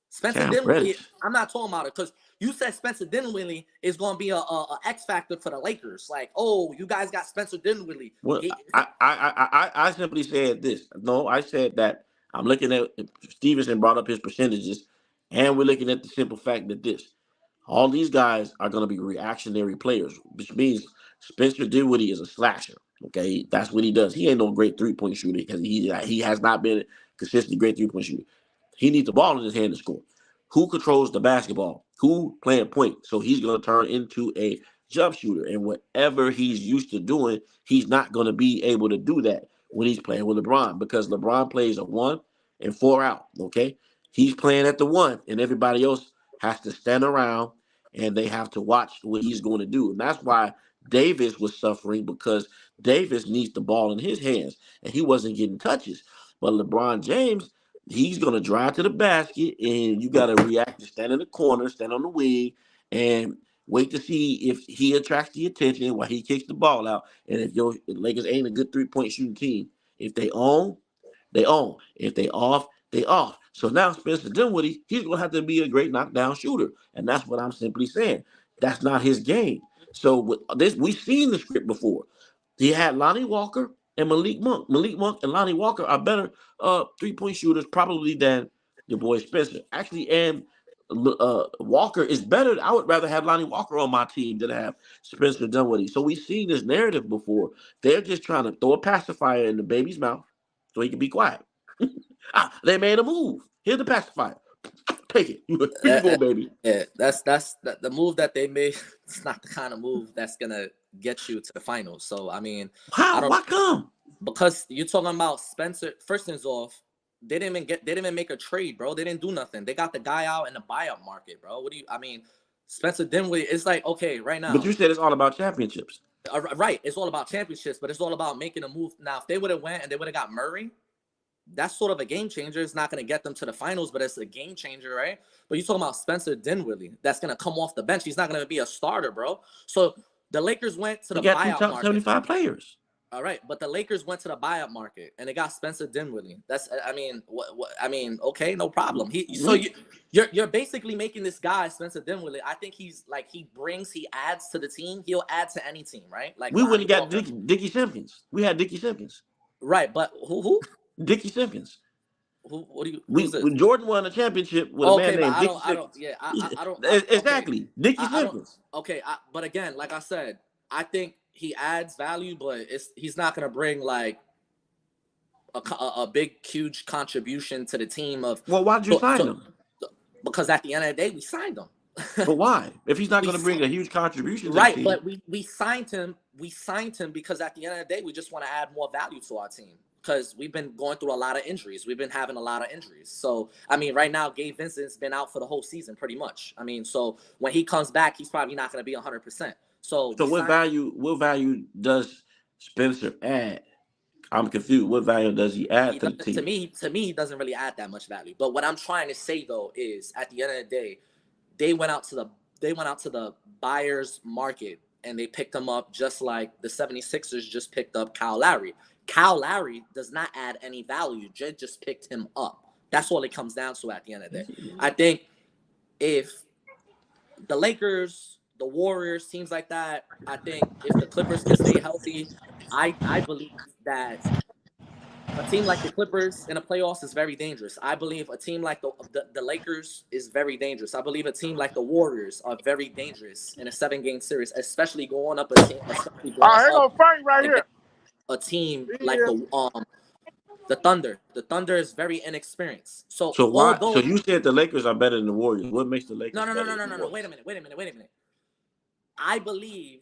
Spencer Dinwiddie, I'm not talking about it, because you said Spencer Dinwiddie is going to be a X factor for the Lakers. Like, oh, you guys got Spencer Dinwiddie. Well, I simply said this. No, I said that I'm looking at Stevenson brought up his percentages, and we're looking at the simple fact that all these guys are going to be reactionary players, which means Spencer Dinwiddie is a slasher. Okay, that's what he does. He ain't no great 3-point shooter, because he has not been a consistently great 3-point shooter. He needs the ball in his hand to score. Who controls the basketball? Who playing point? So he's going to turn into a jump shooter, and whatever he's used to doing, he's not going to be able to do that when he's playing with LeBron, because LeBron plays a 1 and 4 out. Okay, he's playing at the 1, and everybody else has to stand around and they have to watch what he's going to do. And that's why Davis was suffering, because Davis needs the ball in his hands and he wasn't getting touches. But LeBron James, He's gonna drive to the basket, and you gotta react to stand in the corner, stand on the wing, and wait to see if he attracts the attention while he kicks the ball out. And if your Lakers ain't a good 3-point shooting team, if they own, they own. If they off, they off. So now Spencer Dinwiddie, he's gonna have to be a great knockdown shooter, and that's what I'm simply saying. That's not his game. So with this, we've seen the script before. He had Lonnie Walker and Malik Monk. Malik Monk and Lonnie Walker are better 3-point shooters probably than your boy Spencer. Actually, and Walker is better. I would rather have Lonnie Walker on my team than have Spencer Dinwiddie. So we've seen this narrative before. They're just trying to throw a pacifier in the baby's mouth so he can be quiet. They made a move. Here's the pacifier. Take it. Here you go, baby. Yeah, that's the move that they made. It's not the kind of move that's gonna get you to the finals. So I mean, how? Why come? Because you're talking about Spencer. First things off, they didn't even make a trade, bro. They didn't do nothing. They got the guy out in the buyout market, bro. I mean, Spencer Dinwiddie. It's like, okay, right now. But you said it's all about championships. Right, it's all about championships, but it's all about making a move. Now, if they would have went and they would have got Murray, that's sort of a game changer. It's not going to get them to the finals, but it's a game changer, right? But you're talking about Spencer Dinwiddie. That's going to come off the bench. He's not going to be a starter, bro. So the Lakers went to the buyout market. 75 players. All right, but the Lakers went to the buyout market and they got Spencer Dinwiddie. That's, I mean, okay, no problem. So you're basically making this guy Spencer Dinwiddie. I think he's like he adds to the team. He'll add to any team, right? Like we wouldn't have got Dickie Simpkins. We had Dickie Simpkins. Right, but who? Dickie Simpkins. What do you? When Jordan won a championship with a man named Dickie Simpkins. I don't. Exactly, okay. Dickie Simpkins. Okay, but again, like I said, I think he adds value, but he's not gonna bring like a big, huge contribution to the team. Well, why did you sign him? Because at the end of the day, we signed him. But why? If he's not going to bring a huge contribution, to right? the team. But we signed him. We signed him because at the end of the day, we just want to add more value to our team. Because we've been going through a lot of injuries. We've been having a lot of injuries. So, I mean, right now, Gabe Vincent's been out for the whole season pretty much. I mean, so when he comes back, he's probably not going to be 100%. So what value does Spencer add? I'm confused. What value does he add to the team? To me, he doesn't really add that much value. But what I'm trying to say, though, is at the end of the day, they went out to the buyer's market and they picked him up just like the 76ers just picked up Kyle Lowry. Kyle Lowry does not add any value. Jay just picked him up. That's all it comes down to at the end of the day. I think if the Lakers, the Warriors, teams like that, I think if the Clippers can stay healthy, I believe that a team like the Clippers in the playoffs is very dangerous. I believe a team like the Lakers is very dangerous. I believe a team like the Warriors are very dangerous in a 7-game series, especially going up a team. A team like the Thunder. The Thunder is very inexperienced. So why? So you said the Lakers are better than the Warriors. What makes the Lakers? No. Wait a minute. I believe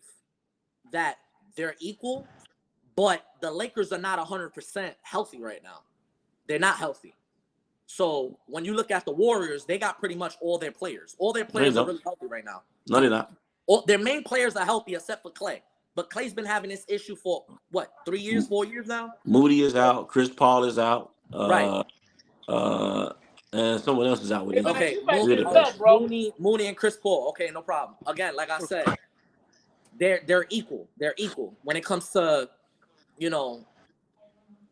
that they're equal, but the Lakers are not 100% healthy right now. They're not healthy. So when you look at the Warriors, they got pretty much all their players. All their players are really healthy right now. No, they're not. Their main players are healthy except for Klay. But Klay's been having this issue for, 3 years, 4 years now? Moody is out. Chris Paul is out. Right. And someone else is out with him. Okay, Mooney and Chris Paul. Okay, no problem. Again, like I said, they're equal. They're equal. When it comes to,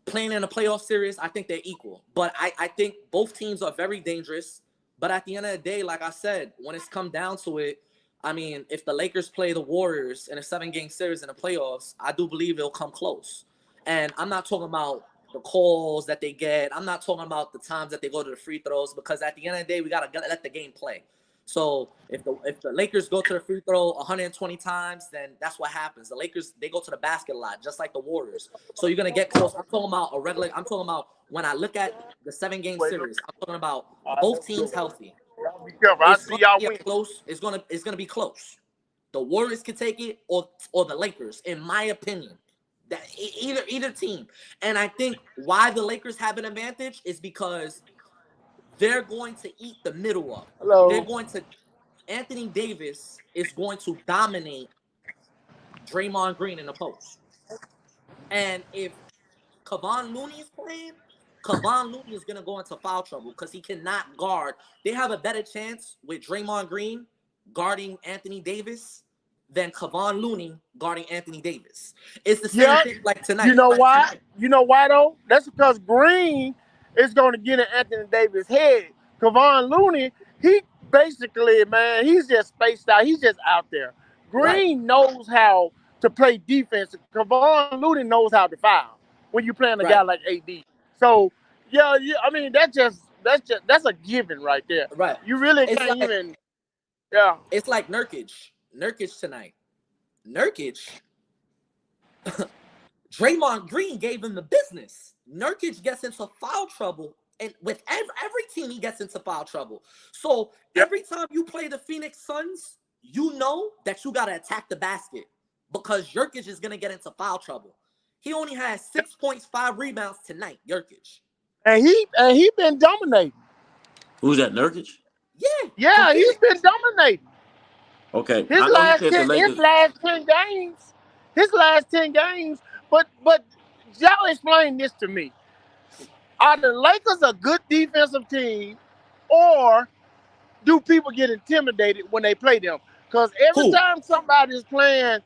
playing in a playoff series, I think they're equal. But I think both teams are very dangerous. But at the end of the day, like I said, when it's come down to it, I mean, if the Lakers play the Warriors in a 7-game series in the playoffs, I do believe it'll come close. And I'm not talking about the calls that they get. I'm not talking about the times that they go to the free throws, because at the end of the day, we gotta let the game play. So if the Lakers go to the free throw 120 times, then that's what happens. The Lakers, they go to the basket a lot, just like the Warriors. So you're gonna get close. I'm talking about when I look at the 7-game series, I'm talking about both teams healthy. Be careful. I see y'all win. Close. It's gonna be close. The Warriors can take it, or the Lakers, in my opinion. That either team. And I think why the Lakers have an advantage is because they're going to eat the middle up. Anthony Davis is going to dominate Draymond Green in the post. And if Kevon Looney is playing, Kevon Looney is going to go into foul trouble because he cannot guard. They have a better chance with Draymond Green guarding Anthony Davis than Kevon Looney guarding Anthony Davis. It's the same Yeah, thing like you tonight. know why? You know why though? That's because Green is going to get in Anthony Davis' head. Kevon Looney, he basically, man, he's just spaced out. He's just out there. Right, Green knows how to play defense. Kevon Looney knows how to foul when you're playing a guy right, like AD. So yeah, I mean that's a given right there. right. You really It's can't like even. Yeah. it's like Nurkic. Nurkic tonight. Nurkic Draymond Green gave him the business. Nurkic gets into foul trouble, and with every team, he gets into foul trouble. So Yep. every time you play the Phoenix Suns, you know that you got to attack the basket because Nurkic is going to get into foul trouble. He only has 6.5 rebounds tonight, Nurkic. And he been dominating. Who's that, Nurkic? Yeah, for Yeah, he's Phoenix. been dominating. Okay, His I know you last said the 10, his Lakers. last 10 games, his last 10 games. But y'all explain this to me: are the Lakers a good defensive team, or do people get intimidated when they play them? Because every Who? time somebody is playing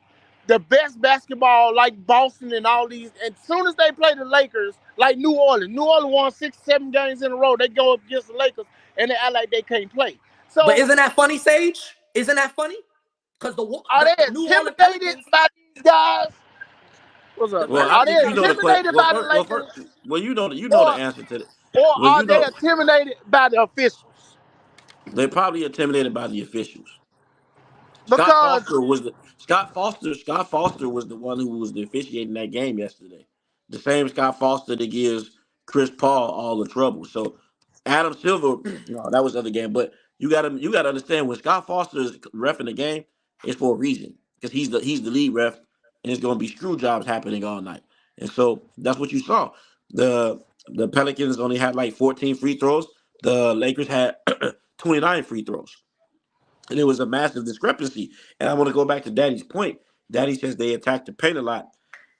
the best basketball, like Boston and all these, as soon as they play the Lakers, like New Orleans won 6, 7 games in a row. They go up against the Lakers and they act like they can't play. But So isn't that funny, Sage? Isn't that funny? Because are they the New Orleans intimidated Pelicans, by these guys? What's the up, man? Well, I Are think they you know the Pelicans, question. intimidated Well, by the first, well, Lakers, first, well, you know the or answer to that. or Well, are you they know intimidated by the officials? they're probably intimidated by the officials. Because Scott Foster was the one who was officiating that game yesterday. The same Scott Foster that gives Chris Paul all the trouble. So Adam Silver, no, that was the other game. But you gotta understand when Scott Foster is ref in the game, it's for a reason because he's the lead ref, and it's gonna be screw jobs happening all night. And so that's what you saw. The Pelicans only had like 14 free throws. The Lakers had 29 free throws. And it was a massive discrepancy. And I want to go back to Daddy's point. Daddy says they attacked the paint a lot.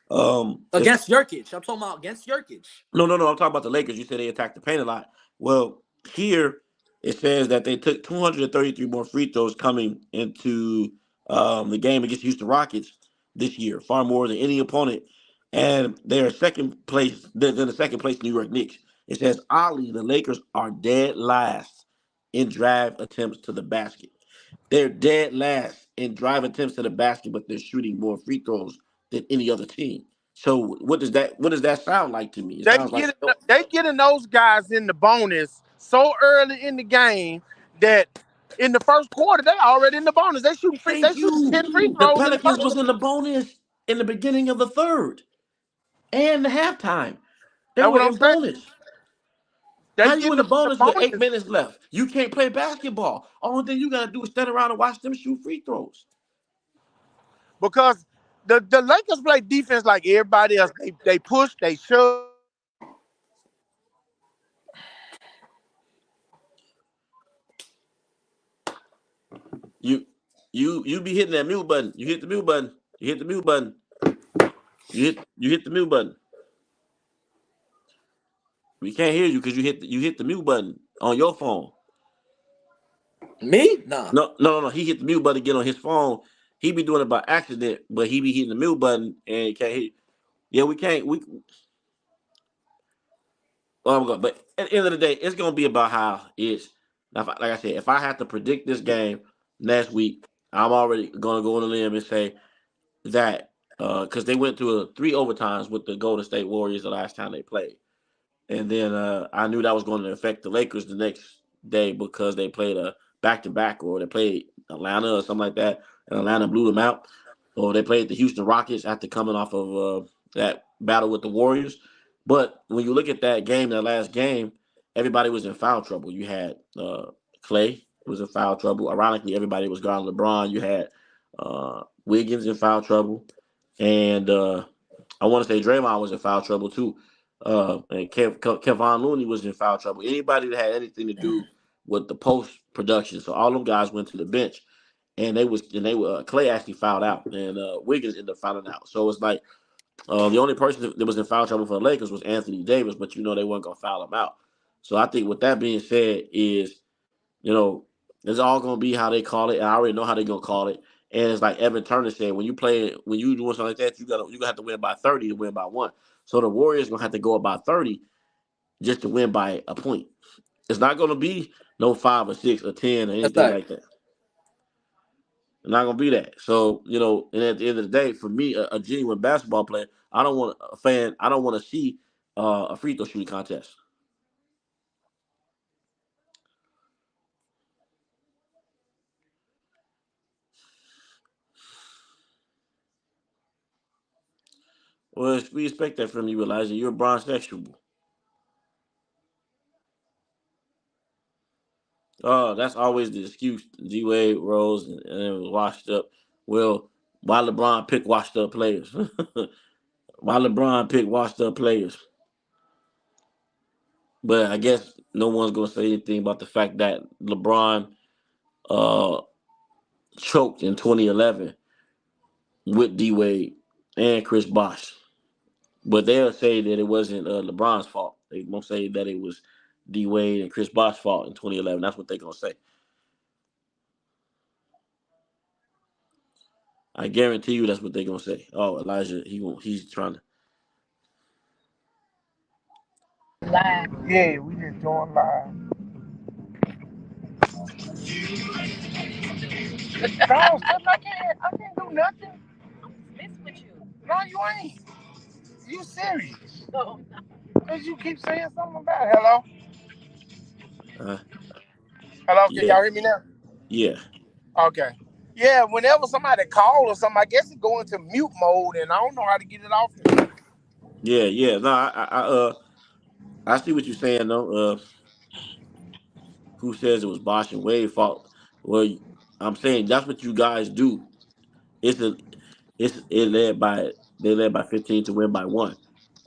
It's against Nurkic. I'm talking about against Nurkic. no. I'm talking about the Lakers. You said they attacked the paint a lot. Well, here it says that they took 233 more free throws coming into the game against Houston Rockets this year, far more than any opponent. And they're second place. They're the second place New York Knicks. It says oddly the Lakers are dead last in drive attempts to the basket. They're dead last in drive attempts to the basket, but they're shooting more free throws than any other team. So what does that sound like to me? It they sounds like get they getting those guys in the bonus so early in the game that in the first quarter they already in the bonus. They thank shooting you. 10 free The throws in the Pelicans first was quarter. in the bonus in the beginning of the third and the halftime. They That's were what I'm in saying. bonus. They How you in getting the them in the bonus with eight bonus minutes left? You can't play basketball. Only thing you gotta do is stand around and watch them shoot free throws. because the Lakers play defense like everybody else. They push, they shove. You you be hitting that mute button. You hit the mute button. You hit the mute button. You hit the mute button. We can't hear you because you hit the mute button on your phone. Me? Nah. No. He hit the mute button again on his phone. He be doing it by accident, but he be hitting the mute button and he can't hit. Yeah, we can't. But at the end of the day, it's gonna be about how it's. Now, like I said, if I have to predict this game next week, I'm already gonna go on a limb and say that because they went through 3 overtimes with the Golden State Warriors the last time they played. And then I knew that was going to affect the Lakers the next day because they played a back to back, or they played Atlanta or something like that, and Atlanta blew them out. Or they played the Houston Rockets after coming off of that battle with the Warriors. But when you look at that game, that last game, everybody was in foul trouble. You had Clay was in foul trouble. Ironically, everybody was guarding LeBron. You had Wiggins in foul trouble, and I want to say Draymond was in foul trouble too. And Kevon Looney was in foul trouble. Anybody that had anything to do with the post production, so all them guys went to the bench, and they were Clay actually fouled out, and Wiggins ended up fouling out. So it's like The only person that was in foul trouble for the Lakers was Anthony Davis, but they weren't gonna foul him out. So I think with that being said, is it's all gonna be how they call it. And I already know how they're gonna call it. And it's like Evan Turner said, when you doing something like that, you're gonna have to win by 30 to win by 1. So the Warriors gonna have to go about 30 just to win by a point. It's not gonna be no 5 or 6 or 10 or anything like that. It's not gonna be that. So and at the end of the day, for me, a genuine basketball player, I don't want to see a free throw shooting contest. Well, we expect that from you, Elijah. You're a bronzexual. Oh, that's always the excuse. G Wade rose and it was washed up. Well, why LeBron pick washed up players? Why LeBron pick washed up players? But I guess no one's gonna say anything about the fact that LeBron uh, choked in 2011 with D Wade and Chris Bosh. But they'll say that it wasn't LeBron's fault. They won't say that it was D Wade and Chris Bosh's fault in 2011. That's what they're gonna say. I guarantee you that's what they're gonna say. Oh, Elijah, he's trying to. Yeah, we just doing live. No, I can't do nothing. I'm with you. No, you ain't. You serious? No. Cause you keep saying something about it. Hello? Hello, can y'all hear me now? Yeah. Okay. Yeah, whenever somebody calls or something, I guess it go into mute mode, and I don't know how to get it off. Yeah. No, I see what you're saying though. Who says it was Bosh and Wade fault? Well, I'm saying that's what you guys do. They led by 15 to win by 1.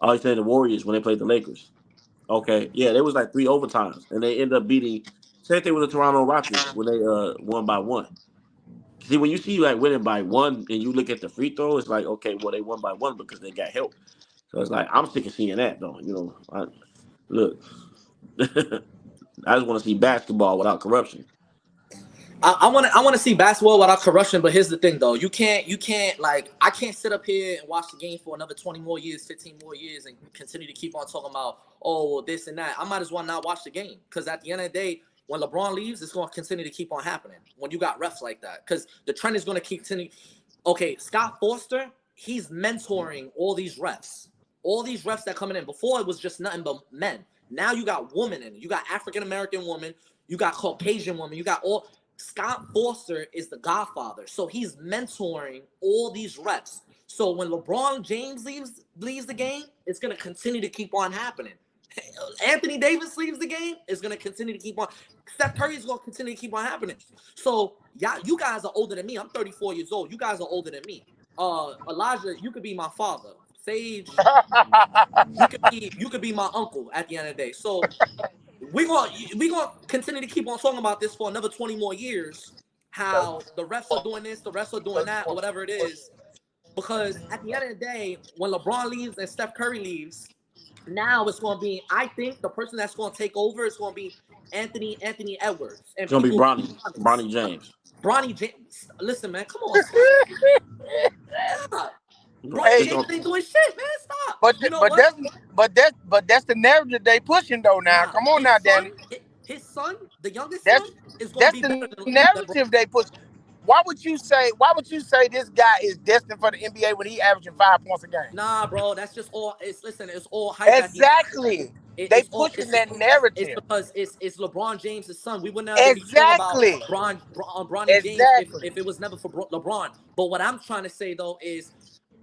All you saying the Warriors when they played the Lakers. Okay, yeah, there was like 3 overtimes, and they ended up beating. Same thing with the Toronto Raptors when they won by 1. See, when you see like winning by 1, and you look at the free throw, it's like okay, well they won by 1 because they got help. So it's like I'm sick of seeing that though. Look, I just want to see basketball without corruption. I want to see basketball without corruption, but here's the thing though. You can't like I can't sit up here and watch the game for another 20 more years, 15 more years and continue to keep on talking about this and that. I might as well not watch the game because at the end of the day, when LeBron leaves, it's going to continue to keep on happening when you got refs like that because the trend is going to continue. Okay, Scott Foster, he's mentoring all these refs that coming in. Before it was just nothing but men. Now you got women in it. You got African-American women. You got Caucasian women. You got all. Scott Foster is the godfather. So he's mentoring all these refs. So when LeBron James leaves the game, it's going to continue to keep on happening. Anthony Davis leaves the game, it's going to continue to keep on. Steph Curry is going to continue to keep on happening. So yeah, you guys are older than me. I'm 34 years old. You guys are older than me. Elijah, you could be my father. Sage, you could be my uncle at the end of the day. So we're gonna continue to keep on talking about this for another 20 more years. How the refs are doing this, the refs are doing that, or whatever it is. Because at the end of the day, when LeBron leaves and Steph Curry leaves, now it's going to be. I think the person that's going to take over is going to be Anthony Edwards. And it's gonna be Bronny James. Bronny James. Listen, man, come on, stop. Bronny James ain't doing shit, man. Stop. But that's the narrative they pushing though. Now, come on now, Danny. His son, the youngest son, is going to be better than the narrative they push. Why would you say this guy is destined for the NBA when he averaging 5 points a game? Nah, bro, that's just all. It's all hype. Exactly. They pushing that narrative. It's because it's LeBron James' son. We would never be talking about Bronny James if it was never for LeBron. But what I'm trying to say though is,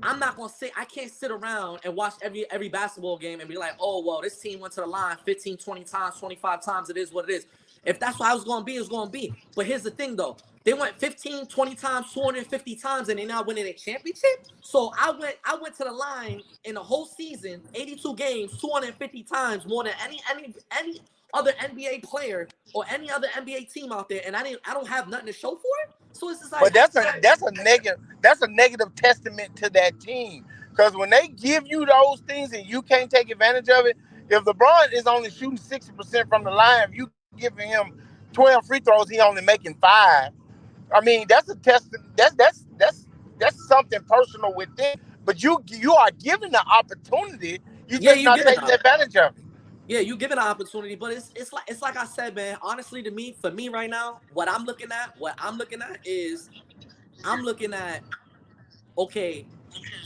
I'm not gonna say I can't sit around and watch every basketball game and be like, oh well, this team went to the line 15, 20 times, 25 times. It is what it is. If that's what I was gonna be, it's gonna be. But here's the thing though. They went 15, 20 times, 250 times, and they're now winning a championship. So I went to the line in the whole season, 82 games, 250 times more than any other NBA player or any other NBA team out there, and I don't have nothing to show for it. So it's just like, but that's a negative testament to that team. Because when they give you those things and you can't take advantage of it, if LeBron is only shooting 60% from the line, if you giving him 12 free throws, he only making 5. I mean, that's a test. That's something personal within. But you are given the opportunity. You Yeah, just you not giving taking up. advantage of it. Yeah, you given an opportunity, but it's like I said, man. Honestly, to me, for me right now, what I'm looking at is I'm looking at okay,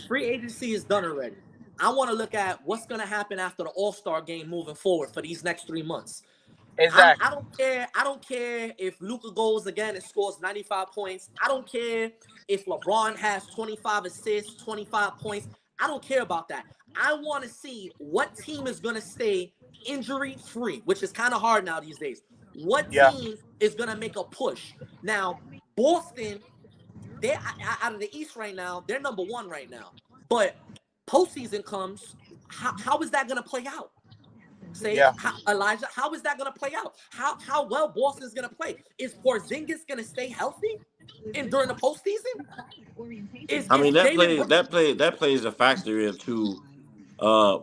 free agency is done already. I want to look at what's gonna happen after the All-Star game moving forward for these next 3 months. I Exactly. don't care. I don't care if Luka goes again and scores 95 points. I don't care if LeBron has 25 assists, 25 points. I don't care about that. I want to see what team is going to stay injury free, which is kind of hard now these days. What Yeah. team is going to make a push? Now, Boston, they're out of the East right now. They're number one right now. But postseason comes, how is that going to play out? Sage, Yeah. Elijah, how is that going to play out? How well Boston's going to play? Is Porzingis going to stay healthy during the postseason? I Is mean, Jalen Brown? that plays a factor into uh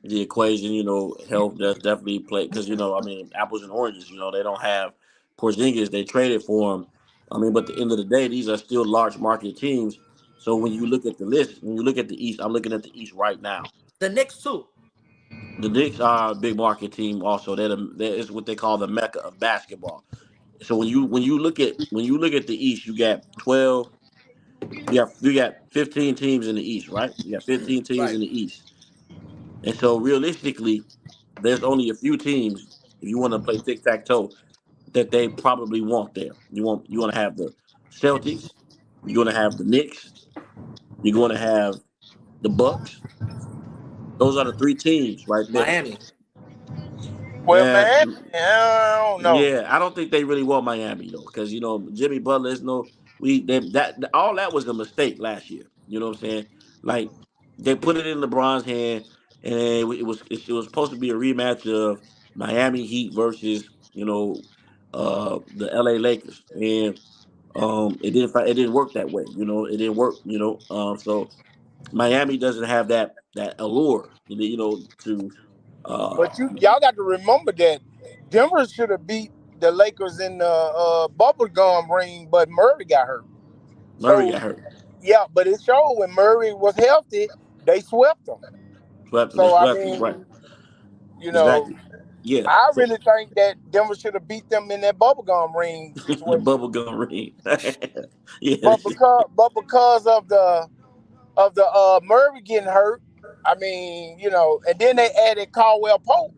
the equation. You know, health does definitely play because I mean, apples and oranges. They don't have Porzingis. They traded for him. I mean, but at the end of the day, these are still large market teams. So when you look at the list, when you look at the East, I'm looking at the East right now. The Knicks too. The Knicks are a big market team. Also, they're what they call the mecca of basketball. So when you look at the East, you got 12. You got 15 teams in the East, right? You got 15 teams Right. in the East, and so realistically, there's only a few teams. If you want to play tic tac toe, that they probably want there. You want to have the Celtics. You're going to have the Knicks. You're going to have the Bucks. Those are the three teams right there. Miami. Well, Yeah, man, I don't know. yeah. I don't think they really want Miami though, because Jimmy Butler is no. All that was a mistake last year. You know what I'm saying? Like they put it in LeBron's hand, and it was supposed to be a rematch of Miami Heat versus the LA Lakers, and it didn't work that way. It didn't work. So Miami doesn't have that allure. To uh, But y'all got to remember that Denver should have beat the Lakers in the bubblegum ring, but Murray got hurt. Murray So got hurt. yeah, but it showed when Murray was healthy, they swept them. They So I swept them, right? mean, you know, Exactly. Yeah. I So really think that Denver should have beat them in that bubblegum ring the situation. bubble gum ring. Yeah. But because of the Murray getting hurt, I mean, and then they added Caldwell Pope,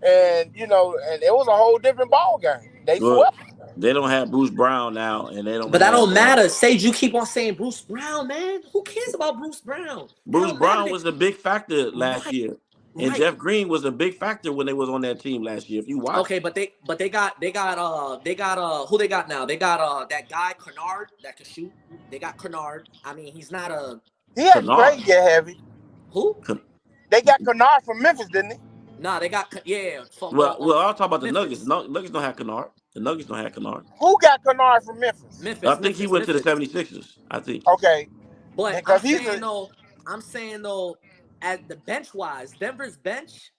and it was a whole different ball game. They Well, swept. they don't have Bruce Brown now, and they don't But that have don't matter. Sage, you keep on saying Bruce Brown, man. Who cares about Bruce Brown? That Bruce don't matter. Brown was a big factor last Right, year, and right. Jeff Green was a big factor when they was on that team last year. If you watch, Okay, but they got who they got now? They got that guy Kennard that can shoot. They got Kennard. I mean, he's not a He actually Kennard. played get heavy. who? They got Kennard from Memphis, didn't they? Nah, they got from Well, I'll talk about the Nuggets. Memphis. Nuggets don't have Kennard. The Nuggets don't have Kennard. Who got Kennard from Memphis? I Memphis, think he Memphis, went to the Memphis. 76ers. I think. Okay, But because he's a I'm saying though, at the bench wise, Denver's bench,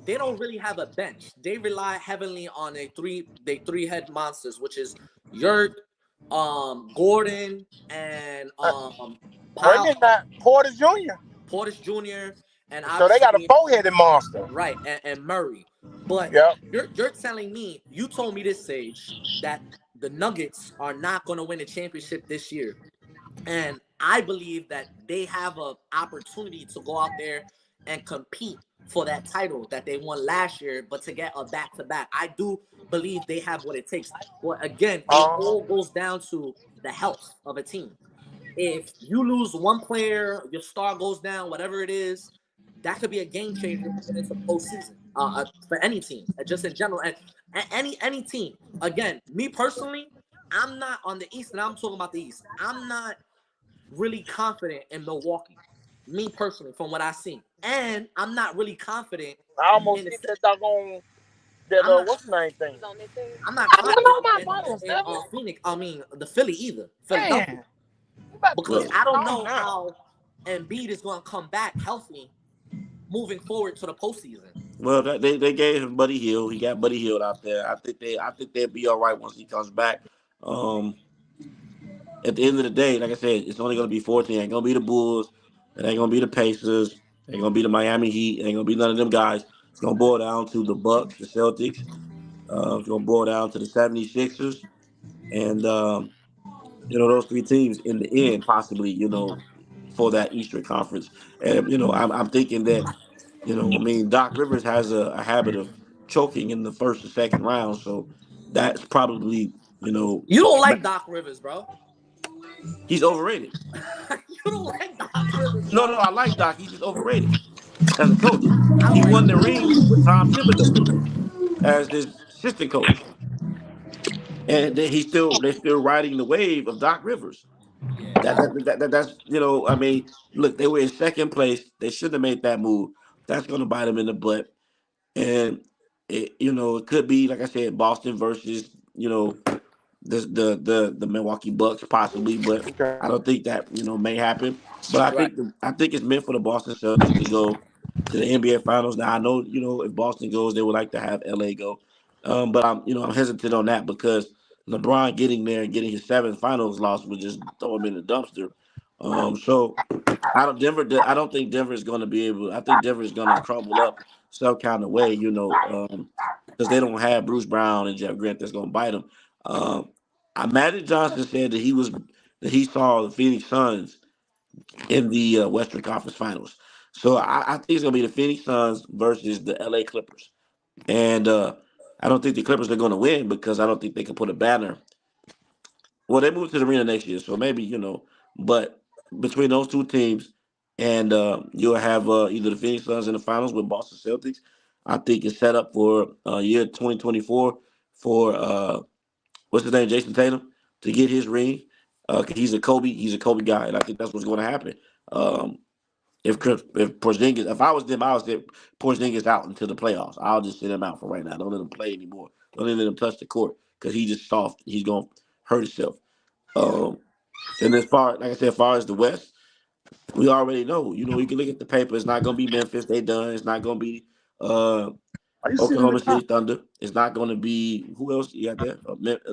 they don't really have a bench. They rely heavily on they three head monsters, which is Yurt, Gordon, and Wait a minute, not Porter Jr. Portis Jr. and So they got a obviously four-headed monster. right and Murray. But Yep. you're telling me, you told me this, Sage, that the Nuggets are not going to win a championship this year. And I believe that they have an opportunity to go out there and compete for that title that they won last year, but to get a back-to-back. I do believe they have what it takes. But again, it all goes down to the health of a team. If you lose one player, your star goes down, whatever it is, that could be a game changer moving into postseason for any team, just in general, and any team. Again, me personally, I'm not on the East, and I'm talking about the East. I'm not really confident in Milwaukee, me personally, from what I've seen, and I'm not really confident I almost in the. hit that doggone that I'm not. what's the name thing? I'm not I don't know confident my in, bottle, Phoenix. I mean, the Philly either. Philadelphia. Man, you about to Because Well, I don't calm know down. how Embiid is going to come back healthy moving forward to the postseason. Well, they gave him Buddy Hield. He got Buddy Hield out there. I think they'll be all right once he comes back. Um, at the end of the day, like I said, it's only going to be 14. It ain't going to be the Bulls. It ain't going to be the Pacers. It ain't going to be the Miami Heat. It ain't going to be none of them guys. It's going to boil down to the Bucks, the Celtics. It's going to boil down to the 76ers. And, those three teams in the end, possibly, for that Eastern Conference. And, I'm thinking that, Doc Rivers has a habit of choking in the first or second round. So that's probably, You don't like Doc Rivers, bro. he's overrated. You don't like Doc Rivers, No, bro. I like Doc. He's just overrated as a coach. I don't He like won him. the ring with Tom Thibodeau as his assistant coach, and then they're still riding the wave of Doc Rivers. Yeah. That's look, they were in second place. They shouldn't have made that move. That's going to bite them in the butt, and it could be like I said, Boston versus the Milwaukee Bucks possibly, but Okay. I don't think that may happen. But Right. I think it's meant for the Boston Celtics to go to the NBA Finals. Now I know if Boston goes, they would like to have LA go, but I'm hesitant on that because LeBron getting there and getting his seventh Finals loss would just throw him in the dumpster. So I don't think Denver is going to be able. I think Denver is going to crumble up some kind of way, because they don't have Bruce Brown and Jeff Grant that's going to bite them. Um, Magic Johnson said that he saw the Phoenix Suns in the Western Conference Finals. So I think it's going to be the Phoenix Suns versus the LA Clippers, and I don't think the Clippers are going to win because I don't think they can put a banner. Well, they move to the arena next year, so maybe but between those two teams, and you'll have either the Phoenix Suns in the finals with Boston Celtics. I think it's set up for year 2024 for what's his name, Jason Tatum, to get his ring. 'Cause he's a Kobe guy, and I think that's what's going to happen. Um, if Porzingis, if I was them, I would say Porzingis out until the playoffs. I'll just sit him out for right now. Don't let him play anymore. Don't let him touch the court because he's just soft. He's gonna hurt himself. Um, and like I said, as far as the West, we already know. You can look at the paper. It's not gonna be Memphis. They done. It's not gonna be uh, Are you sitting in the Oklahoma car? City Thunder. It's not gonna be who else you got there?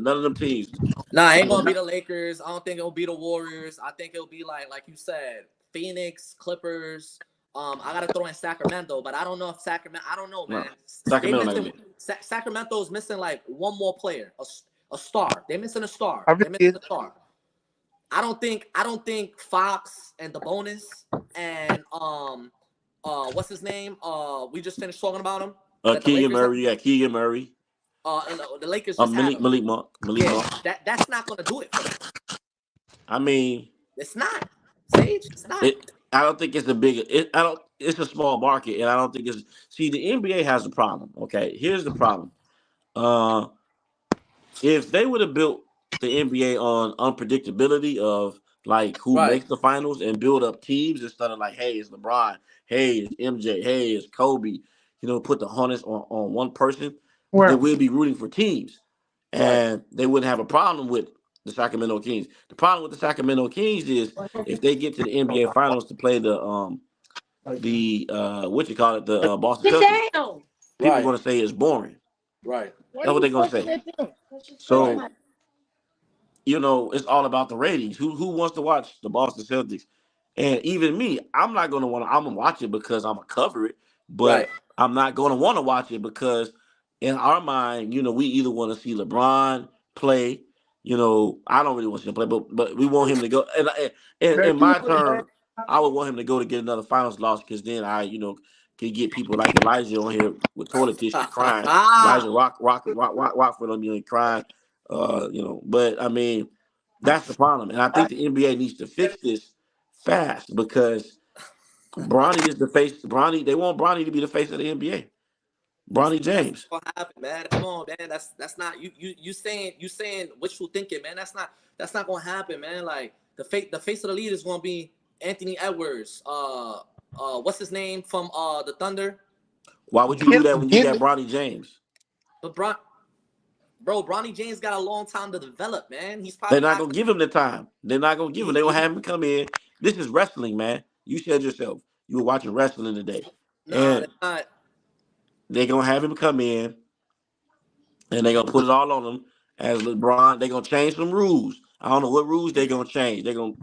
None of them teams. Nah, ain't gonna be the Lakers. I don't think it'll be the Warriors. I think it'll be like you said, Phoenix, Clippers. I gotta throw in Sacramento, but I don't know if Sacramento. I don't know, man. They Sacramento not gonna missing be. Sacramento's missing like one more player, a star. They're missing a star. I They're really missing a star. I don't think Fox and the bonus and what's his name? We just finished talking about him. That the Keegan Lakers Murray. You got Keegan Murray. and the Lakers just had him. Malik Monk. Yeah, that's not gonna do it for them. I mean, It's not. Sage, it's not. I don't think it's a big. I don't. It's a small market, and I don't think it's. See, the NBA has a problem. Okay, here's the problem. Uh, if they would have built the NBA on unpredictability of like who Right. makes the finals and build up teams instead of like, hey, it's LeBron, hey, it's MJ, hey, it's Kobe, put the harness on one person, Well, then we'll be rooting for teams. Right. And they wouldn't have a problem with the Sacramento Kings. The problem with the Sacramento Kings is if they get to the NBA finals to play the Boston Celtics, people are Right. gonna say it's boring. Right. That's what they're gonna say. So it's all about the ratings. Who wants to watch the Boston Celtics? And even me, I'm not gonna want to. I'm gonna watch it because I'm gonna cover it, Right. but I'm not gonna want to watch it because in our mind, we either want to see LeBron play. I don't really want to see him play, but we want him to go. And in my term, I would want him to go to get another finals loss because then I, can get people like Elijah on here with toilet tissue crying. Elijah Rockford on me and crying. But I mean, that's the problem, and I think the NBA needs to fix this fast because Bronny is the face. They want Bronny to be the face of the NBA. Bronny James. That's gonna happen, man. Come on, man. That's not you saying wishful thinking, man. That's not gonna happen, man. Like the face of the league is gonna be Anthony Edwards. What's his name from the Thunder? Why would you do that when you got Bronny James? But Bronny James got a long time to develop, man. He's They're probably not gonna give him the time. They're not gonna give him. They gonna have him come in. This is wrestling, man. You said yourself you were watching wrestling today, Nah, and that's not. they're gonna have him come in, and they're gonna put it all on him as LeBron. They're gonna change some rules. I don't know what rules they're gonna change. They're gonna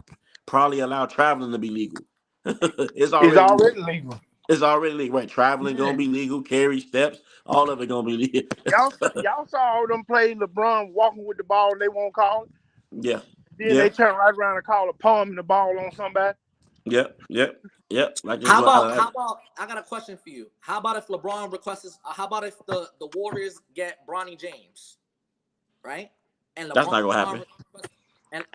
probably allow traveling to be legal. It's It's already legal. already legal. It's already legal. Right, traveling Yeah. gonna be legal. Carry steps, all of it gonna be legal. Y'all saw all them play LeBron walking with the ball and they won't call it. Yeah, Then yeah, they turn right around and call a palm the ball on somebody. yeah. Like it's How what about how about I got a question for you. How about if LeBron requests how about if the Warriors get Bronny James, right? And that's not gonna happen. and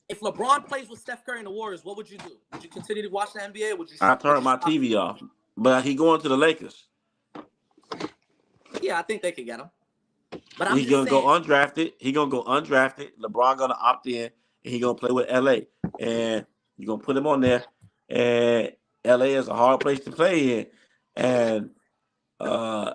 if LeBron plays with Steph Curry and the Warriors, what would you do? Would you continue to watch the NBA? I Would turned you my stop? TV off, but he going to the Lakers. Yeah, I think they could get him. But I'm He's just gonna go saying. undrafted. He gonna go undrafted. LeBron gonna opt in, and he gonna play with LA. And you gonna put him on there. And LA is a hard place to play in, and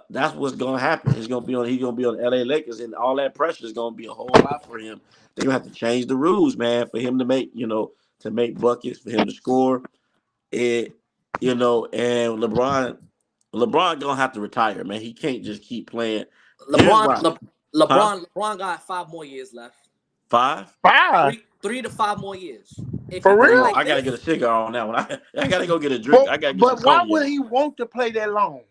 that's what's gonna happen. He's gonna be on. He's gonna be on LA Lakers, and all that pressure is gonna be a whole lot for him. They're gonna have to change the rules, man, for him to make to make buckets, for him to score. It and LeBron gonna have to retire, man. He can't just keep playing. Here's LeBron, why, huh? LeBron got 5 more years left. 5? 5 3 to 5 more years. If he for play real. like I gotta get this, a cigar on that one. I gotta go get a drink. I gotta get some But why would cognac. he want to play that long?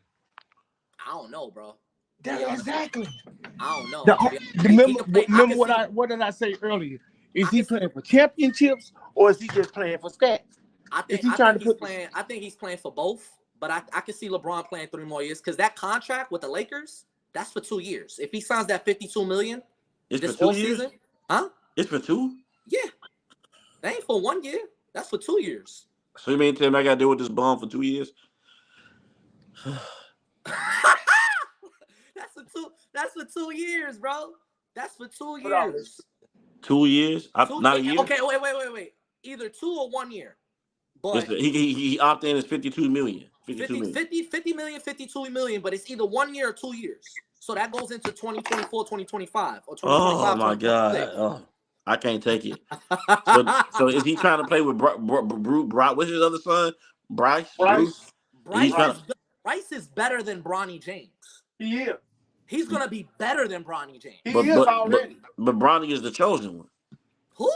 I don't know, bro. That's exactly. I don't know. To be honest. He Remember, can play. I remember can what see. what did I say earlier? Is I he can see. playing for championships or is he just playing for stats? I Is think. he I trying think to he's put? playing. I think he's playing for both. But I can see LeBron playing 3 more years because that contract with the Lakers, that's for 2 years. If he signs that $52 million It's this for 2 off years. season, huh? It's for 2. Yeah, that ain't for 1 year. That's for 2 years. So you mean to tell me I gotta deal with this bum for 2 years? That's for 2. That's for 2 years, bro. That's for 2 Hold on. years. 2 years? Not a year. Okay, wait. Either 2 or 1 year. But He opted in as 52 million. 52 50, million. 50, 50 million, 52 million, but it's either 1 year or 2 years. So that goes into 2024, 2025, or 2025, Oh my god. 2026. Oh, I can't take it. So is he trying to play with what's his other son? Bruce? He's trying to. Bryce is better than Bronny James. He is. He's gonna be better than Bronny James. He is already. But Bronny is the chosen one. Who?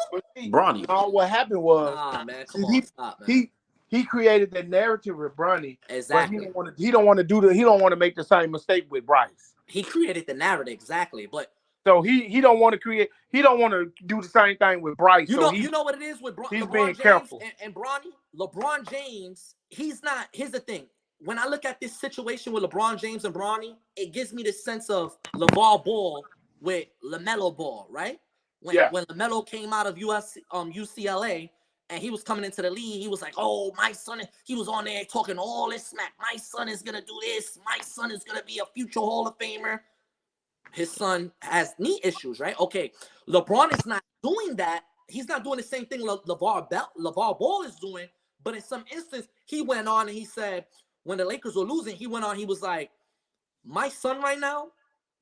Bronny. No, what happened was man, come on, stop, man. he created that narrative with Bronny. Exactly. But he don't want to make the same mistake with Bryce. He created the narrative exactly, but so he don't want to create. He don't want to do the same thing with Bryce. You know what it is with he's LeBron being James careful. and Bronny. LeBron James, he's not. Here's the thing. When I look at this situation with LeBron James and Bronny, it gives me the sense of LeVar Ball with LaMelo Ball, right? When LaMelo came out of UCLA and he was coming into the league, he was like, "Oh, my son," he was on there talking all this smack. My son is gonna do this. My son is gonna be a future Hall of Famer. His son has knee issues, right? Okay, LeBron is not doing that. He's not doing the same thing LeVar Ball is doing. But in some instance, he went on and he said, when the Lakers were losing, he went on, he was like, my son right now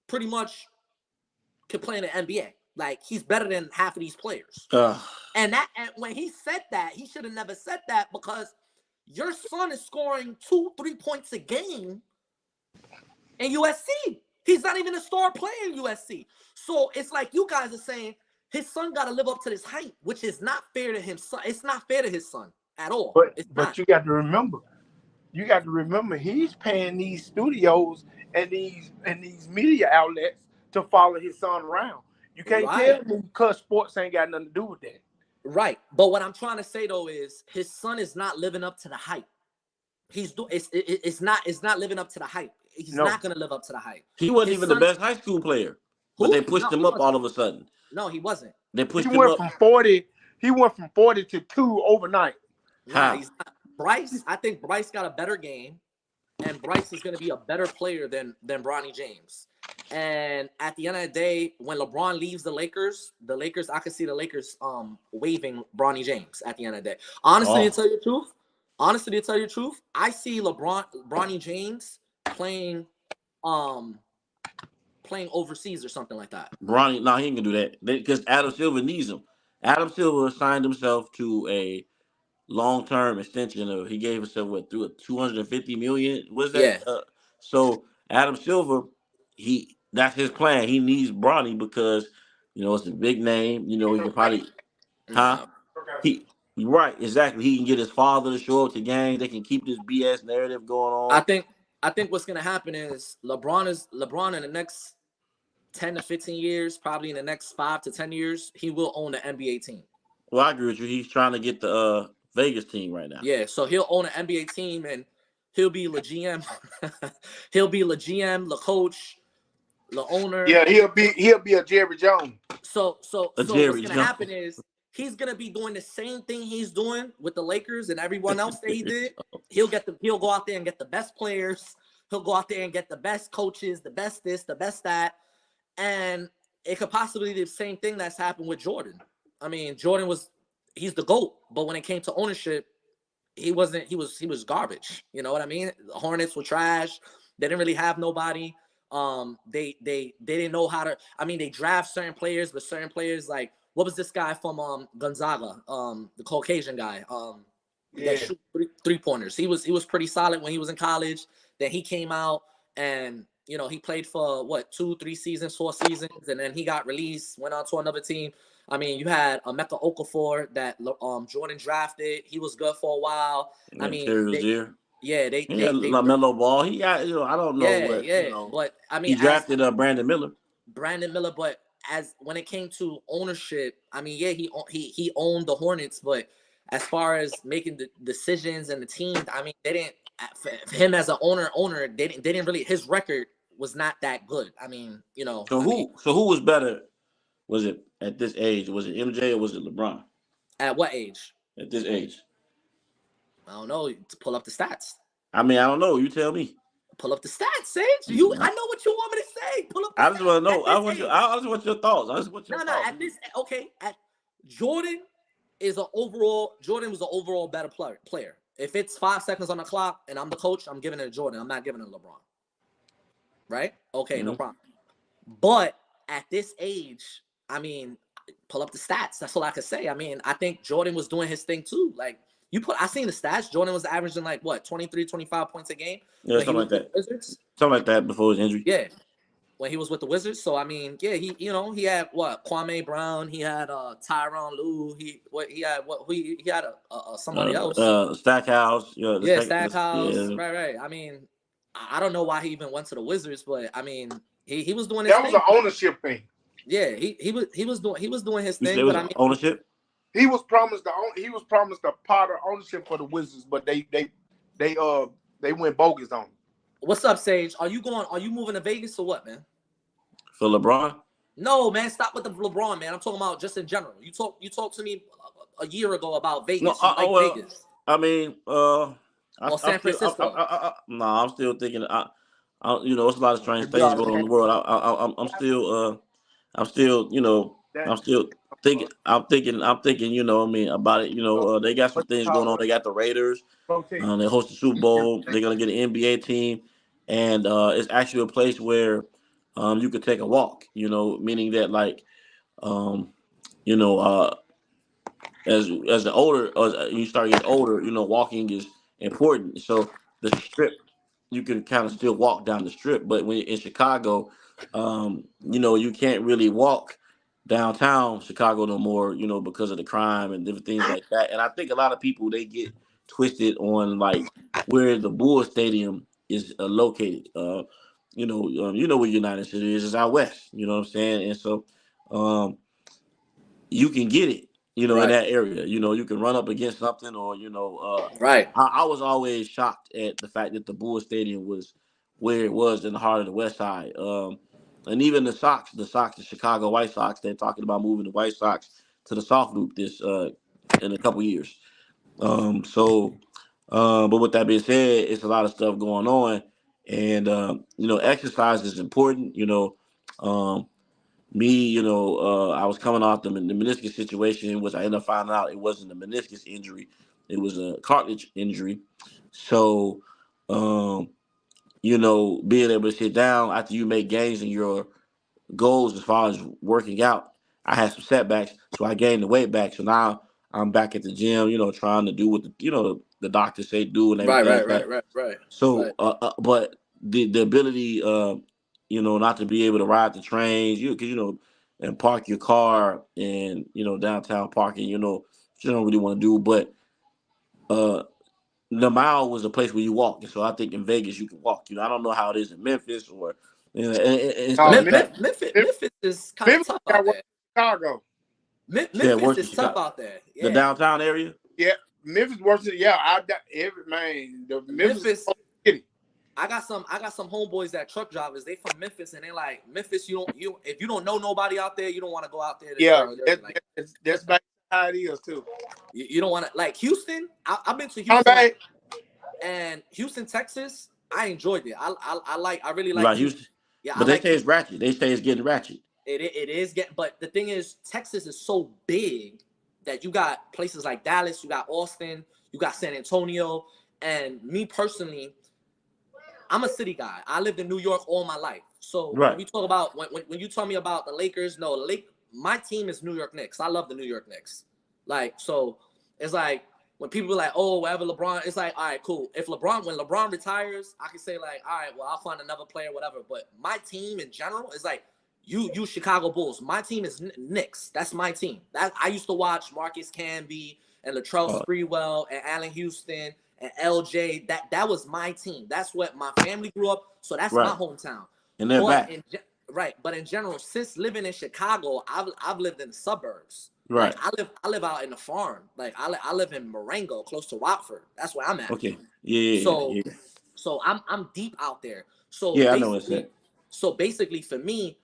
pretty much could play in the NBA. Like, he's better than half of these players. And when he said that, he should have never said that because your son is scoring 2-3 points a game in USC. He's not even a star player in USC. So it's like you guys are saying his son got to live up to this height, which is not fair to him. It's not fair to his son at all. But you got to remember, he's paying these studios and these media outlets to follow his son around. You can't tell me because sports ain't got nothing to do with that. Right. But what I'm trying to say though is his son is not living up to the hype. It's not living up to the hype. He's not gonna live up to the hype. He wasn't even the best high school player. But they pushed him up all of a sudden. No, he wasn't. They pushed him up. He went from 40 to 2 overnight. Nah, he's not. Bryce, I think Bryce got a better game, and Bryce is going to be a better player than Bronny James. And at the end of the day, when LeBron leaves the Lakers, I can see the Lakers waiving Bronny James at the end of the day. Honestly, to tell you the truth, I see Bronny James playing overseas or something like that. Bronny, no, he ain't gonna do that because Adam Silver needs him. Adam Silver signed himself to a long-term extension of he gave himself through a 250 million. Was that? Yeah, So Adam Silver, that's his plan. He needs Bronny because it's a big name. He can probably, huh? nah. He right, exactly. He can get his father to show up to games. They can keep this BS narrative going I on. think what's gonna happen is LeBron in the next 10 to 15 years, probably in the next 5 to 10 years, he will own the NBA team. Well, I agree with you. He's trying to get the Vegas team right now. Yeah, so he'll own an NBA team and he'll be the GM. He'll be the GM, the coach, the owner. Yeah, he'll be a Jerry Jones. So A what's Jerry gonna Jones. happen is he's gonna be doing the same thing he's doing with the Lakers and everyone else that he did. He'll go out there and get the best players. He'll go out there and get the best coaches, the best this, the best that, and it could possibly be the same thing that's happened with Jordan. I mean, he's the GOAT, but when it came to ownership, he wasn't. He was garbage. You know what I mean? The Hornets were trash. They didn't really have nobody. They didn't know how to. I mean, they draft certain players, but certain players like what was this guy from Gonzaga, the Caucasian guy, that shoot three pointers. He was pretty solid when he was in college. Then he came out and he played for 2, 3 seasons, 4 seasons, and then he got released, went on to another team. I mean, you had Emeka Okafor that Jordan drafted. He was good for a while. Yeah, I mean, they LaMelo Ball. He got I don't know But I mean, he drafted Brandon Miller. But as when it came to ownership, I mean, yeah, he owned the Hornets, but as far as making the decisions and the team, I mean, they didn't. For him as an owner, they didn't really. His record was not that good. I mean, So who was better? Was it at this age? Was it MJ or was it LeBron? At what age? At this age, I don't know. To pull up the stats. I mean, I don't know. You tell me. Pull up the stats, Sage. I know what you want me to say. Pull up. I just want to know. I just want your thoughts. At this, okay. Jordan was an overall better player. If it's 5 seconds on the clock and I'm the coach, I'm giving it to Jordan. I'm not giving it to LeBron. Right? Okay, no problem. But at this age, I mean, pull up the stats. That's all I could say. I mean, I think Jordan was doing his thing too. Like I seen the stats. Jordan was averaging 23, 25 points a game. Yeah, something like that. Wizards. Something like that before his injury. Yeah. When he was with the Wizards. So I mean, yeah, he had Kwame Brown, he had Tyronn Lue, he had somebody else. Stackhouse. Stackhouse. Yeah. Right. I mean, I don't know why he even went to the Wizards, but I mean, he was doing his thing. That was an ownership thing. Yeah, he was doing his thing. But I mean, ownership. He was promised a part of ownership for the Wizards, but they went bogus on him. What's up, Sage? Are you moving to Vegas or what, man? For LeBron? No, man. Stop with the LeBron, man. I'm talking about just in general. You talked to me a year ago about Vegas. Vegas. I mean, San Francisco. I'm still thinking. It's a lot of strange things going on in the world. I'm still thinking. I'm thinking. About it. They got some things going on. They got the Raiders. They host the Super Bowl. They're gonna get an NBA team, and it's actually a place where you could take a walk. Meaning that as you start getting older, walking is important. So the strip, you can kind of still walk down the strip, but when you're in Chicago, you can't really walk downtown Chicago no more, because of the crime and different things like that. And I think a lot of people, they get twisted on where the Bulls Stadium is located. Where United City is out west. You know what I'm saying? And so you can get it. In that area, you can run up against something, or right. I was always shocked at the fact that the Bulls Stadium was where it was in the heart of the West Side. And even the Chicago White Sox, they're talking about moving the White Sox to the soft loop in a couple years. But with that being said, it's a lot of stuff going on, and exercise is important. I was coming off the meniscus situation, which I ended up finding out it wasn't a meniscus injury. It was a cartilage injury. So, being able to sit down after you make gains in your goals as far as working out, I had some setbacks, so I gained the weight back. So now I'm back at the gym, trying to do what the doctors say do and Right, everything right, like that. right, right, right. So, Right. but the ability, not to be able to ride the trains, and park your car and downtown parking, you don't really want to do. But the mile was a place where you walk, and so I think in Vegas you can walk. I don't know how it is in Memphis or and stuff like that. Memphis is kind of Memphis tough out got worse there. than Chicago. Yeah, Memphis worse in is tough Chicago. out there. The Yeah. downtown area. Yeah, Memphis worse than every man. The Memphis. City. I got some homeboys that truck drivers. They from Memphis, and they like Memphis. If you don't know nobody out there, you don't want to go out there. Yeah, Like, that's back how it is too. you don't want to like Houston. I've been to Come Houston back. and Houston, Texas. I enjoyed it. I really You like like Houston. Houston, Yeah, I but they like say it's ratchet. They say it's getting ratchet. it is getting. But the thing is, Texas is so big that you got places like Dallas, you got Austin, you got San Antonio, and me personally, I'm a city guy. I lived in New York all my life. So Right. when we talk about when you tell me about the Lakers, no, my team is New York Knicks. I love the New York Knicks. Like, so it's like when people are like, oh, whatever LeBron, it's like, all right, cool. When LeBron retires, I can say like, all right, well, I'll find another player, whatever. But my team in general is like, you Chicago Bulls. My team is Knicks. That's my team. That I used to watch Marcus Camby and Latrell Sprewell and Allen Houston and LJ. That was my team. That's what my family grew up. So that's my hometown. And they're back. But in general, since living in Chicago, I've lived in the suburbs. Right. Like I live out in the farm. Like I live in Marengo, close to Watford. That's where I'm at. Okay. Yeah. So I'm deep out there. So Yeah, I know what's that. So basically for me,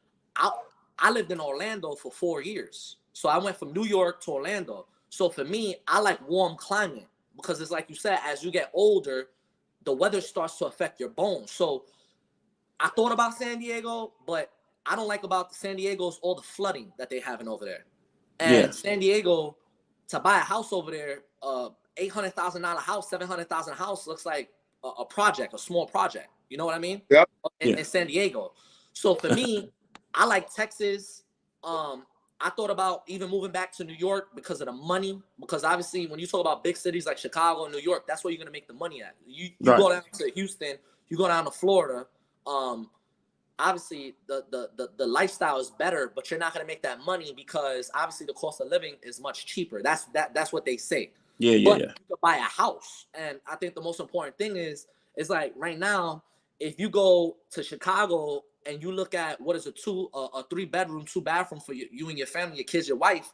I lived in Orlando for 4 years. So I went from New York to Orlando. So for me, I like warm climate because it's like you said, as you get older, the weather starts to affect your bones. So I thought about San Diego, but I don't like about San Diego is all the flooding that they having over there. And San Diego, to buy a house over there, $800,000 house, $700,000 house looks like a project, a small project. You know what I mean? Yep. In San Diego. So for me, I like Texas. I thought about even moving back to New York because of the money. Because obviously, when you talk about big cities like Chicago and New York, that's where you're gonna make the money at. You go down to Houston, you go down to Florida. Obviously the lifestyle is better, but you're not gonna make that money because obviously the cost of living is much cheaper. That's what they say. But you can buy a house, and I think the most important thing is like right now, if you go to Chicago and you look at what is a 3-bedroom, 2-bathroom for you and your family, your kids, your wife,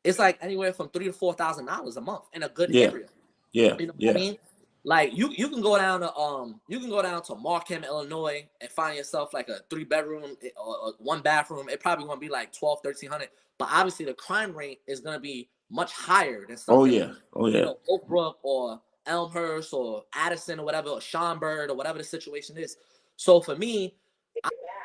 it's like anywhere from $3,000 to $4,000 a month in a good area. Yeah. You know what I mean? Like you can go down to Markham, Illinois, and find yourself like a 3-bedroom or 1-bathroom. It probably gonna be like $1,200-$1,300. But obviously the crime rate is gonna be much higher than something Oak Brook or Elmhurst or Addison or whatever, or Schaumburg or whatever the situation is. So for me,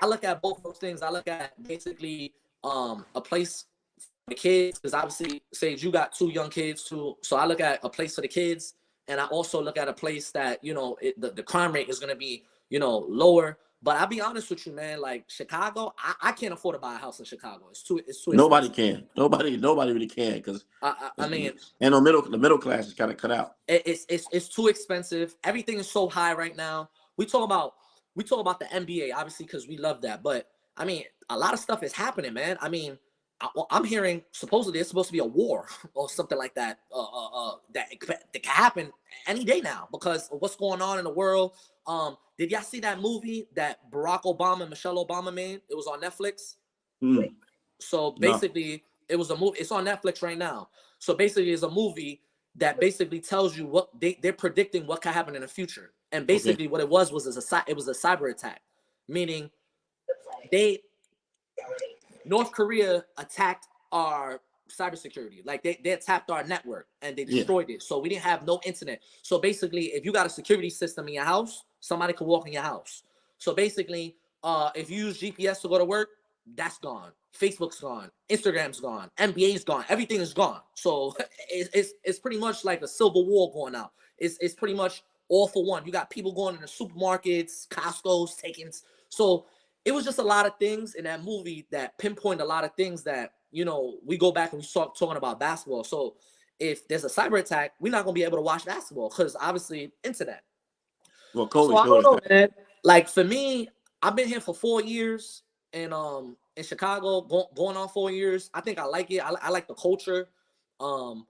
I look at both those things. I look at basically a place for the kids, because obviously, Sage, you got 2 young kids too. So I look at a place for the kids, and I also look at a place that the crime rate is gonna be lower. But I'll be honest with you, man. Like Chicago, I can't afford to buy a house in Chicago. It's too Nobody expensive. can. Nobody really can because I mean, and the middle class is kind of cut out. It's too expensive. Everything is so high right now. We talk about the NBA, obviously, because we love that. But I mean, a lot of stuff is happening, man. I mean, I'm hearing supposedly it's supposed to be a war or something like that. That can happen any day now because of what's going on in the world. Did y'all see that movie that Barack Obama and Michelle Obama made? It was on Netflix. So basically, it was a movie. It's on Netflix right now. So basically, it's a movie that basically tells you what they're predicting what can happen in the future. And basically, what it was a cyber attack, meaning North Korea attacked our cybersecurity. Like they attacked our network and they destroyed it. So we didn't have no internet. So basically, if you got a security system in your house, somebody could walk in your house. So basically, if you use GPS to go to work, that's gone. Facebook's gone. Instagram's gone. NBA's gone. Everything is gone. So it's pretty much like a civil war going out. It's pretty much all for one. You got people going into supermarkets, Costco's taking. So it was just a lot of things in that movie that pinpoint a lot of things that we go back and we start talking about basketball. So if there's a cyber attack, we're not gonna be able to watch basketball because obviously internet. Well, So Kobe I showed don't us know, that. man. Like for me, I've been here for 4 years in Chicago, going on 4 years. I think I like it. I like the culture. Um,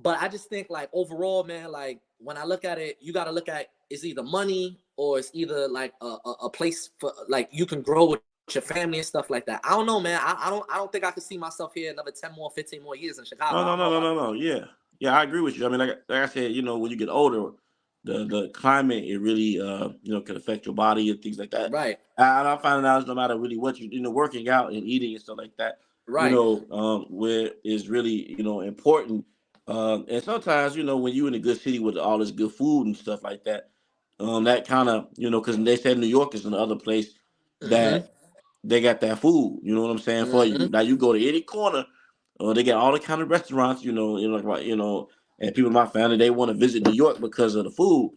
but I just think like overall, man, like when I look at it, you got to look at it's either money or it's either like a place for like you can grow with your family and stuff like that. I don't know, man. I don't think I could see myself here another 10 more, 15 more years in Chicago. No, I no, don't know no, no, about no, no. Yeah, yeah, I agree with you. I mean, like I said, when you get older, the climate it really can affect your body and things like that. right, And I'm finding out no matter really what working out and eating and stuff like that, right. where is really important. And sometimes when you in a good city with all this good food and stuff like that, that kind of because they said New York is another place Mm-hmm. that they got that food. You know what I'm saying for you. Mm-hmm. Now you go to any corner, they got all the kind of restaurants. And people in my family they want to visit New York because of the food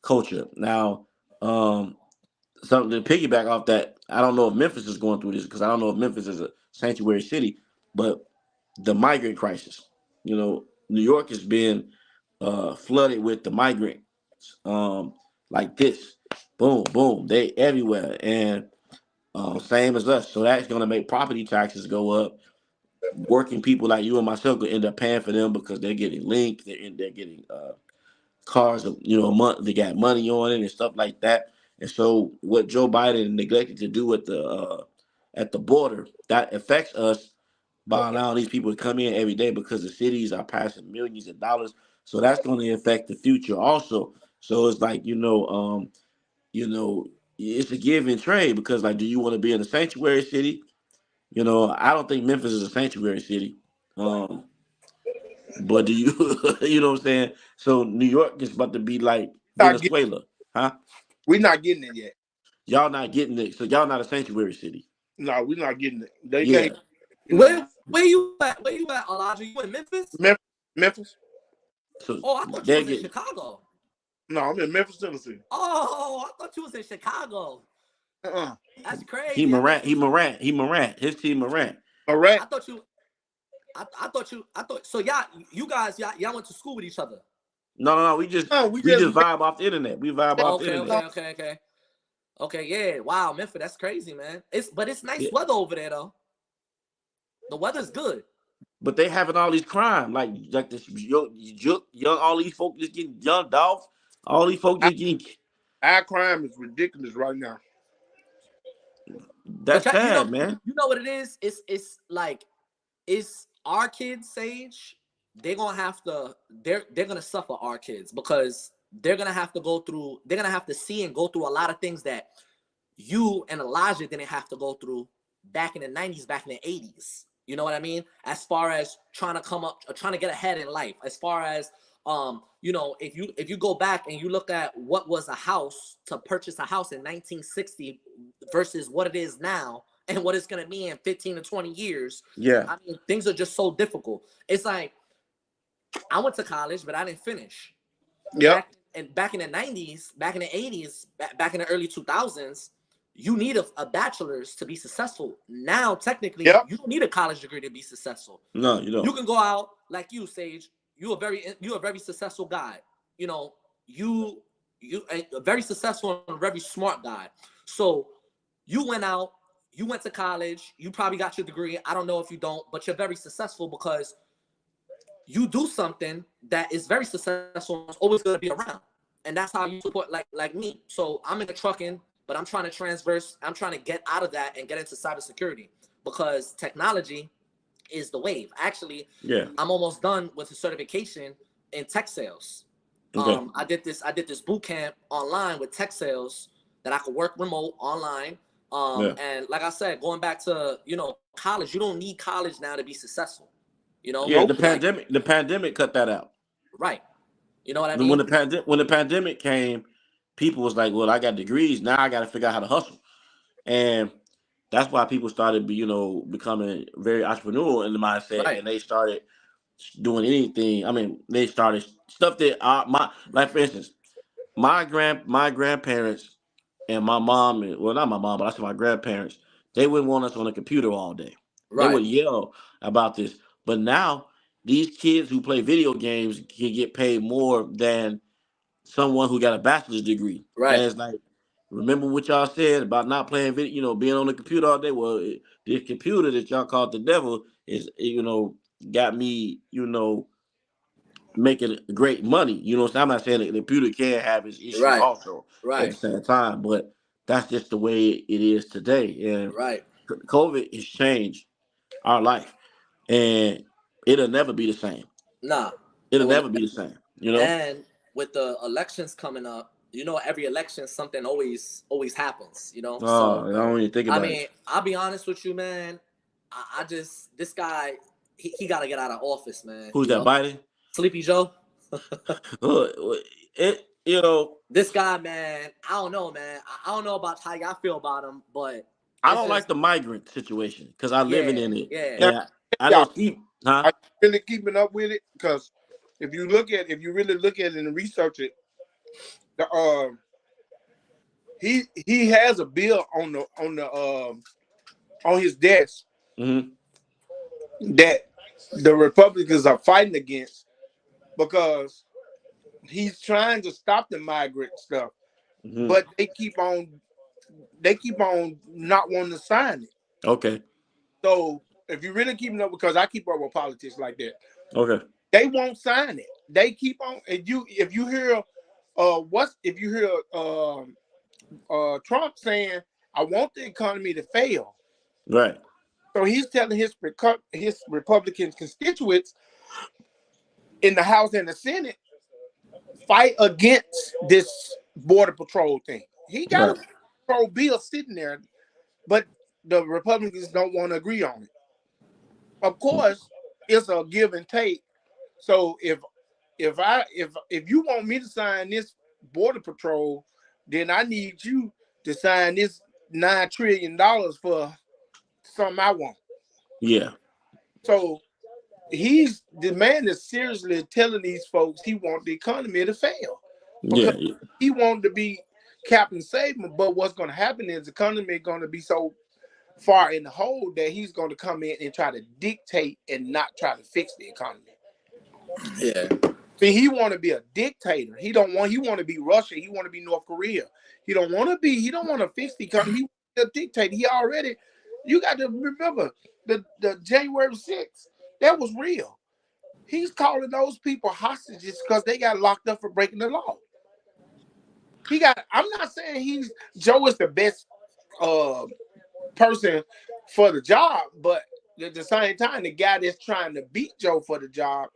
culture. Now, something to piggyback off that, I don't know if Memphis is going through this because I don't know if Memphis is a sanctuary city, but the migrant crisis. New York has been flooded with the migrants, like this, boom, boom, they everywhere, and same as us. So that's going to make property taxes go up. Working people like you and myself could end up paying for them because they're getting linked. They're getting cars, a month. They got money on it and stuff like that. And so, what Joe Biden neglected to do at the border that affects us by allowing these people to come in every day because the cities are passing millions of dollars. So that's going to affect the future also. So it's like it's a give and trade because like, do you want to be in a sanctuary city? I don't think Memphis is a sanctuary city. Um, but do you, what I'm saying? So New York is about to be like Not get, Venezuela, huh? we're not getting it yet. Y'all not getting it. So y'all not a sanctuary city. No, we're not getting it. They Yeah. can't. Where you at? Where you at, Elijah? You in Memphis? Memphis? So Oh, I thought you they're was in getting. Chicago. No, I'm in Memphis, Tennessee. Oh, I thought you was in Chicago. Uh-uh. That's He crazy. Morant. He Morant. He Morant. His team Morant. All right. I thought you. I thought. So y'all went to school with each other. No, no, no. We just No, we we just just vibe off the internet. We vibe Oh, off the okay, internet. okay. Yeah. Wow, Memphis. That's crazy, man. It's nice Yeah. weather over there though. The weather's good. But they having all these crime, like this young all these folks just getting young dogs. All these folks just getting. our crime is ridiculous right now. But That's sad, man. you know what it is? It's like it's our kids' age. They're gonna have to. They're gonna suffer our kids because they're gonna have to go through. They're gonna have to see and go through a lot of things that you and Elijah didn't have to go through back in the 90s, back in the 80s. You know what I mean? As far as trying to come up, trying to get ahead in life. As far as if you go back and you look at what was a house to purchase a house in 1960 versus what it is now and what it's gonna be in 15 to 20 years. Yeah. I mean, things are just so difficult. It's like I went to college, but I didn't finish. Yep. Back in the 90s, back in the 80s, back in the early 2000s, you need a bachelor's to be successful. Now, technically, Yep. you don't need a college degree to be successful. No, you don't. You can go out like you, Sage. You're a very successful guy. You a very successful and very smart guy. So you went out, you went to college, you probably got your degree. I don't know if you don't, but you're very successful because you do something that is very successful and it's always going to be around. And that's how you support like me. So I'm in the trucking, but I'm trying to get out of that and get into cybersecurity because technology is the wave. Actually, Yeah. I'm almost done with the certification in tech sales. Okay. I did this boot camp online with tech sales that I could work remote online. Yeah. And like I said, going back to college, you don't need college now to be successful. Yeah. The Like, pandemic cut that out. right. You know what I When mean? the pandemic came, people was like, "Well, I got degrees. Now I got to figure out how to hustle," and that's why people started, becoming very entrepreneurial in the mindset, Right. and they started doing anything. I mean, they started stuff that like for instance, my grandparents and my mom, well, not my mom, but I said my grandparents, they wouldn't want us on a computer all day. They Right. would yell about this, but now these kids who play video games can get paid more than someone who got a bachelor's degree. Right. And it's like, remember what y'all said about not playing video, being on the computer all day. Well, this computer that y'all called the devil is, got me, making great money. You know what I'm saying? I'm not saying that the computer can have its issues Right. also at Right. the same time, but that's just the way it is today. And Right. COVID has changed our life, and it'll never be the same. Nah. It It'll will. never be the same. And with the elections coming up, every election something always happens. So I don't even think I about it. mean, I'll be honest with you, man. I just this guy he got to get out of office, man. Who's that, Biden? Sleepy Joe. It. This guy, man. I don't know, man. I don't know about how y'all feel about him, but I don't like the migrant situation because I living in it. Yeah. Now, And I y'all, don't see, huh? are you really keeping up with it? Because if you really look at it and research it, the he has a bill on his desk Mm-hmm. that the Republicans are fighting against because he's trying to stop the migrant stuff, Mm-hmm. but they keep on not wanting to sign it. Okay. So if you're really keeping up, because I keep up with politics like that, Okay. they won't sign it. They keep on. And if you hear, Trump saying, "I want the economy to fail," Right. so he's telling his Republican constituents in the House and the Senate fight against this border patrol thing. He got Right. a patrol bill sitting there, but the Republicans don't want to agree on it. Of course, it's a give and take. So if you want me to sign this border patrol, then I need you to sign this $9 trillion for something I want. Yeah. So the man is seriously telling these folks he want the economy to fail because Yeah. he wanted to be Captain Saban. But what's going to happen is the economy is going to be so far in the hole that he's going to come in and try to dictate and not try to fix the economy. Yeah. See, he want to be a dictator. He want to be Russia. He want to be North Korea. He don't want to fix the economy. He want to dictate. You got to remember the January 6th, that was real. He's calling those people hostages because they got locked up for breaking the law. I'm not saying Joe is the best person for the job, but at the same time, the guy that's trying to beat Joe for the job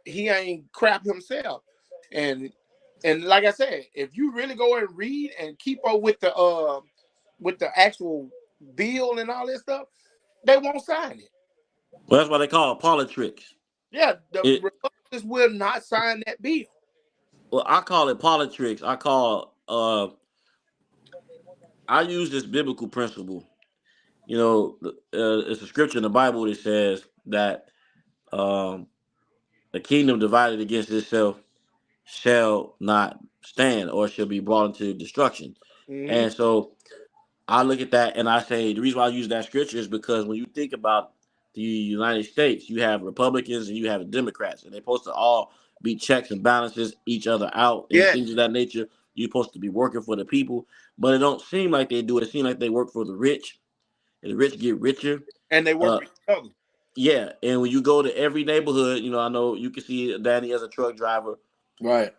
he ain't crap himself. And like I said, if you really go and read and keep up with the actual bill and all that stuff, they won't sign it. Well, that's why they call it politics. Yeah, the It. Republicans will not sign that bill. Well, I call it politics. I use this biblical principle. It's a scripture in the Bible that says that um, the kingdom divided against itself shall not stand or shall be brought into destruction. Mm-hmm. And so I look at that and I say the reason why I use that scripture is because when you think about the United States, you have Republicans and you have Democrats, and they're supposed to all be checks and balances each other out and Yes. things of that nature. You're supposed to be working for the people, but it don't seem like they do it. It seems like they work for the rich, and the rich get richer. And they work for each other. Yeah, and when you go to every neighborhood, I know you can see Danny as a truck driver, Right.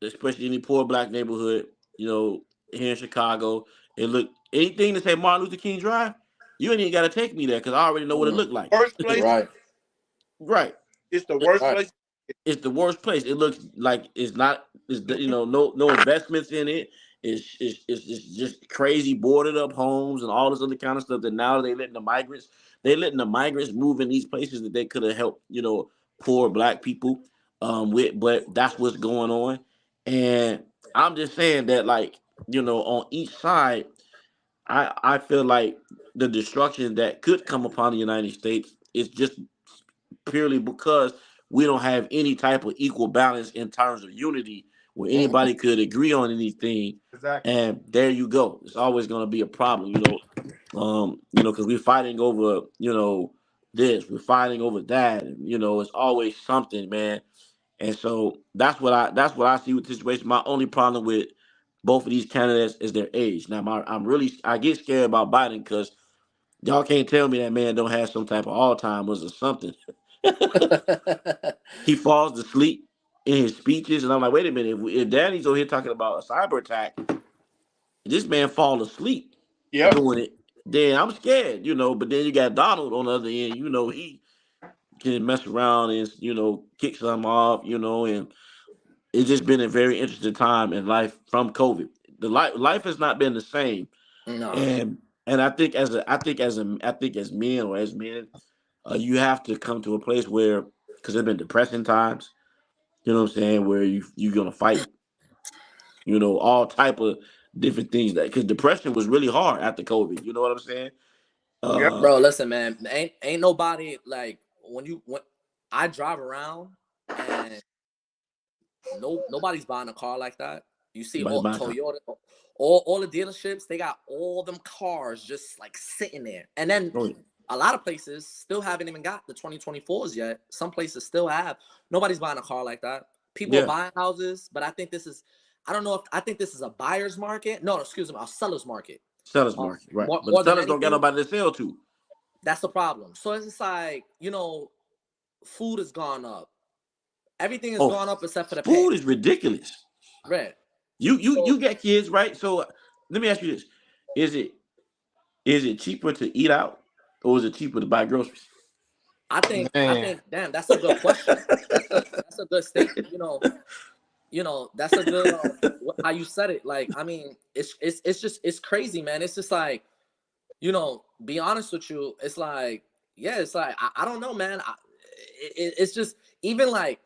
especially any poor black neighborhood, here in Chicago. And look, anything that say Martin Luther King Drive, you ain't even got to take me there because I already know what it looked like. Worst place. Right. Right. It's the worst Right. place. It's the worst place. It looks like it's not. No investments in it. It's just crazy boarded up homes and all this other kind of stuff. That now they letting the migrants move in these places that they could have helped poor black people with, but that's what's going on. And I'm just saying that on each side, I feel like the destruction that could come upon the United States is just purely because we don't have any type of equal balance in terms of unity where anybody could agree on anything. Exactly. And there you go. It's always going to be a problem, because we're fighting over, this, we're fighting over that, and it's always something, man. And so that's what I see with the situation. My only problem with both of these candidates is their age. Now, I get scared about Biden because y'all can't tell me that man don't have some type of Alzheimer's or something. He falls asleep in his speeches, and I'm like, wait a minute, if Danny's over here talking about a cyber attack, this man fall asleep Yep. doing it, then I'm scared, But then you got Donald on the other end, he can mess around and kick something off, and it's just been a very interesting time in life from COVID. The life has not been the same, No. and I think as men or as men, you have to come to a place where, because there's been depressing times, you know what I'm saying, where you're gonna fight, all type of different things, that because depression was really hard after COVID. You know what I'm saying? Yep. Uh, Bro, listen, man. Ain't nobody like when I drive around and nobody's buying a car like that. You see Everybody all buying car. Toyota, all the dealerships, they got all them cars just like sitting there. And then Oh, yeah. a lot of places still haven't even got the 2024s yet. Some places still have. Nobody's buying a car like that. People are Yeah, buying houses, but I don't know if I think this is a buyer's market. No, excuse me, a seller's market. sellers market, right? But the More than sellers don't got anything, nobody to sell to. that's the problem. So it's just like, food has gone up. Everything has Oh, gone up except for the pay. food is ridiculous. Right. You you So you got kids, right? So let me ask you this: Is it is it cheaper to eat out, or is it cheaper to buy groceries? I Man. think, damn, that's a good question. That's a good statement. That's a good how you said it. Like, I mean, it's just it's crazy, man. It's just like, be honest with you, it's like, yeah, it's like I don't know, man. It's just even like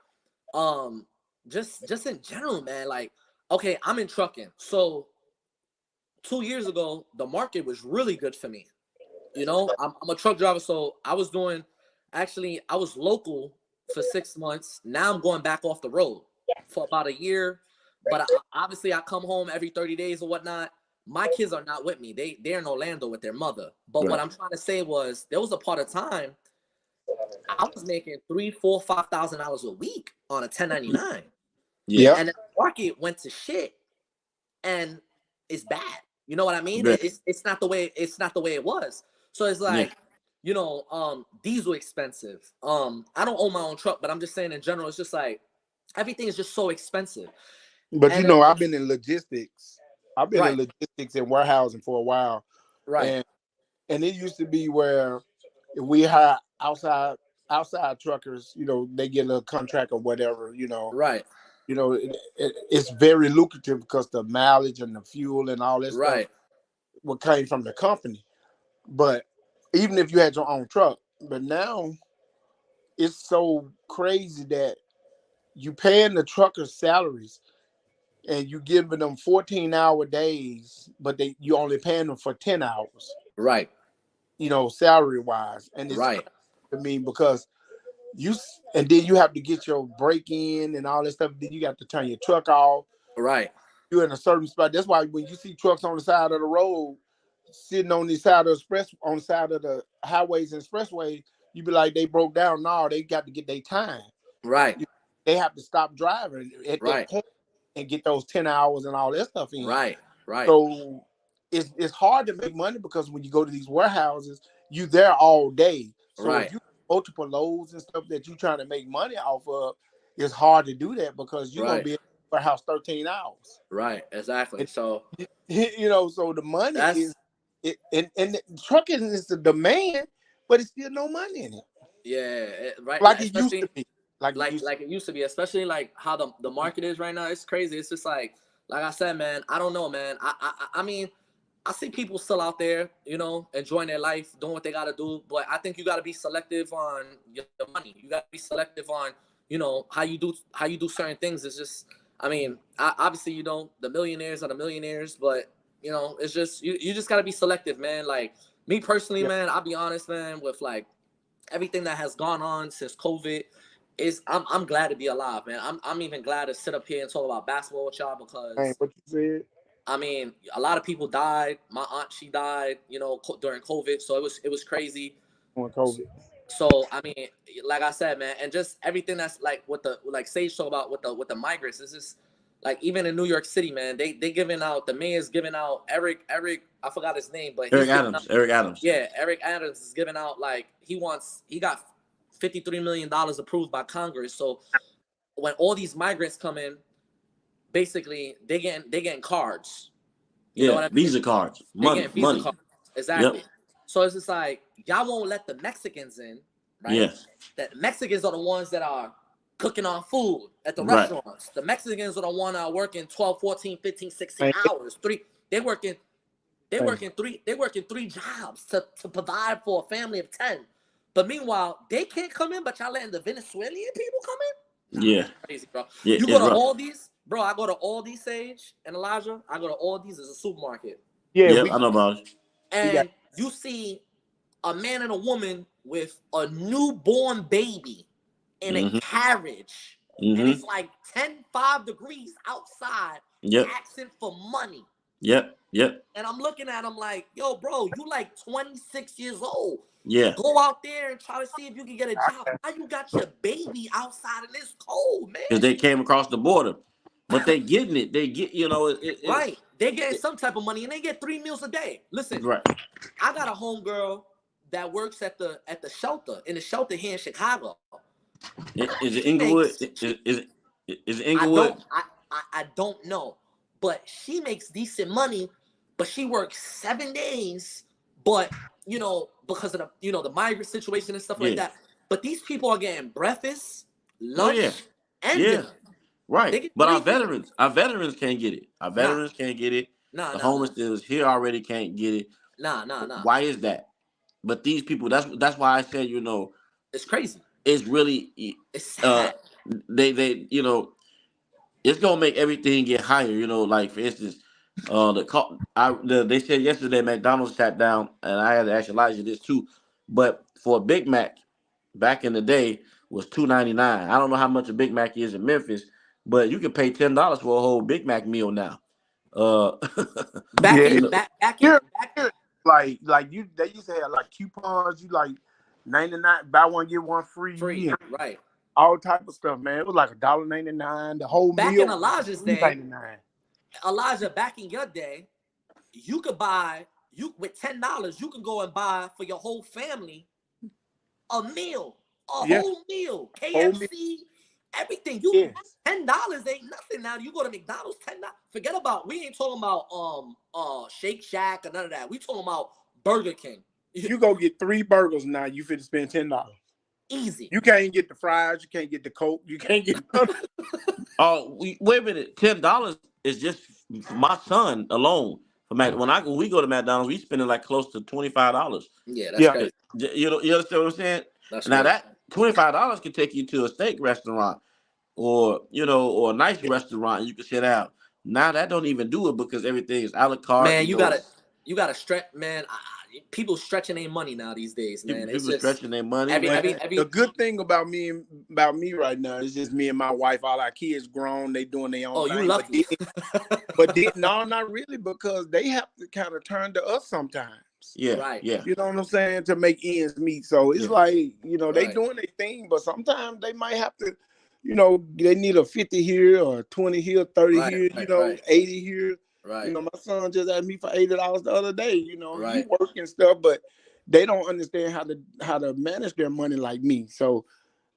just in general, man. Like, okay, I'm in trucking, so 2 years ago the market was really good for me. I'm a truck driver, so I was local for 6 months. Now I'm going back off the road for about a year. But obviously, I come home every 30 days or whatnot. My kids are not with me. They're in Orlando with their mother. But what Right. I'm trying to say was there was a part of time I was making $3, 4, $5,000 a week on a 1099, Yeah. Yep. and the market went to shit, and it's bad. You know what I mean? Yeah. It's not the way it was. So it's Yeah. like, diesel expensive. I don't own my own truck, but I'm just saying in general, it's just like everything is just so expensive. But And then I've been in logistics. I've been in right, logistics and warehousing for a while, right, and it used to be where if we had outside truckers, they get a contract or whatever, right, it's very lucrative because the mileage and the fuel and all that stuff right, what came from the company. But even if you had your own truck, but now it's so crazy that you paying the truckers salaries and you giving them 14-hour days, but you only paying them for 10 hours, right, salary wise. And it's right, crazy to me because and then you have to get your break in and all that stuff. Then you got to turn your truck off. right, You're in a certain spot. That's why when you see trucks on the side of the road, sitting on the side of on the side of the highways and expressways, you be like, they broke down. No, they got to get their time. right, They have to stop driving at that right, point and get those 10 hours and all that stuff in. right, right, So it's hard to make money because when you go to these warehouses, you there all day. So if right, you multiple loads and stuff that you're trying to make money off of, it's hard to do that because you're gonna right, be in the warehouse 13 hours. right. Exactly. And, So so the money is that's and the trucking is the demand, but it's still no money in it. yeah, right. Like it used to Especially be. Like it used to like it used to be, especially like how the market is right now. It's crazy. It's just like I said, man. I don't know, man. I mean, I see people still out there, enjoying their life, doing what they got to do. But I think you got to be selective on your money. You got to be selective on, how you do certain things. It's just, I mean, obviously, the millionaires are the millionaires, but it's just you just got to be selective, man. Like me personally, yeah. man. I'll be honest, man. With like everything that has gone on since COVID, I'm glad to be alive, man. I'm even glad to sit up here and talk about basketball with y'all Ain't because what you said I mean, a lot of people died. My aunt, she died, during COVID, so it was crazy. on COVID. So I mean, like I said, man, and just everything that's like what the like Sage talk about with the migrants. This is like even in New York City, man, they giving out, the mayor's giving out, Eric, I forgot his name, but he's giving out, Eric Adams. yeah, Eric Adams is giving out, like he got $53 million approved by Congress. So when all these migrants come in, basically they getting cards. You know what I mean? Visa cards, They money, getting Visa money. cards. Exactly. Yep. So it's just like y'all won't let the Mexicans in, right? Yes. That Mexicans are the ones that are cooking our food at the Right. restaurants. The Mexicans are the ones that are working 12, 14, 15, 16 Man. hours. They're working three jobs to provide for a family of 10. But meanwhile, they can't come in, but y'all letting the Venezuelan people come in? Yeah. Crazy, bro. Yeah, You it's go to rough. Aldi's, bro. I go to Aldi's, Sage and Elijah. I go to Aldi's as a supermarket. Yeah, Yep, I know about it. And you see a man and a woman with a newborn baby in a carriage. And it's like 5 degrees outside, Yep. asking for money. Yep. And I'm looking at him like, yo, bro, you like 26 years old. Yeah. Go out there and try to see if you can get a job. How you got your baby outside in this cold, man? Because they came across the border. But they getting it. They get, you know, right. They getting some type of money and they get 3 meals a day. Listen, right. I got a homegirl that works at the shelter, in the shelter here in Chicago. Is it Inglewood? Is it Inglewood? I don't know. But she makes decent money, but she works 7 days, but you know, because of the the migrant situation and stuff like that. But these people are getting breakfast, lunch, and dinner. Right. But our veterans can't get it. Our veterans can't get it. The homeless that was here already can't get it. Nah. Why is that? But these people, that's why I said, it's crazy. It's really it's sad. They it's gonna make everything get higher, like for instance, they said yesterday McDonald's sat down, and I had to ask Elijah this too, but for a Big Mac back in the day was $2.99. I don't know how much a Big Mac is in Memphis, but you can pay $10 for a whole Big Mac meal now. Back in like they used to have like coupons, you like 99 buy one get one free, right? All type of stuff, man. It was like $1.99. The whole back meal. In Elijah's day, $2.99. Elijah, back in your day, you could buy with $10. You can go and buy for your whole family a meal, whole meal, KFC, everything. $10 ain't nothing now. You go to McDonald's, $10. Forget about. We ain't talking about Shake Shack or none of that. We talking about Burger King. You go get 3 burgers now. You finna spend $10. Easy. You can't get the fries. You can't get the Coke. You can't get. Oh, wait a minute. $10 is just for my son alone. When we go to McDonald's, we spending like close to $25. Yeah, that's crazy. You understand what I'm saying? Now that $25 can take you to a steak restaurant, or or a nice restaurant, and you can sit down. Now that don't even do it because everything is a la carte. Man, you gotta stretch, man. People stretching their money now these days, man. People stretching their money. The good thing about me right now is just me and my wife. All our kids grown. They doing their own thing. You lucky. But no, not really, because they have to kind of turn to us sometimes. Yeah, right. Yeah. You know what I'm saying? To make ends meet. So it's like, they doing their thing, but sometimes they might have to, they need a 50 here or 20 here, 30 here, 80 here. Right. My son just asked me for $80 the other day. He work and stuff, but they don't understand how to manage their money like me. So,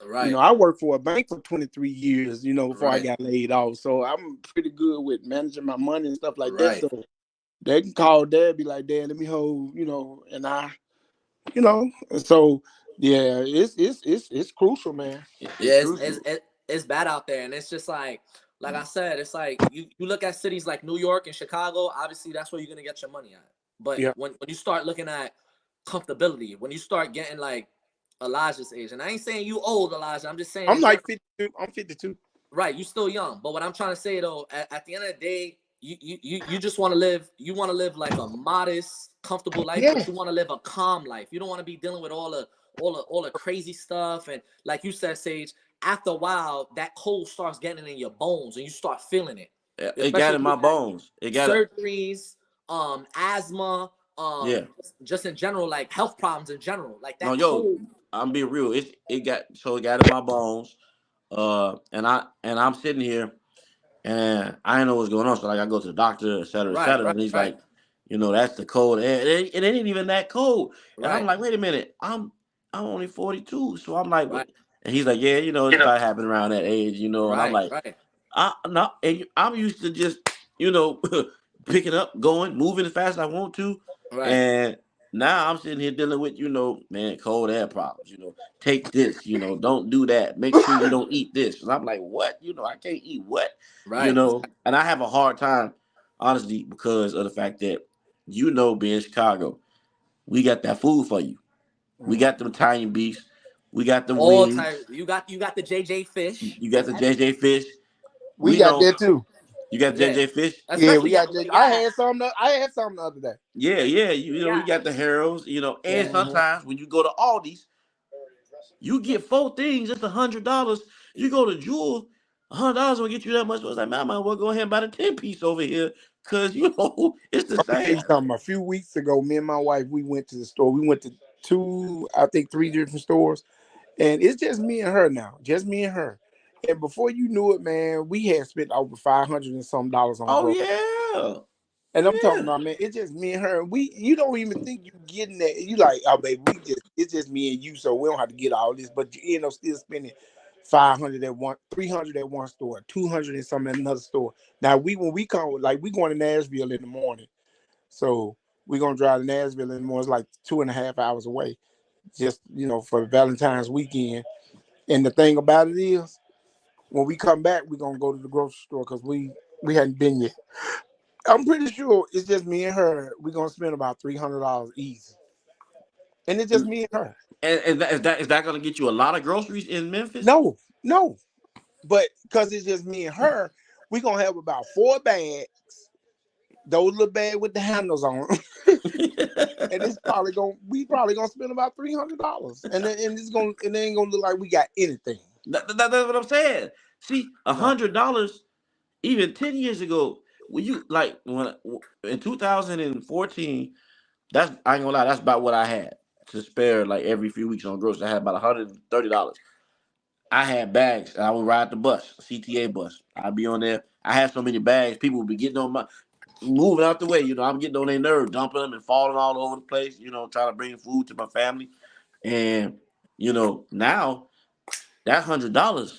I worked for a bank for 23 years, before I got laid off. So I'm pretty good with managing my money and stuff like that. So they can call dad, be like, Dad, let me hold, and I, so yeah, it's crucial, man. It's bad out there, and it's just like I said, it's like you look at cities like New York and Chicago. Obviously, that's where you're gonna get your money at. But when you start looking at comfortability, when you start getting like Elijah's age, and I ain't saying you old, Elijah. I'm just saying I'm like 52. I'm 52. Right, you still young. But what I'm trying to say though, at the end of the day, you just want to live. You want to live like a modest, comfortable life, but you want to live a calm life. You don't want to be dealing with all the crazy stuff. And like you said, Sage, after a while, that cold starts getting in your bones, and you start feeling it. It got in my bones. It got surgeries, asthma, Yeah. just in general, like health problems in general, like No, that yo, cold. I'm being real. It got in my bones. And I'm sitting here and I didn't know what's going on. So like I go to the doctor, et cetera, et Right, cetera. right, And he's right, like, that's the cold air. It ain't even that cold. And I'm right, like, wait a minute, I'm only 42. So I'm like, right, what? And he's like, yeah, it started happening around that age, and I'm right, like, right, I'm used to just, you know, picking up, going, moving as fast as I want to. right, And now I'm sitting here dealing with, man, cold air problems, take this, don't do that. Make sure you don't eat this. And I'm like, what? I can't eat what? right. And I have a hard time, honestly, because of the fact that, being in Chicago, we got that food for you. We got the Italian beefs. We got the All wings. time. You got the JJ fish. You got the JJ fish. We We got know that too. you got Yeah, JJ fish. Yeah, we especially got. when you I got had some. I had some the other day. Yeah, yeah. You yeah, got the Harrows, and yeah. Mhm. sometimes when you go to Aldi's, you get 4 things, it's $100. You go to Jewel, $100 will get you that much. So it's like, man, I might well go ahead and buy the 10 piece over here. Cause it's the Let me tell same. you something. A few weeks ago, me and my wife, we went to the store. We went to two, I think, three different stores, and it's just me and her now. Just me and her. And before you knew it, man, we had spent over $500 and some on Oh groceries. yeah. And I'm talking Yeah. about, man, it's just me and her. You don't even think you getting that. You like, oh baby, it's just me and you, so we don't have to get all this. But you end up still spending 500 at one, 300 at one store, 200 and some at another store. Now when we come, like we going to Nashville in the morning, so we're gonna drive to Nashville in the morning. It's like 2.5 hours away, just for Valentine's weekend. And the thing about it is, when we come back, we're gonna go to the grocery store because we hadn't been yet. I'm pretty sure it's just me and her. We're gonna spend about $300 easy, and it's just me and her. And is that gonna get you a lot of groceries in Memphis? No, no, but because it's just me and her, we're gonna have about 4 bags. Those little bags with the handles on them, and it's probably gonna we probably gonna spend about $300, and it ain't gonna look like we got anything. That's what I'm saying. See, No, $100 even 10 years ago, when you like when in 2014, that's I ain't gonna lie, that's about what I had to spare like every few weeks on groceries. I had about $130. I had bags, and I would ride the bus, CTA bus. I'd be on there. I had so many bags, people would be getting on my moving out the way. I'm getting on their nerve, dumping them and falling all over the place. Trying to bring food to my family, and now that $100,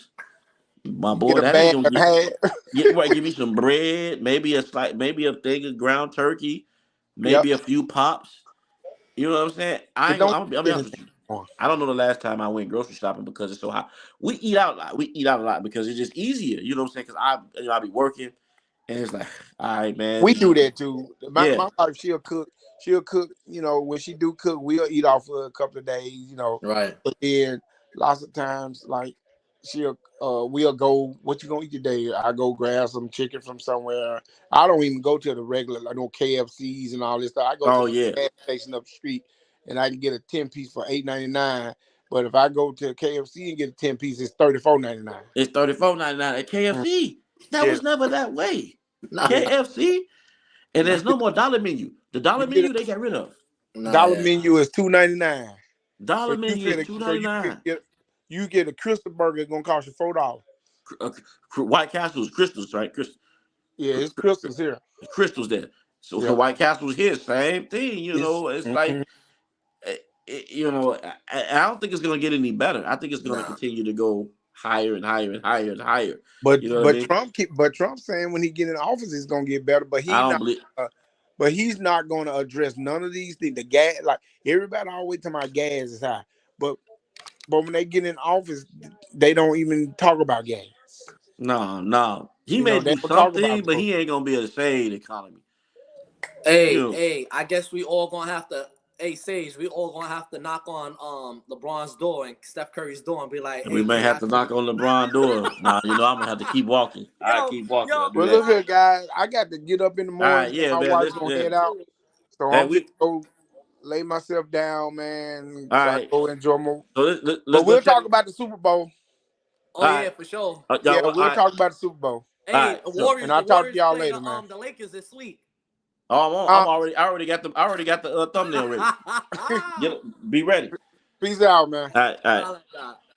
my you boy, get a that ain't bag gonna and a half. give me some bread, maybe a thing of ground turkey, Yep, maybe a few pops. You know what I'm saying? I it ain't gonna. don't I'll be get honest anything with you. more. I don't know the last time I went grocery shopping because it's so hot. We eat out a lot. We eat out a lot because it's just easier. You know what I'm saying? Because I be working, and it's like, all right, man. We do that too. My, Yeah. my wife, she'll cook. She'll cook. When she do cook, we'll eat off for a couple of days. Right. But then lots of times, like we'll go. What you gonna eat today? I go grab some chicken from somewhere. I don't even go to the regular, like no KFCs and all this stuff. I go to Oh the yeah. gas station up the street, and I can get a 10 piece for $8.99. But if I go to KFC and get a 10 piece, it's $34.99. It's $34.99 at KFC. That Yeah, was never that way. Nah, yeah. KFC, and You there's no get more dollar menu. The you dollar get menu they got rid of. nah, dollar yeah. menu is $2.99. So Dollar you menu is finna two so ninety nine. you get a crystal burger, it's gonna cost you $4. White Castle's crystals, right? Yeah, it's crystals here. Crystals there. So Yep. White Castle's here, same thing. It's It's like eh, I don't think it's gonna get any better. I think it's gonna Nah. continue to go higher and higher and higher and higher. but You know what I but mean? Trump saying when he get in office it's gonna get better, but I don't believe. he's not gonna address none of these things. The gas, like everybody always talking about gas is high, but when they get in office, they don't even talk about gas. No, no. He may They do don't talk about something, but those. he ain't gonna be able to save the economy. You Hey, know, hey, I guess we all gonna have to. Hey, Sage, we all gonna have to knock on LeBron's door and Steph Curry's door and be like, and we hey, may can have y'all? to knock on LeBron door. Nah, I'm gonna have to keep walking. I Yo, keep walking. yo, I do Well, that. look nah, here, guys. I got to get up in the All morning. right, Me and yeah, my man. wife Listen, gonna yeah. head out, so Hey, I'm we fit to go lay myself down, man, all so I right. go enjoy my. So let's But go we'll check. talk about the Super Bowl. oh All right. yeah, for sure. Yeah, All we'll right. talk about the Super Bowl. All Hey, right. So And The I'll talk to Warriors y'all play later, man. the Lakers this week. Oh, I already got the thumbnail ready. Be ready. Peace out, man. All right.